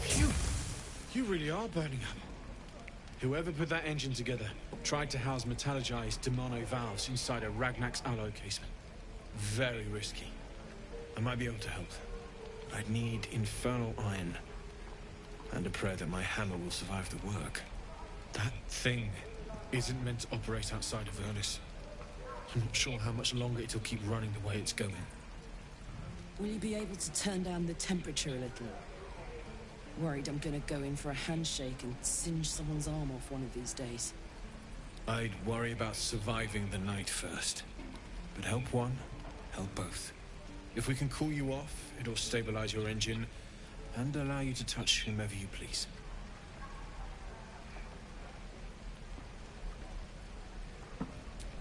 Phew! You really are burning up. Whoever put that engine together tried to house metallurgized Demono valves inside a Ragnak's alloy casement. Very risky. I might be able to help, but I'd need infernal iron. And a prayer that my hammer will survive the work. That thing isn't meant to operate outside of Ernest. I'm not sure how much longer it'll keep running the way it's going. Will you be able to turn down the temperature a little? Worried I'm gonna go in for a handshake and singe someone's arm off one of these days. I'd worry about surviving the night first. But help one, help both. If we can cool you off, it'll stabilize your engine and allow you to touch whomever you please.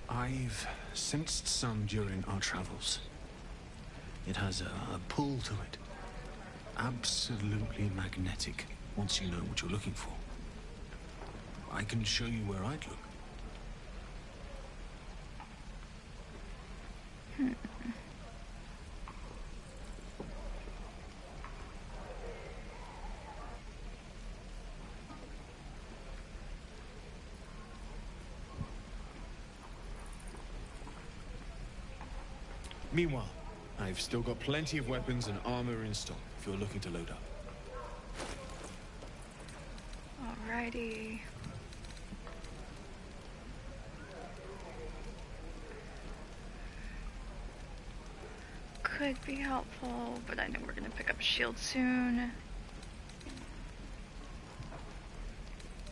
I've sensed some during our travels. It has a pull to it. Absolutely magnetic, once you know what you're looking for. I can show you where I'd look. Meanwhile, I've still got plenty of weapons and armor in stock if you're looking to load up. Alrighty. Could be helpful, but I know we're gonna pick up a shield soon.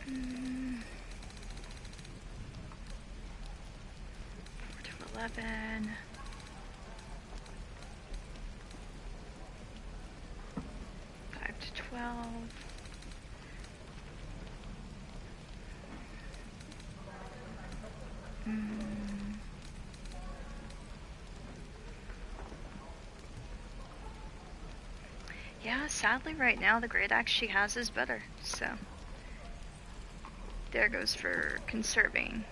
4 to 11. 5 to 12. Yeah, sadly right now the great axe she has is better, so there goes for conserving.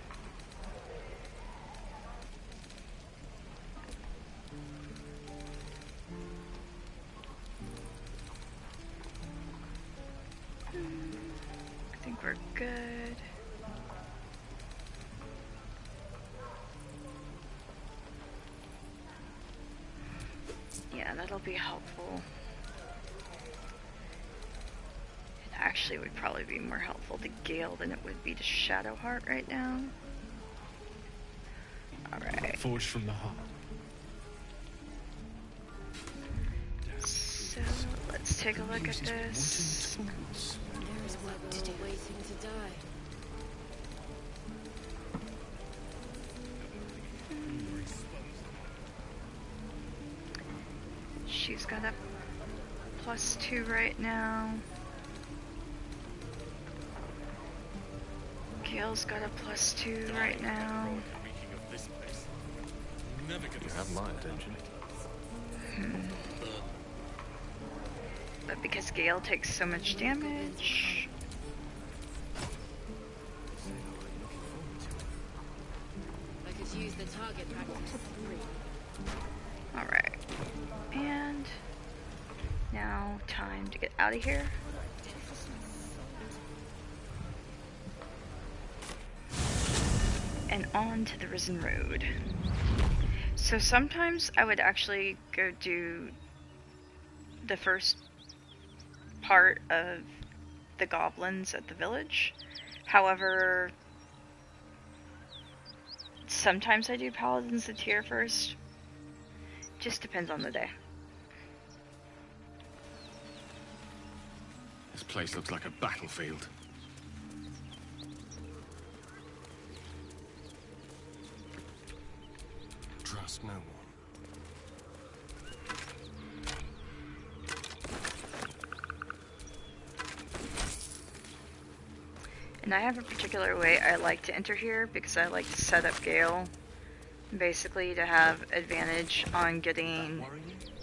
I think we're good. Yeah, that'll be helpful. It actually would probably be more helpful to Gale than it would be to Shadowheart right now. Alright. Forged from the heart. So, let's take a look at this. There's work to do, waiting to die. She's got a +2 right now. Gale's got a +2 right now. You have my attention. But because Gale takes so much damage... I could use the target practice. Alright. And... now, time to get out of here. And on to the Risen Road. So sometimes I would actually go do the first part of the goblins at the village. However, sometimes I do Paladins of Tyr first. Just depends on the day. This place looks like a battlefield. Trust no one. And I have a particular way I like to enter here because I like to set up Gale basically to have advantage on getting...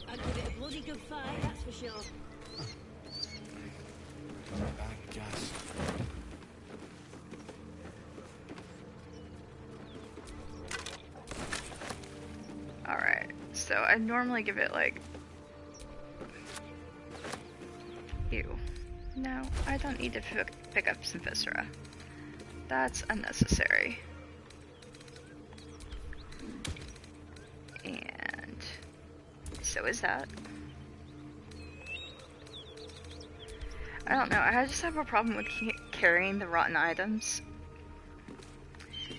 I'll give it a bloody good fight, that's for sure. Gas. Alright, so I normally give it like... Ew. No, I don't need to pick up some Viscera. That's unnecessary. And So is that. I don't know, I just have a problem with carrying the rotten items.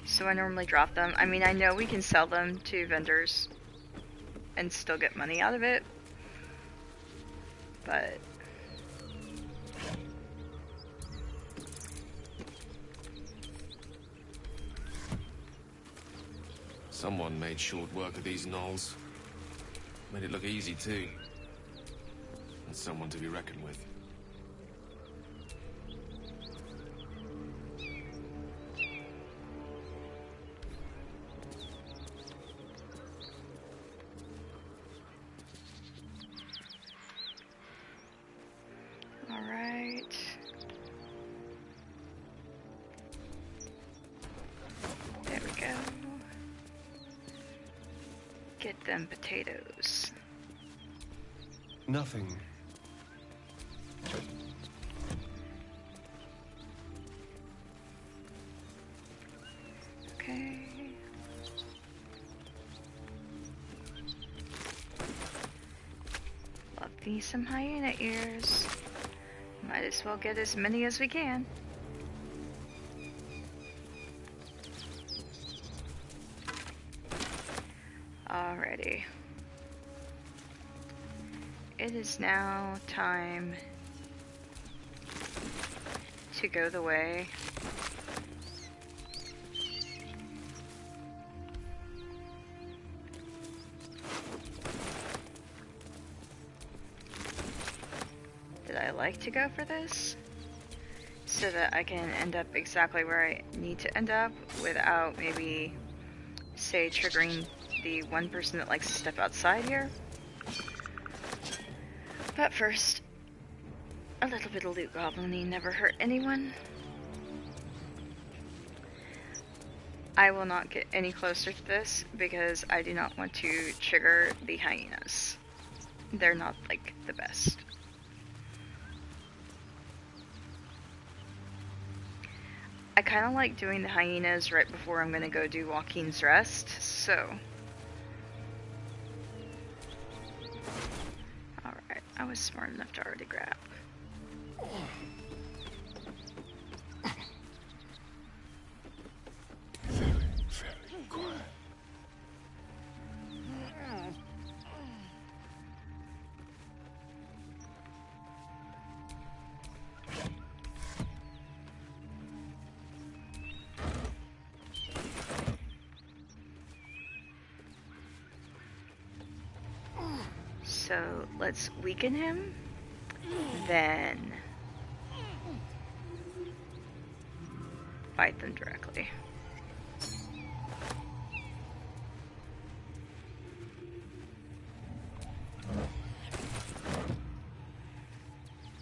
So I normally drop them. I mean, I know we can sell them to vendors and still get money out of it. But Someone made short work of these gnolls. Made it look easy, too. And someone to be reckoned with. alright. There we go. Get them potatoes. Nothing. Okay. Love me some hyena ears. Might as well get as many as we can. Alrighty. It is now time to go the way that I like to go for this, so that I can end up exactly where I need to end up without maybe, say, triggering the one person that likes to step outside here. But first, a little bit of loot goblining never hurt anyone. I will not get any closer to this because I do not want to trigger the hyenas. They're not, like, the best. I kind of like doing the hyenas right before I'm going to go do Joaquin's Rest, so... Alright, I was smart enough to already grab. Very quiet. So let's weaken him, then fight them directly.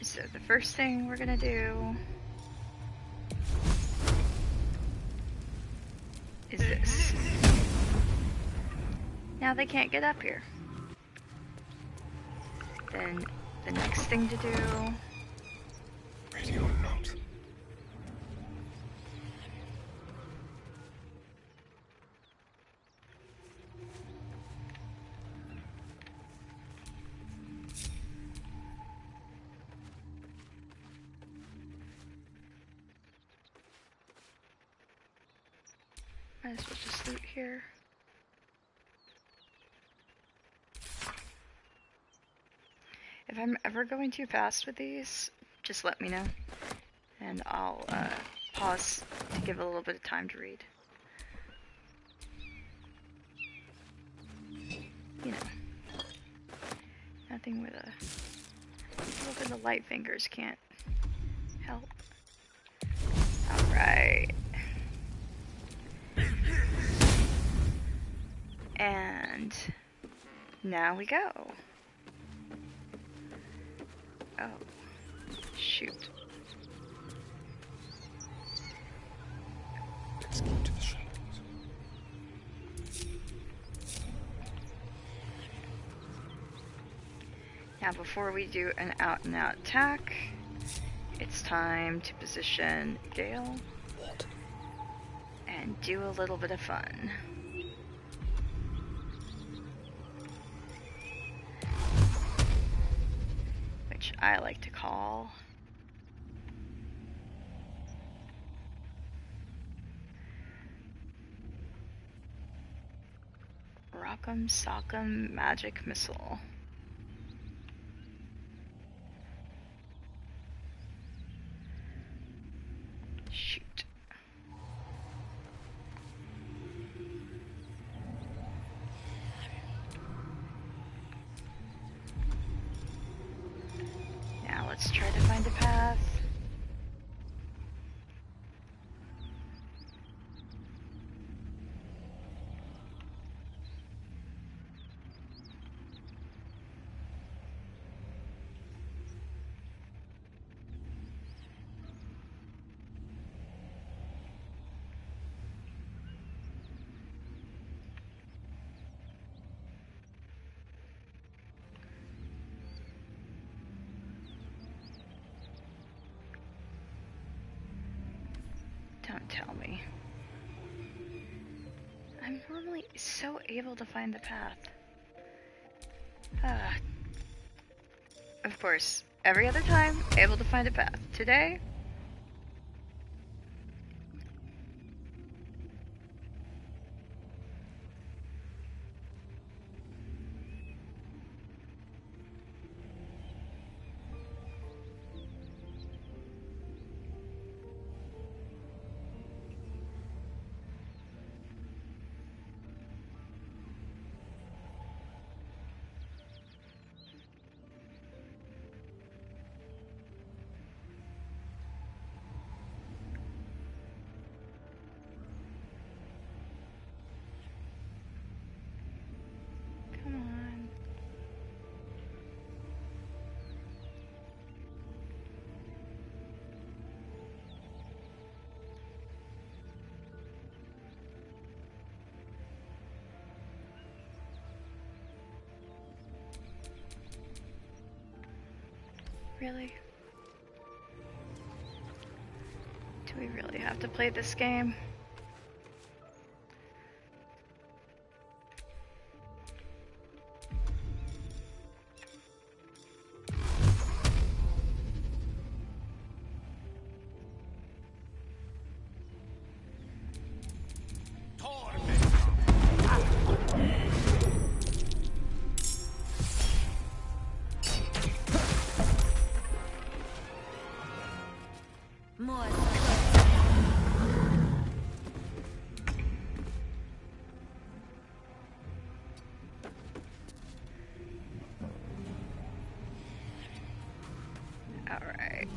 So the first thing we're gonna do is this. Now they can't get up here. Then the next thing to do... Ready or not. Might as well just loot here. If I'm ever going too fast with these, just let me know. And I'll pause to give a little bit of time to read. You know. Nothing with a little bit of light fingers can't help. Alright. And now we go. Oh, shoot. Let's keep to the shadows. Now before we do an out-and-out attack, it's time to position Gale. What? And do a little bit of fun. I like to call Rock'em Sock'em Magic Missile. Shoot. Now let's try to find a path. Don't tell me. I'm normally so able to find the path. Of course, every other time, able to find a path. Today, come on. Really? Do we really have to play this game? Alright.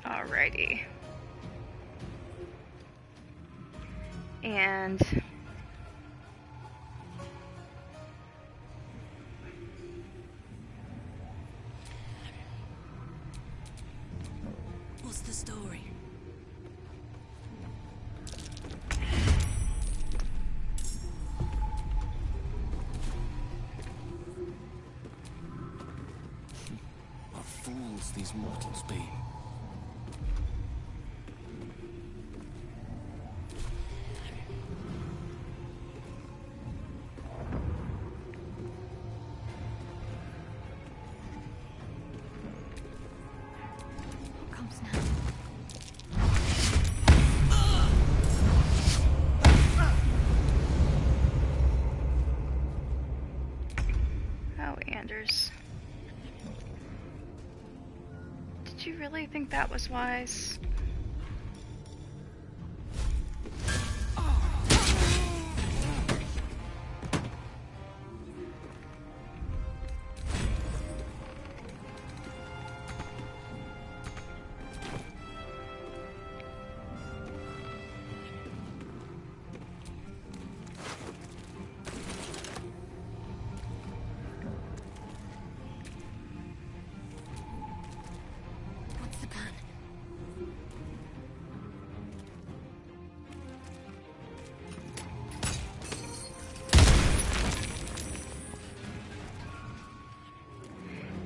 Alrighty. And What's the story? What fools these mortals be. Anders. Did you really think that was wise?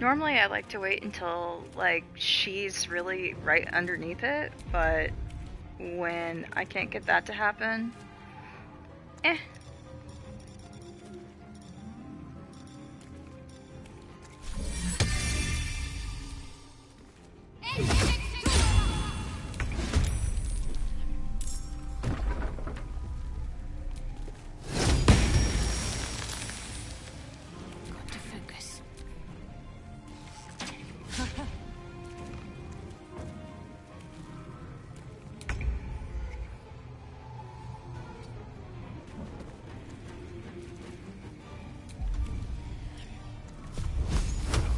Normally I like to wait until, like, she's really right underneath it, but when I can't get that to happen, eh. Got to focus.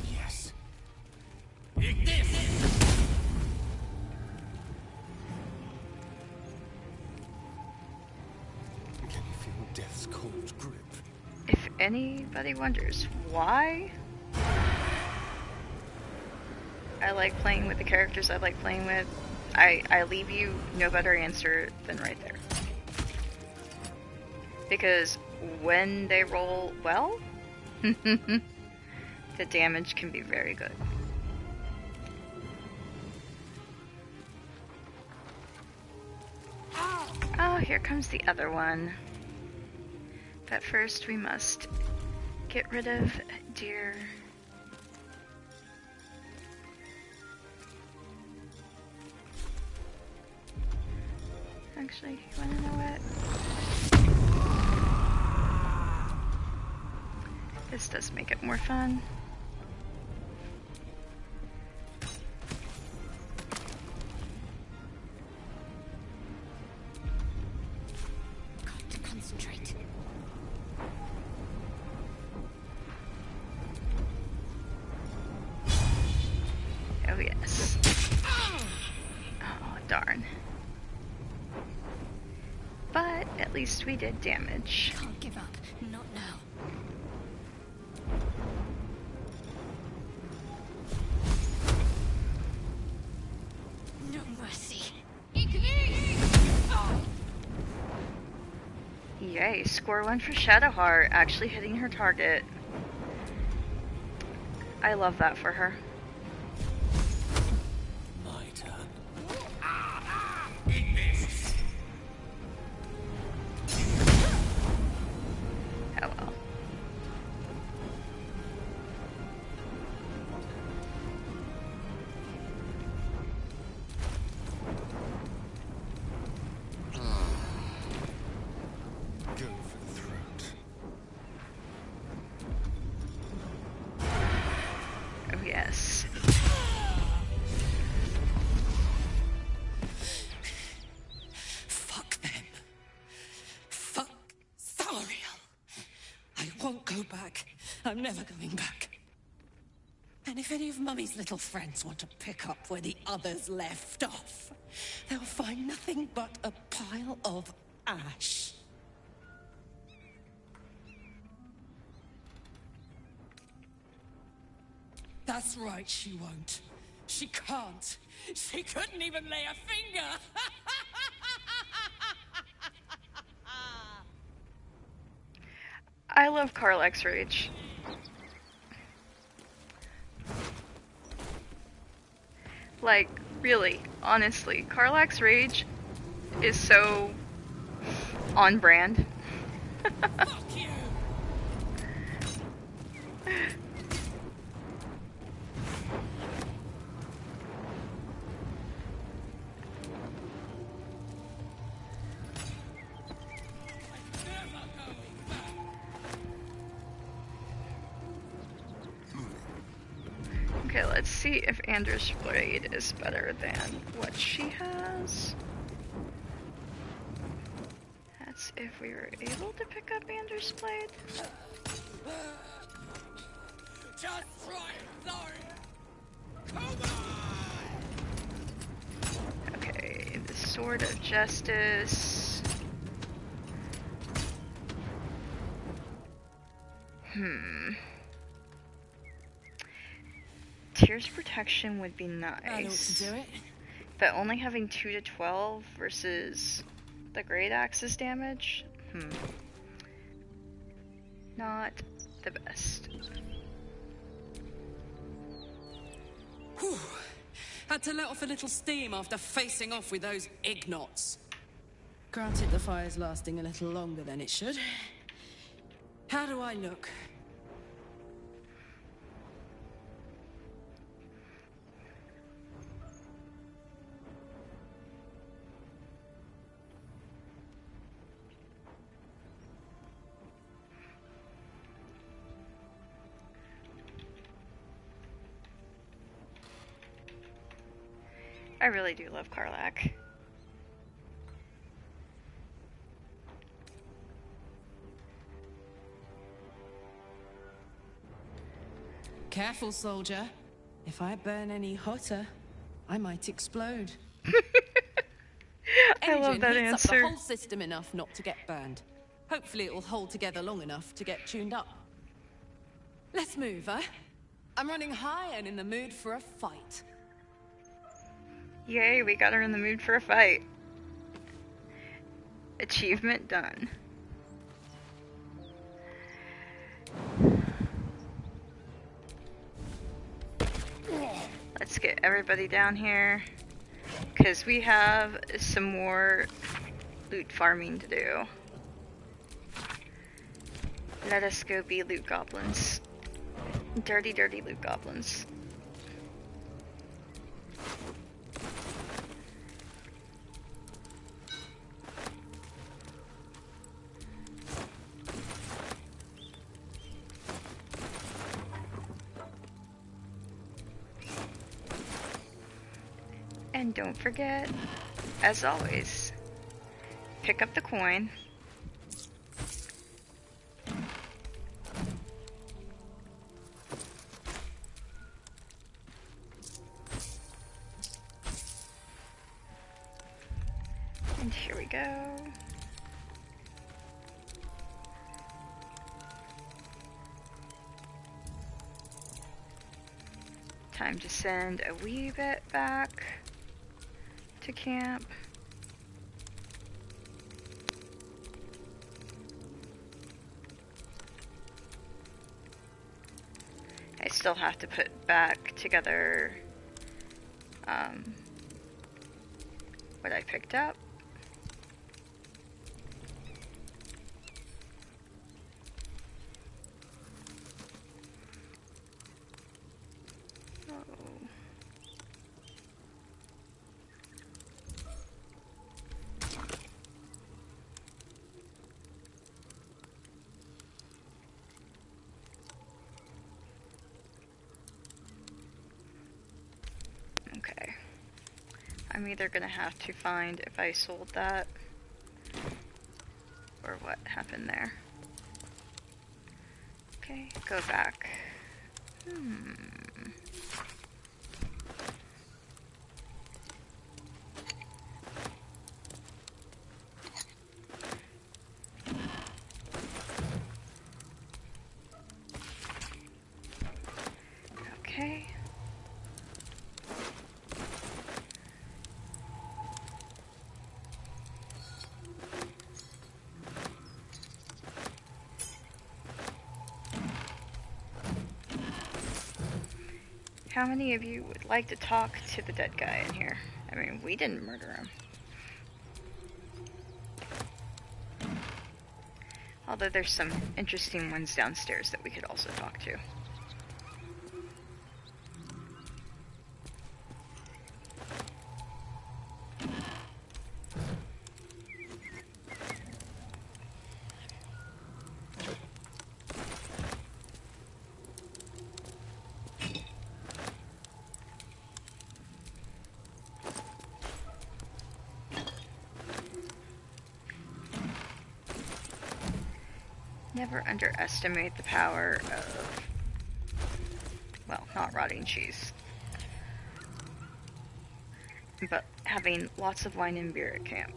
Yes. Eat this! Can you feel death's cold grip? If anybody wonders why I like playing with the characters I like playing with, I leave you no better answer than right there. Because when they roll well, the damage can be very good. Oh, here comes the other one. But first we must get rid of dear. Actually, you wanna know what? This does make it more fun. Got to concentrate. Oh yes. Oh darn. But at least we did damage. Can't give up. Not now. No mercy. Yay, score 1 for Shadowheart, actually hitting her target. I love that for her. My turn. Oh well. Go for the throat. Oh yes. Fuck them. Fuck Astarion. I won't go back. I'm never going back. And if any of Mummy's little friends want to pick up where the others left off, they'll find nothing but a pile of ash. That's right, she won't. She can't. She couldn't even lay a finger. I love Karlach's Rage. Like, really, honestly, Karlach's Rage is so on brand. Fuck you! Okay, let's see if Anders' Blade is better than what she has. That's if we were able to pick up Anders' Blade. Just try it, Astarion! Come on! Okay, the Sword of Justice. Tears Protection would be nice. I know what to do it. But only having 2 to 12 versus the Great Axe's damage? Not the best. Whew. Had to let off a little steam after facing off with those ignots. Granted, the fire's lasting a little longer than it should. How do I look? I really do love Karlach. Careful, soldier. If I burn any hotter, I might explode. I love that Engine heats up answer. the whole system enough not to get burned. Hopefully it will hold together long enough to get tuned up. Let's move, huh? I'm running high and in the mood for a fight. Yay, we got her in the mood for a fight. Achievement done. Let's get everybody down here, because we have some more loot farming to do. Let us go be loot goblins. Dirty, dirty loot goblins. And don't forget, as always, pick up the coin. And here we go. Time to send a wee bit back to camp. I still have to put back together what I picked up. Okay. I'm either gonna have to find if I sold that or what happened there. Okay, go back. Okay. How many of you would like to talk to the dead guy in here? I mean, we didn't murder him. Although there's some interesting ones downstairs that we could also talk to. Never underestimate the power of, well, not rotting cheese, but having lots of wine and beer at camp.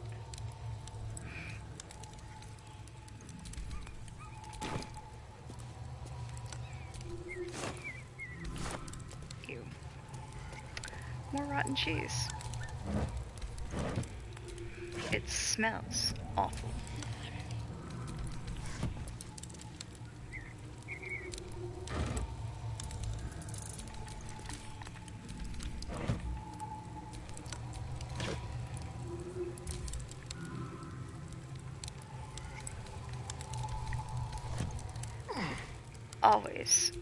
Ew. More rotten cheese. It smells awful. Always.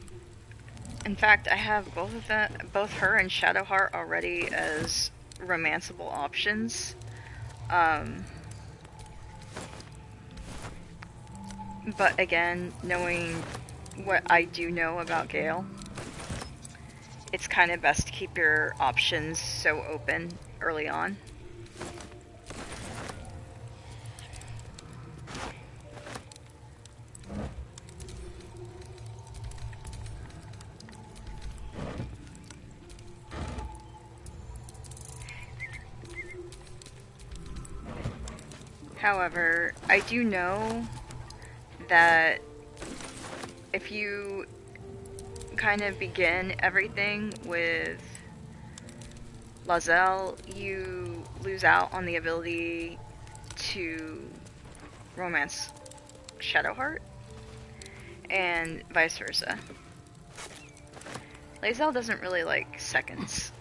In fact, I have both of them, both her and Shadowheart already as romanceable options. But again, knowing what I do know about Gale, it's kind of best to keep your options so open early on. However, I do know that if you kind of begin everything with Lae'zel, you lose out on the ability to romance Shadowheart, and vice versa. Lae'zel doesn't really like seconds.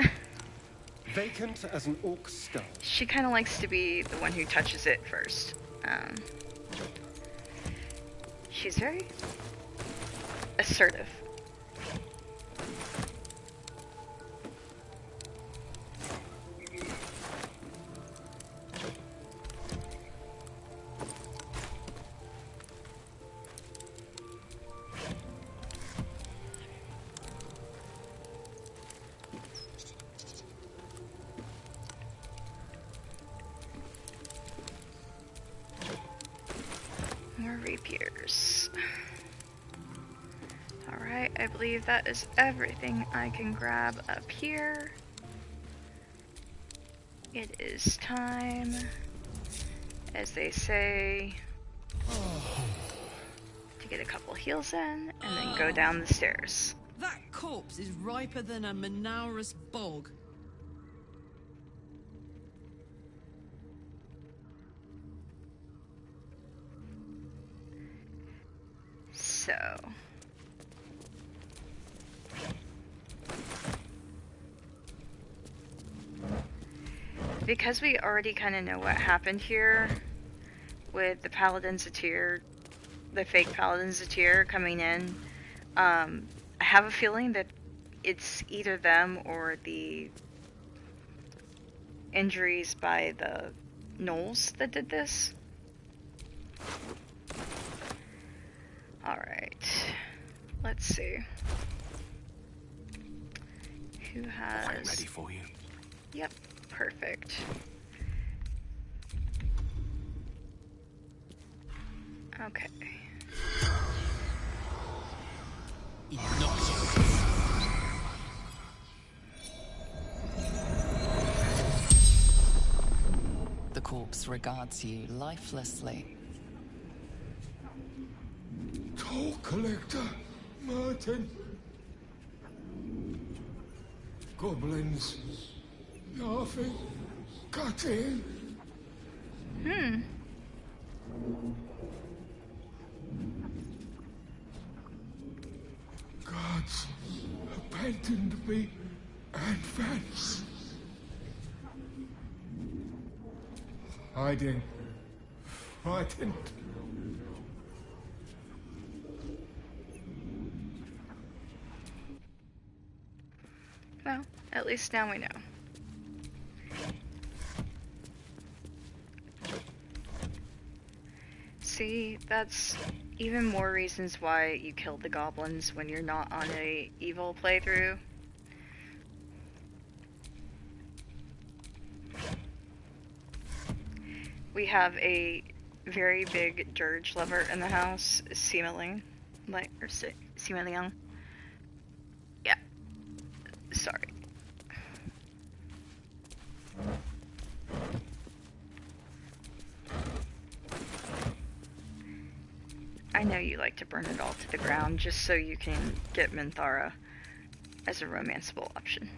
Vacant as an orc skull. She kind of likes to be the one who touches it first. She's very assertive. More rapiers. Alright, I believe that is everything I can grab up here. It is time, as they say, to get a couple heals in and then go down the stairs. That corpse is riper than a Manaurus bog. So, because we already kind of know what happened here with the Paladin Zatir, the fake Paladin Zatir coming in, I have a feeling that it's either them or the injuries by the gnolls that did this. Alright, let's see. Who has... Quite ready for you. Yep, perfect. Okay. The corpse regards you lifelessly. Toll collector, Martin. Goblins, laughing, cutting. Gods abandoned me and Vance. Hiding, frightened. Well, at least now we know. See, that's even more reasons why you kill the goblins when you're not on a evil playthrough. We have a very big dirge lover in the house, Simaling. Simaling. Yeah. Sorry. I know you like to burn it all to the ground just so you can get Minthara as a romanceable option.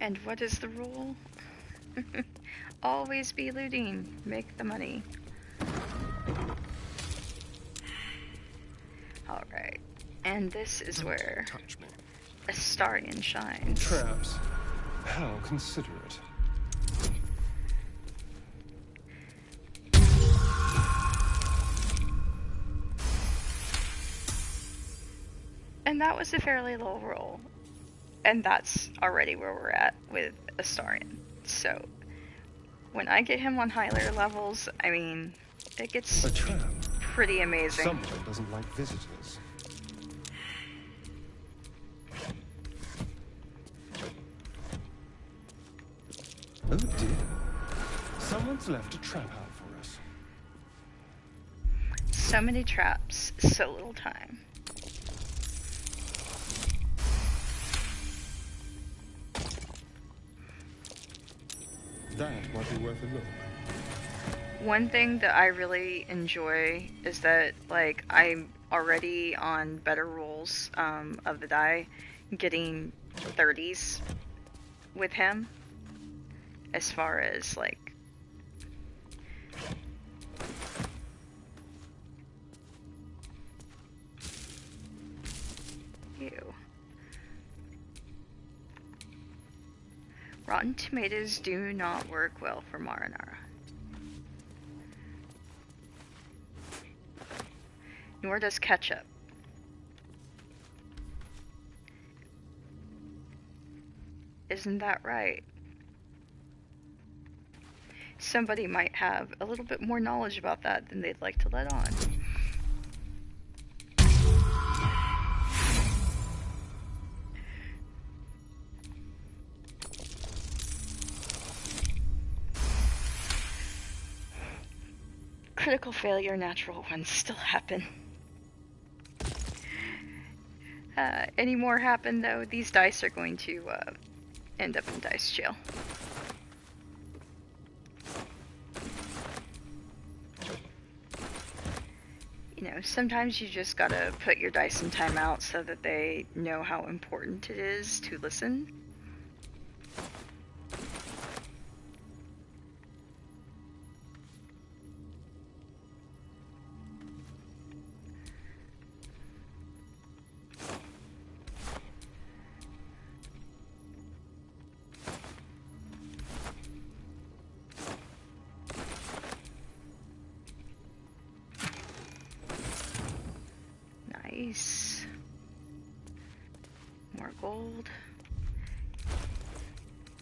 And what is the rule? Always be looting. Make the money. Alright. And this is where Astarion shines. Traps. How considerate. And that was a fairly low roll. And that's already where we're at with Astarion. So, when I get him on higher levels, I mean, it gets pretty amazing. Someone doesn't like visitors. Oh dear. Someone's left a trap out for us. So many traps, so little time. That might be worth a look. One thing that I really enjoy is that, like, I'm already on better rolls of the die, getting 30s with him, as far as, like, rotten tomatoes do not work well for marinara. Nor does ketchup. Isn't that right? Somebody might have a little bit more knowledge about that than they'd like to let on. Critical failure, natural ones still happen. Any more happen though, these dice are going to end up in dice jail. You know, sometimes you just gotta put your dice in timeout so that they know how important it is to listen. Nice. More gold.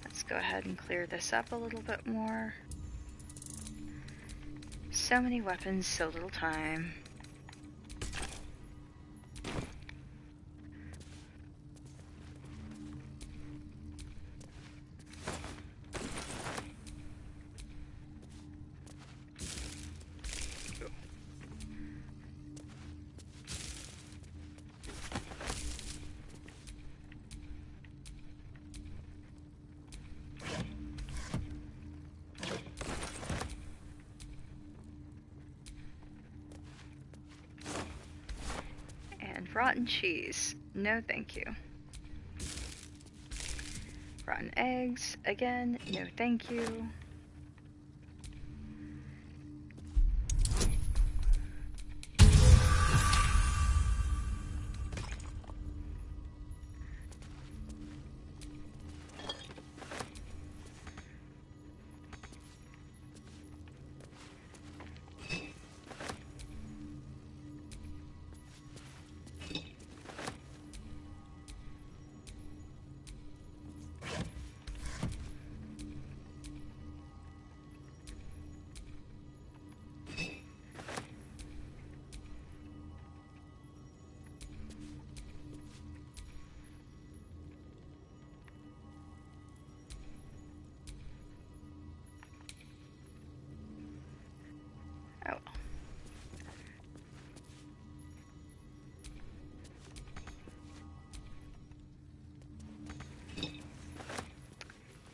Let's go ahead and clear this up a little bit more. So many weapons, so little time. Rotten cheese. No thank you. Rotten eggs. Again, no thank you.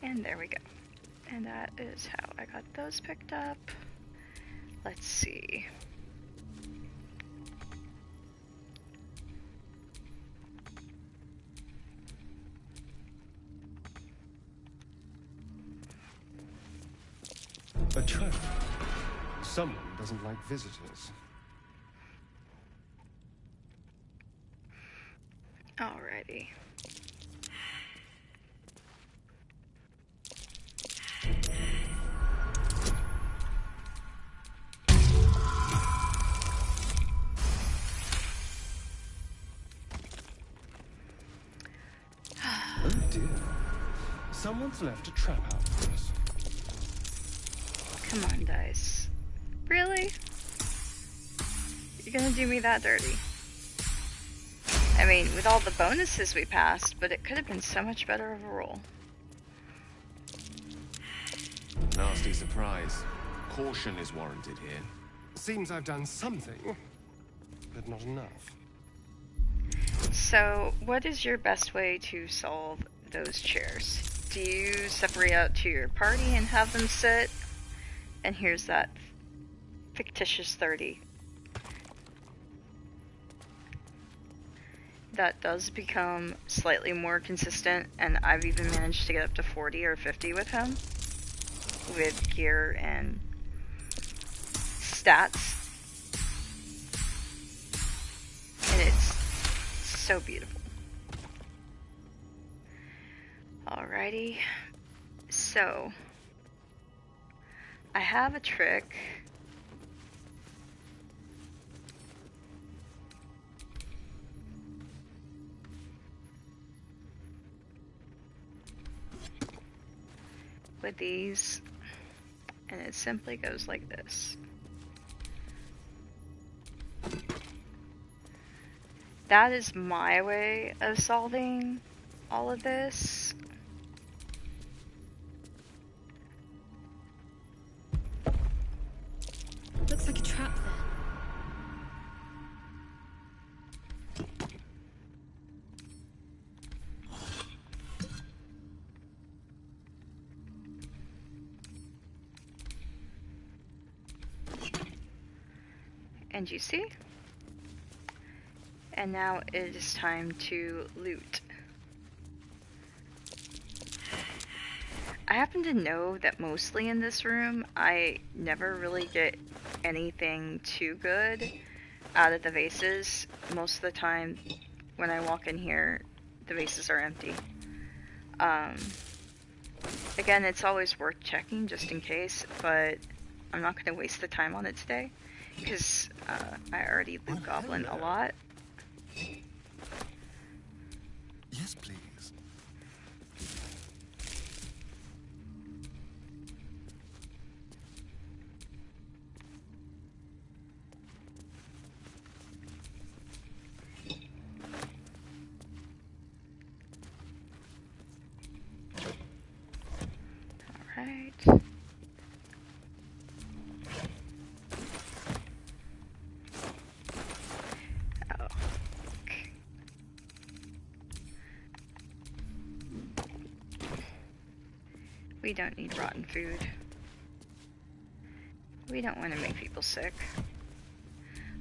And there we go. And that is how I got those picked up. Let's see. Someone doesn't like visitors. Alrighty. Oh dear. Someone's left a trap out for us. Come on, dice. Really? You're gonna do me that dirty? I mean, with all the bonuses we passed, but it could have been so much better of a roll. Nasty surprise. Caution is warranted here. Seems I've done something, but not enough. So, what is your best way to solve those chairs? Do you separate out to your party and have them sit? And here's that fictitious 30. That does become slightly more consistent, and I've even managed to get up to 40 or 50 with him, with gear and stats. And it's so beautiful. Alrighty, so I have a trick. With these, and it simply goes like this. That is my way of solving all of this. Looks like a trap there. And you see? And now it is time to loot. I happen to know that mostly in this room, I never really get anything too good out of the vases. Most of the time, when I walk in here, the vases are empty. Again, it's always worth checking just in case, but I'm not going to waste the time on it today, because I already loot goblin a lot. Yes, please. Alright. Oh. Okay. We don't need rotten food. We don't want to make people sick.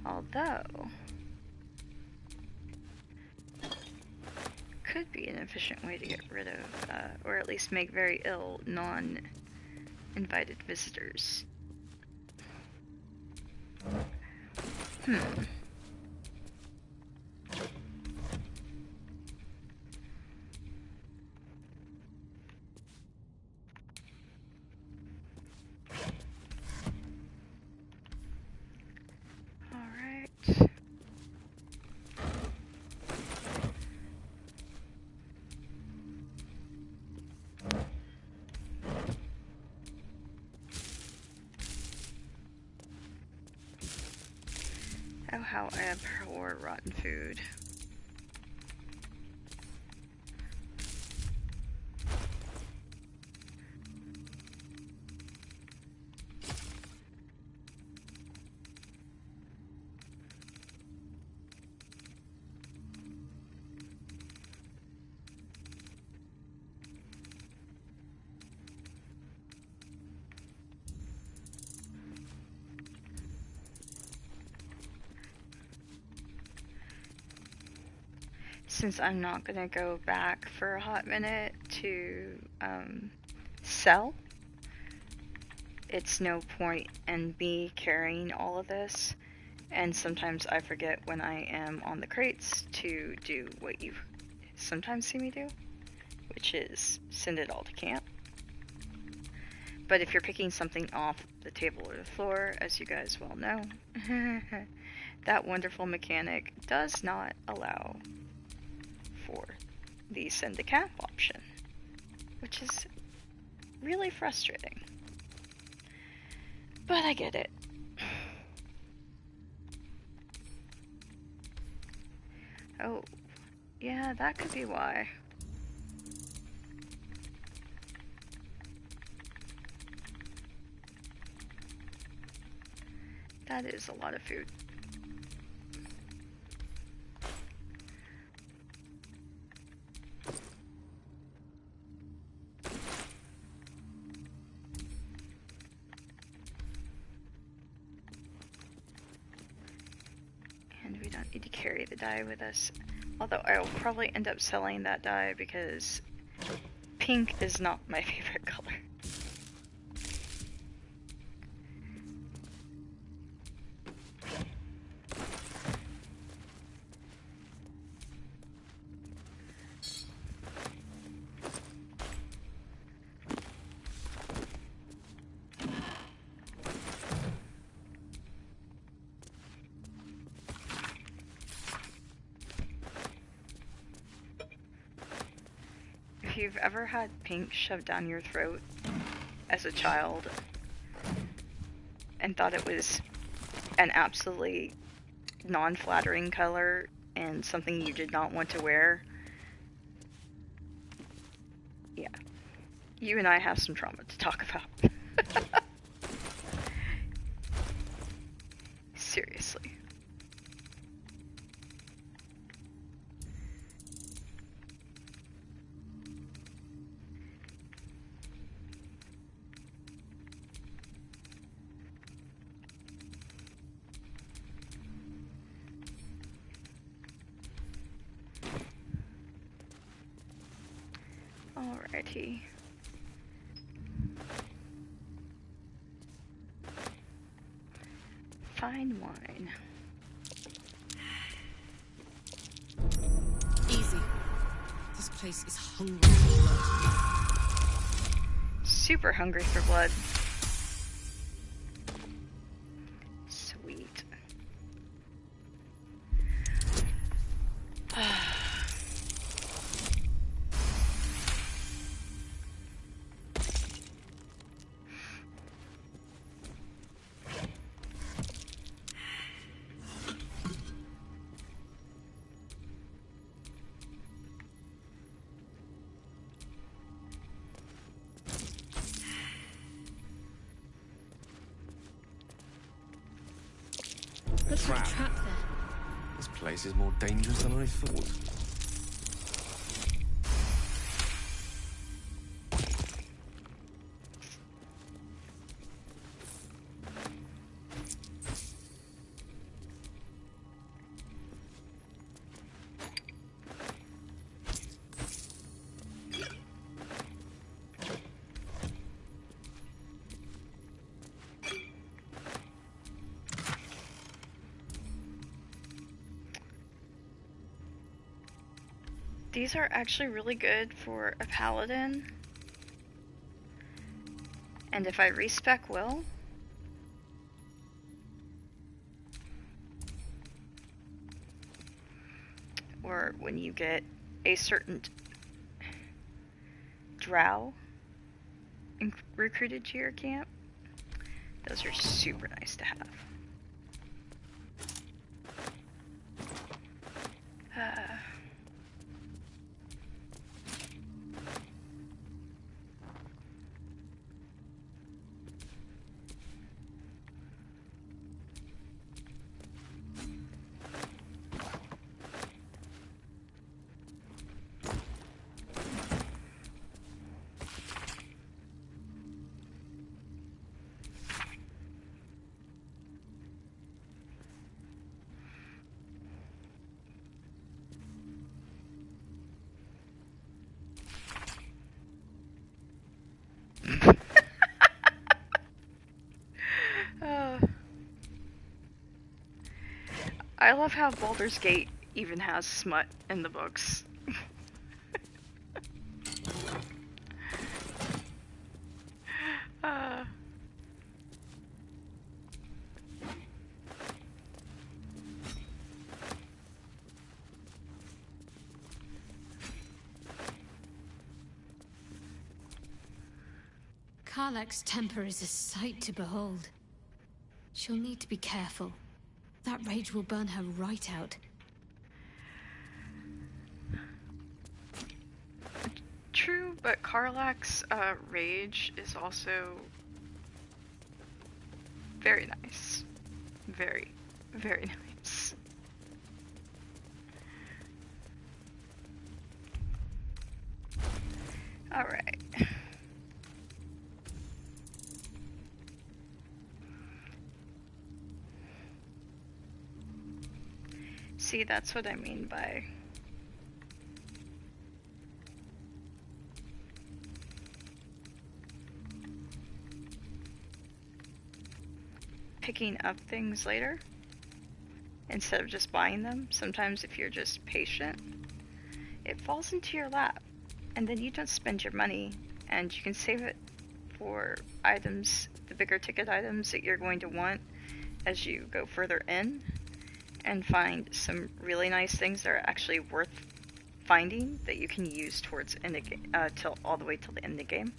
Although, could be an efficient way to get rid of, or at least make very ill non-invited visitors. Alright. Oh, how I abhor rotten food. Since I'm not gonna go back for a hot minute to sell, it's no point in me carrying all of this, and sometimes I forget when I am on the crates to do what you sometimes see me do, which is send it all to camp. But if you're picking something off the table or the floor, as you guys well know, that wonderful mechanic does not allow for the send to camp option, which is really frustrating. But I get it. Oh, yeah, that could be why. That is a lot of food. And we don't need to carry the dye with us. Although I will probably end up selling that dye because pink is not my favorite color. If you've ever had pink shoved down your throat as a child and thought it was an absolutely non-flattering color and something you did not want to wear, yeah, you and I have some trauma to talk about. Seriously. Alrighty. Fine wine. Easy. This place is hungry for blood. Super hungry for blood. Sweet. Looks like a trap there. This place is more dangerous than I thought. These are actually really good for a paladin. And if I respec well, or when you get a certain drow recruited to your camp, those are super nice to have. love how Baldur's Gate even has smut in the books. Karlach's temper is a sight to behold. She'll need to be careful. That rage will burn her right out. True, but Karlach's rage is also very nice. Very, very nice. Alright. See, that's what I mean by picking up things later instead of just buying them. Sometimes if you're just patient, it falls into your lap and then you don't spend your money and you can save it for items, the bigger ticket items that you're going to want as you go further in, and find some really nice things that are actually worth finding that you can use towards end of game, till all the way till the end of the game.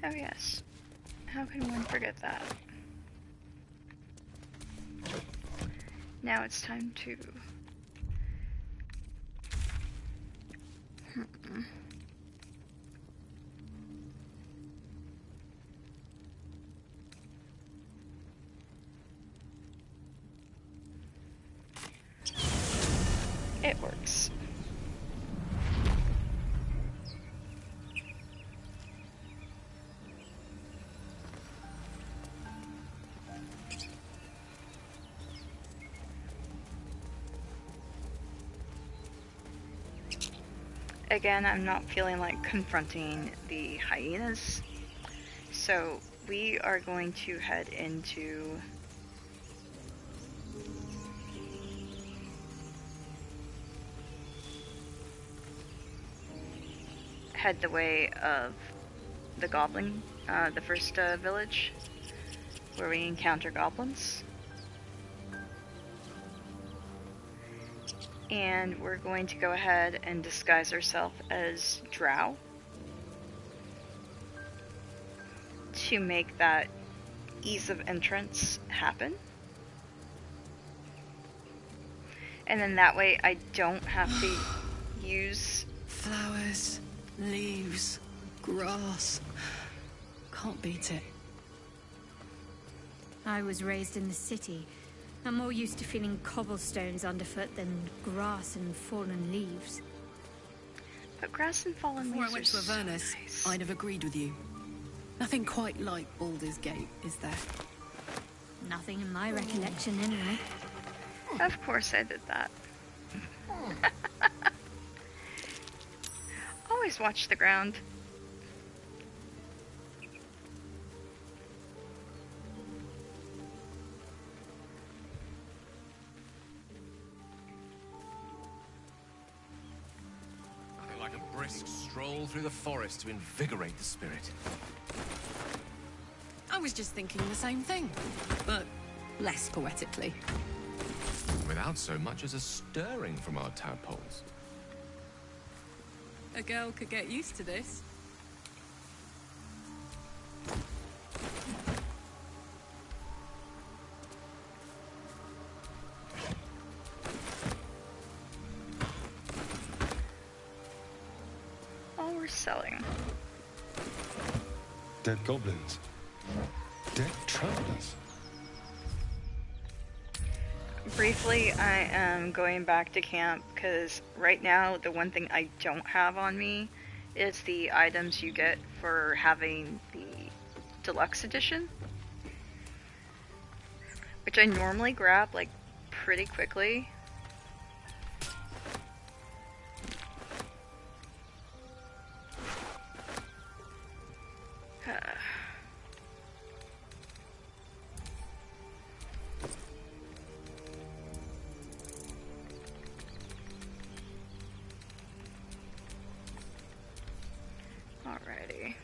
Oh yes. How can one forget that? Now it's time to... It works. Again, I'm not feeling like confronting the hyenas, so we are going to head into the way of the goblin, the first village where we encounter goblins. And we're going to go ahead and disguise ourselves as Drow to make that ease of entrance happen. And then that way I don't have to use... Flowers, leaves, grass. Can't beat it. I was raised in the city. I'm more used to feeling cobblestones underfoot than grass and fallen leaves. But grass and fallen Before leaves I went to so Avernus, nice. I'd have agreed with you. Nothing quite like Baldur's Gate, is there? Nothing in my recollection, anyway. Of course I did that. Always watch the ground. Like a brisk stroll through the forest to invigorate the spirit. I was just thinking the same thing, but less poetically. Without so much as a stirring from our tadpoles. A girl could get used to this. All we're selling. Dead goblins. Dead travelers. Briefly, I am going back to camp because right now the one thing I don't have on me is the items you get for having the deluxe edition. which I normally grab like pretty quickly. Alrighty.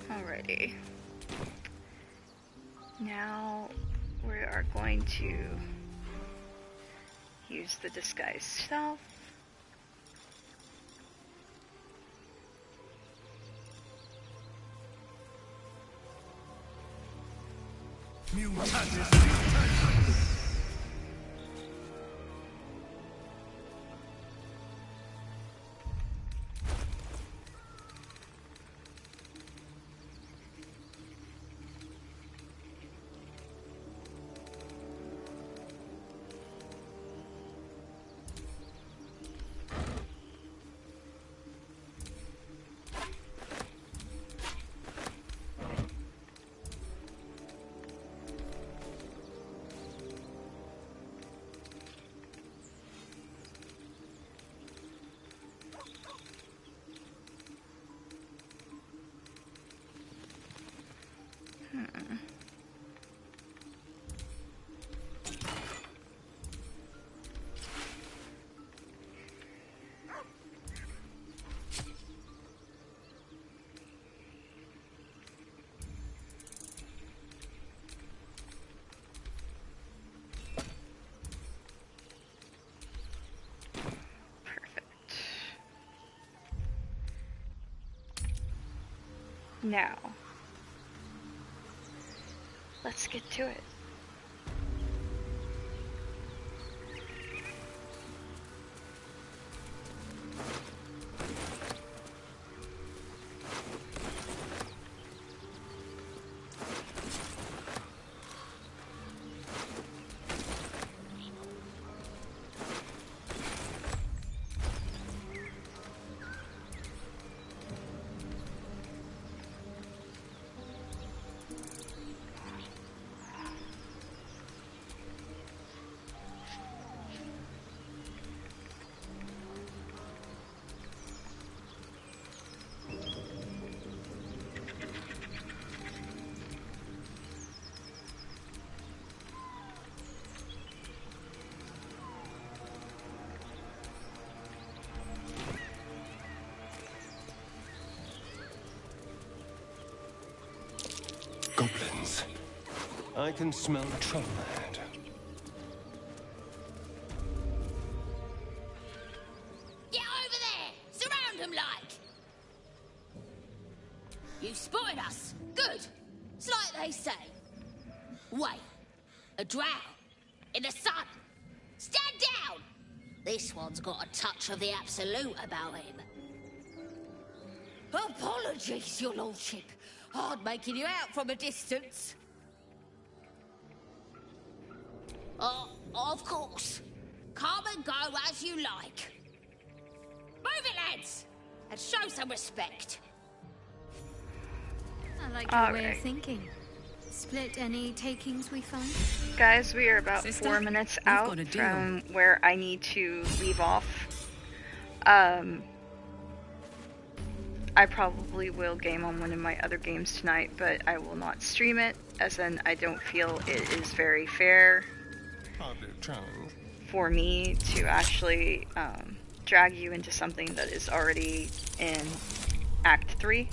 Alrighty. Now we are going to use the disguise stealth. Now, let's get to it. Goblins. I can smell the trouble ahead. Get over there! Surround them like! You've spotted us. Good. It's like they say. Wait. A drow. In the sun. Stand down! This one's got a touch of the absolute about him. Apologies, your lordship. Hard making you out from a distance. Of course. Come and go as you like. Move it, lads! And show some respect. I like your way of thinking. Split any takings we find? Guys, we are about Sister, 4 minutes we've out got a deal. from where I need to leave off. I probably will game on one of my other games tonight, but I will not stream it, as in I don't feel it is very fair for me to actually drag you into something that is already in Act 3.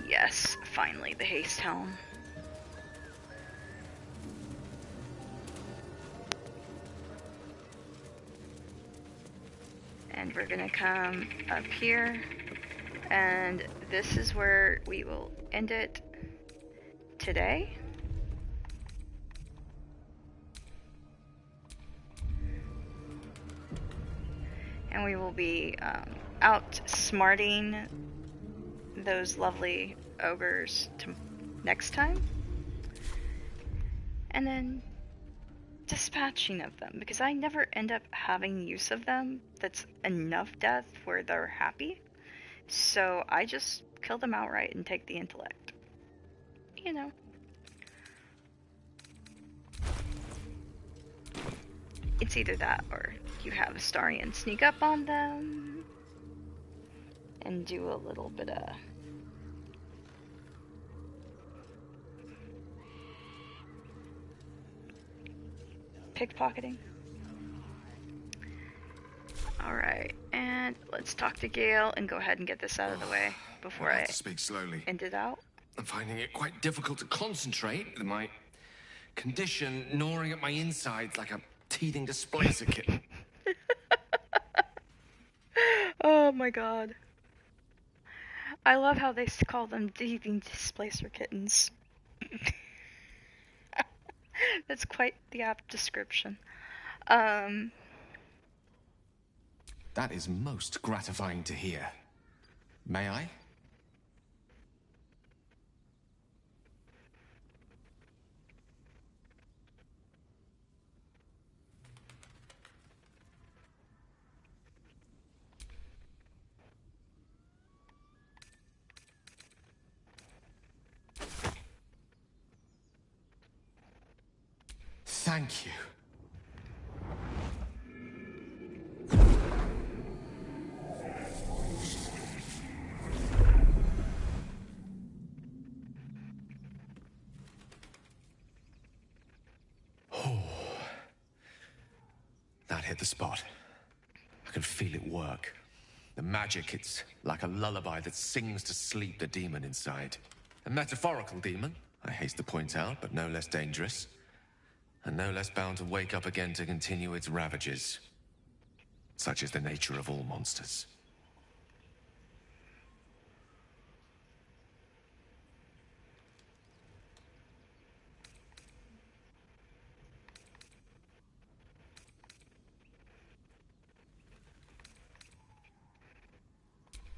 Yes, finally, the haste helm. And we're gonna come up here, and this is where we will end it today. And we will be outsmarting those lovely ogres next time. And then dispatching of them, because I never end up having use of them that's enough death where they're happy. So I just kill them outright and take the intellect. You know. It's either that or you have Astarion sneak up on them and do a little bit of pickpocketing. Alright, and let's talk to Gale and go ahead and get this out of the way before I speak slowly. end it out. I'm finding it quite difficult to concentrate with my condition gnawing at my insides like a teething displacer kitten. Oh my god. I love how they call them teething displacer kittens. That's quite the apt description. That is most gratifying to hear. May I? Thank you. That hit the spot. I can feel it work. The magic, it's like a lullaby that sings to sleep the demon inside. A metaphorical demon, I haste to point out, but no less dangerous. And no less bound to wake up again to continue its ravages. Such is the nature of all monsters.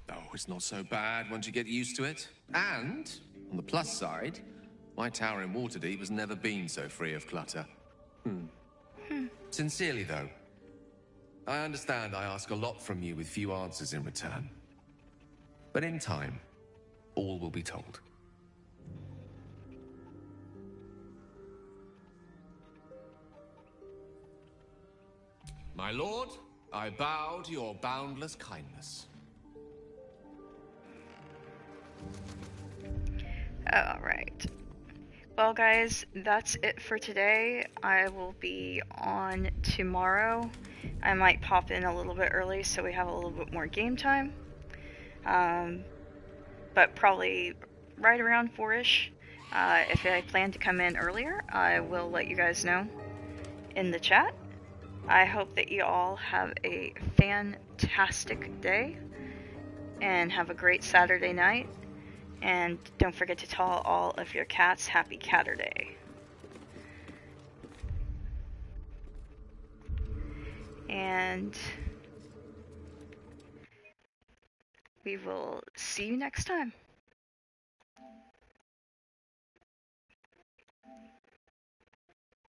Oh, it's not so bad once you get used to it. And, on the plus side, my tower in Waterdeep has never been so free of clutter. Sincerely, though, I understand I ask a lot from you with few answers in return. But in time, all will be told. My lord, I bow to your boundless kindness. Alright. Well guys, that's it for today. I will be on tomorrow. I might pop in a little bit early so we have a little bit more game time. But probably right around 4-ish. If I plan to come in earlier, I will let you guys know in the chat. I hope that you all have a fantastic day and have a great Saturday night. And don't forget to tell all of your cats Happy Catterday. And we will see you next time.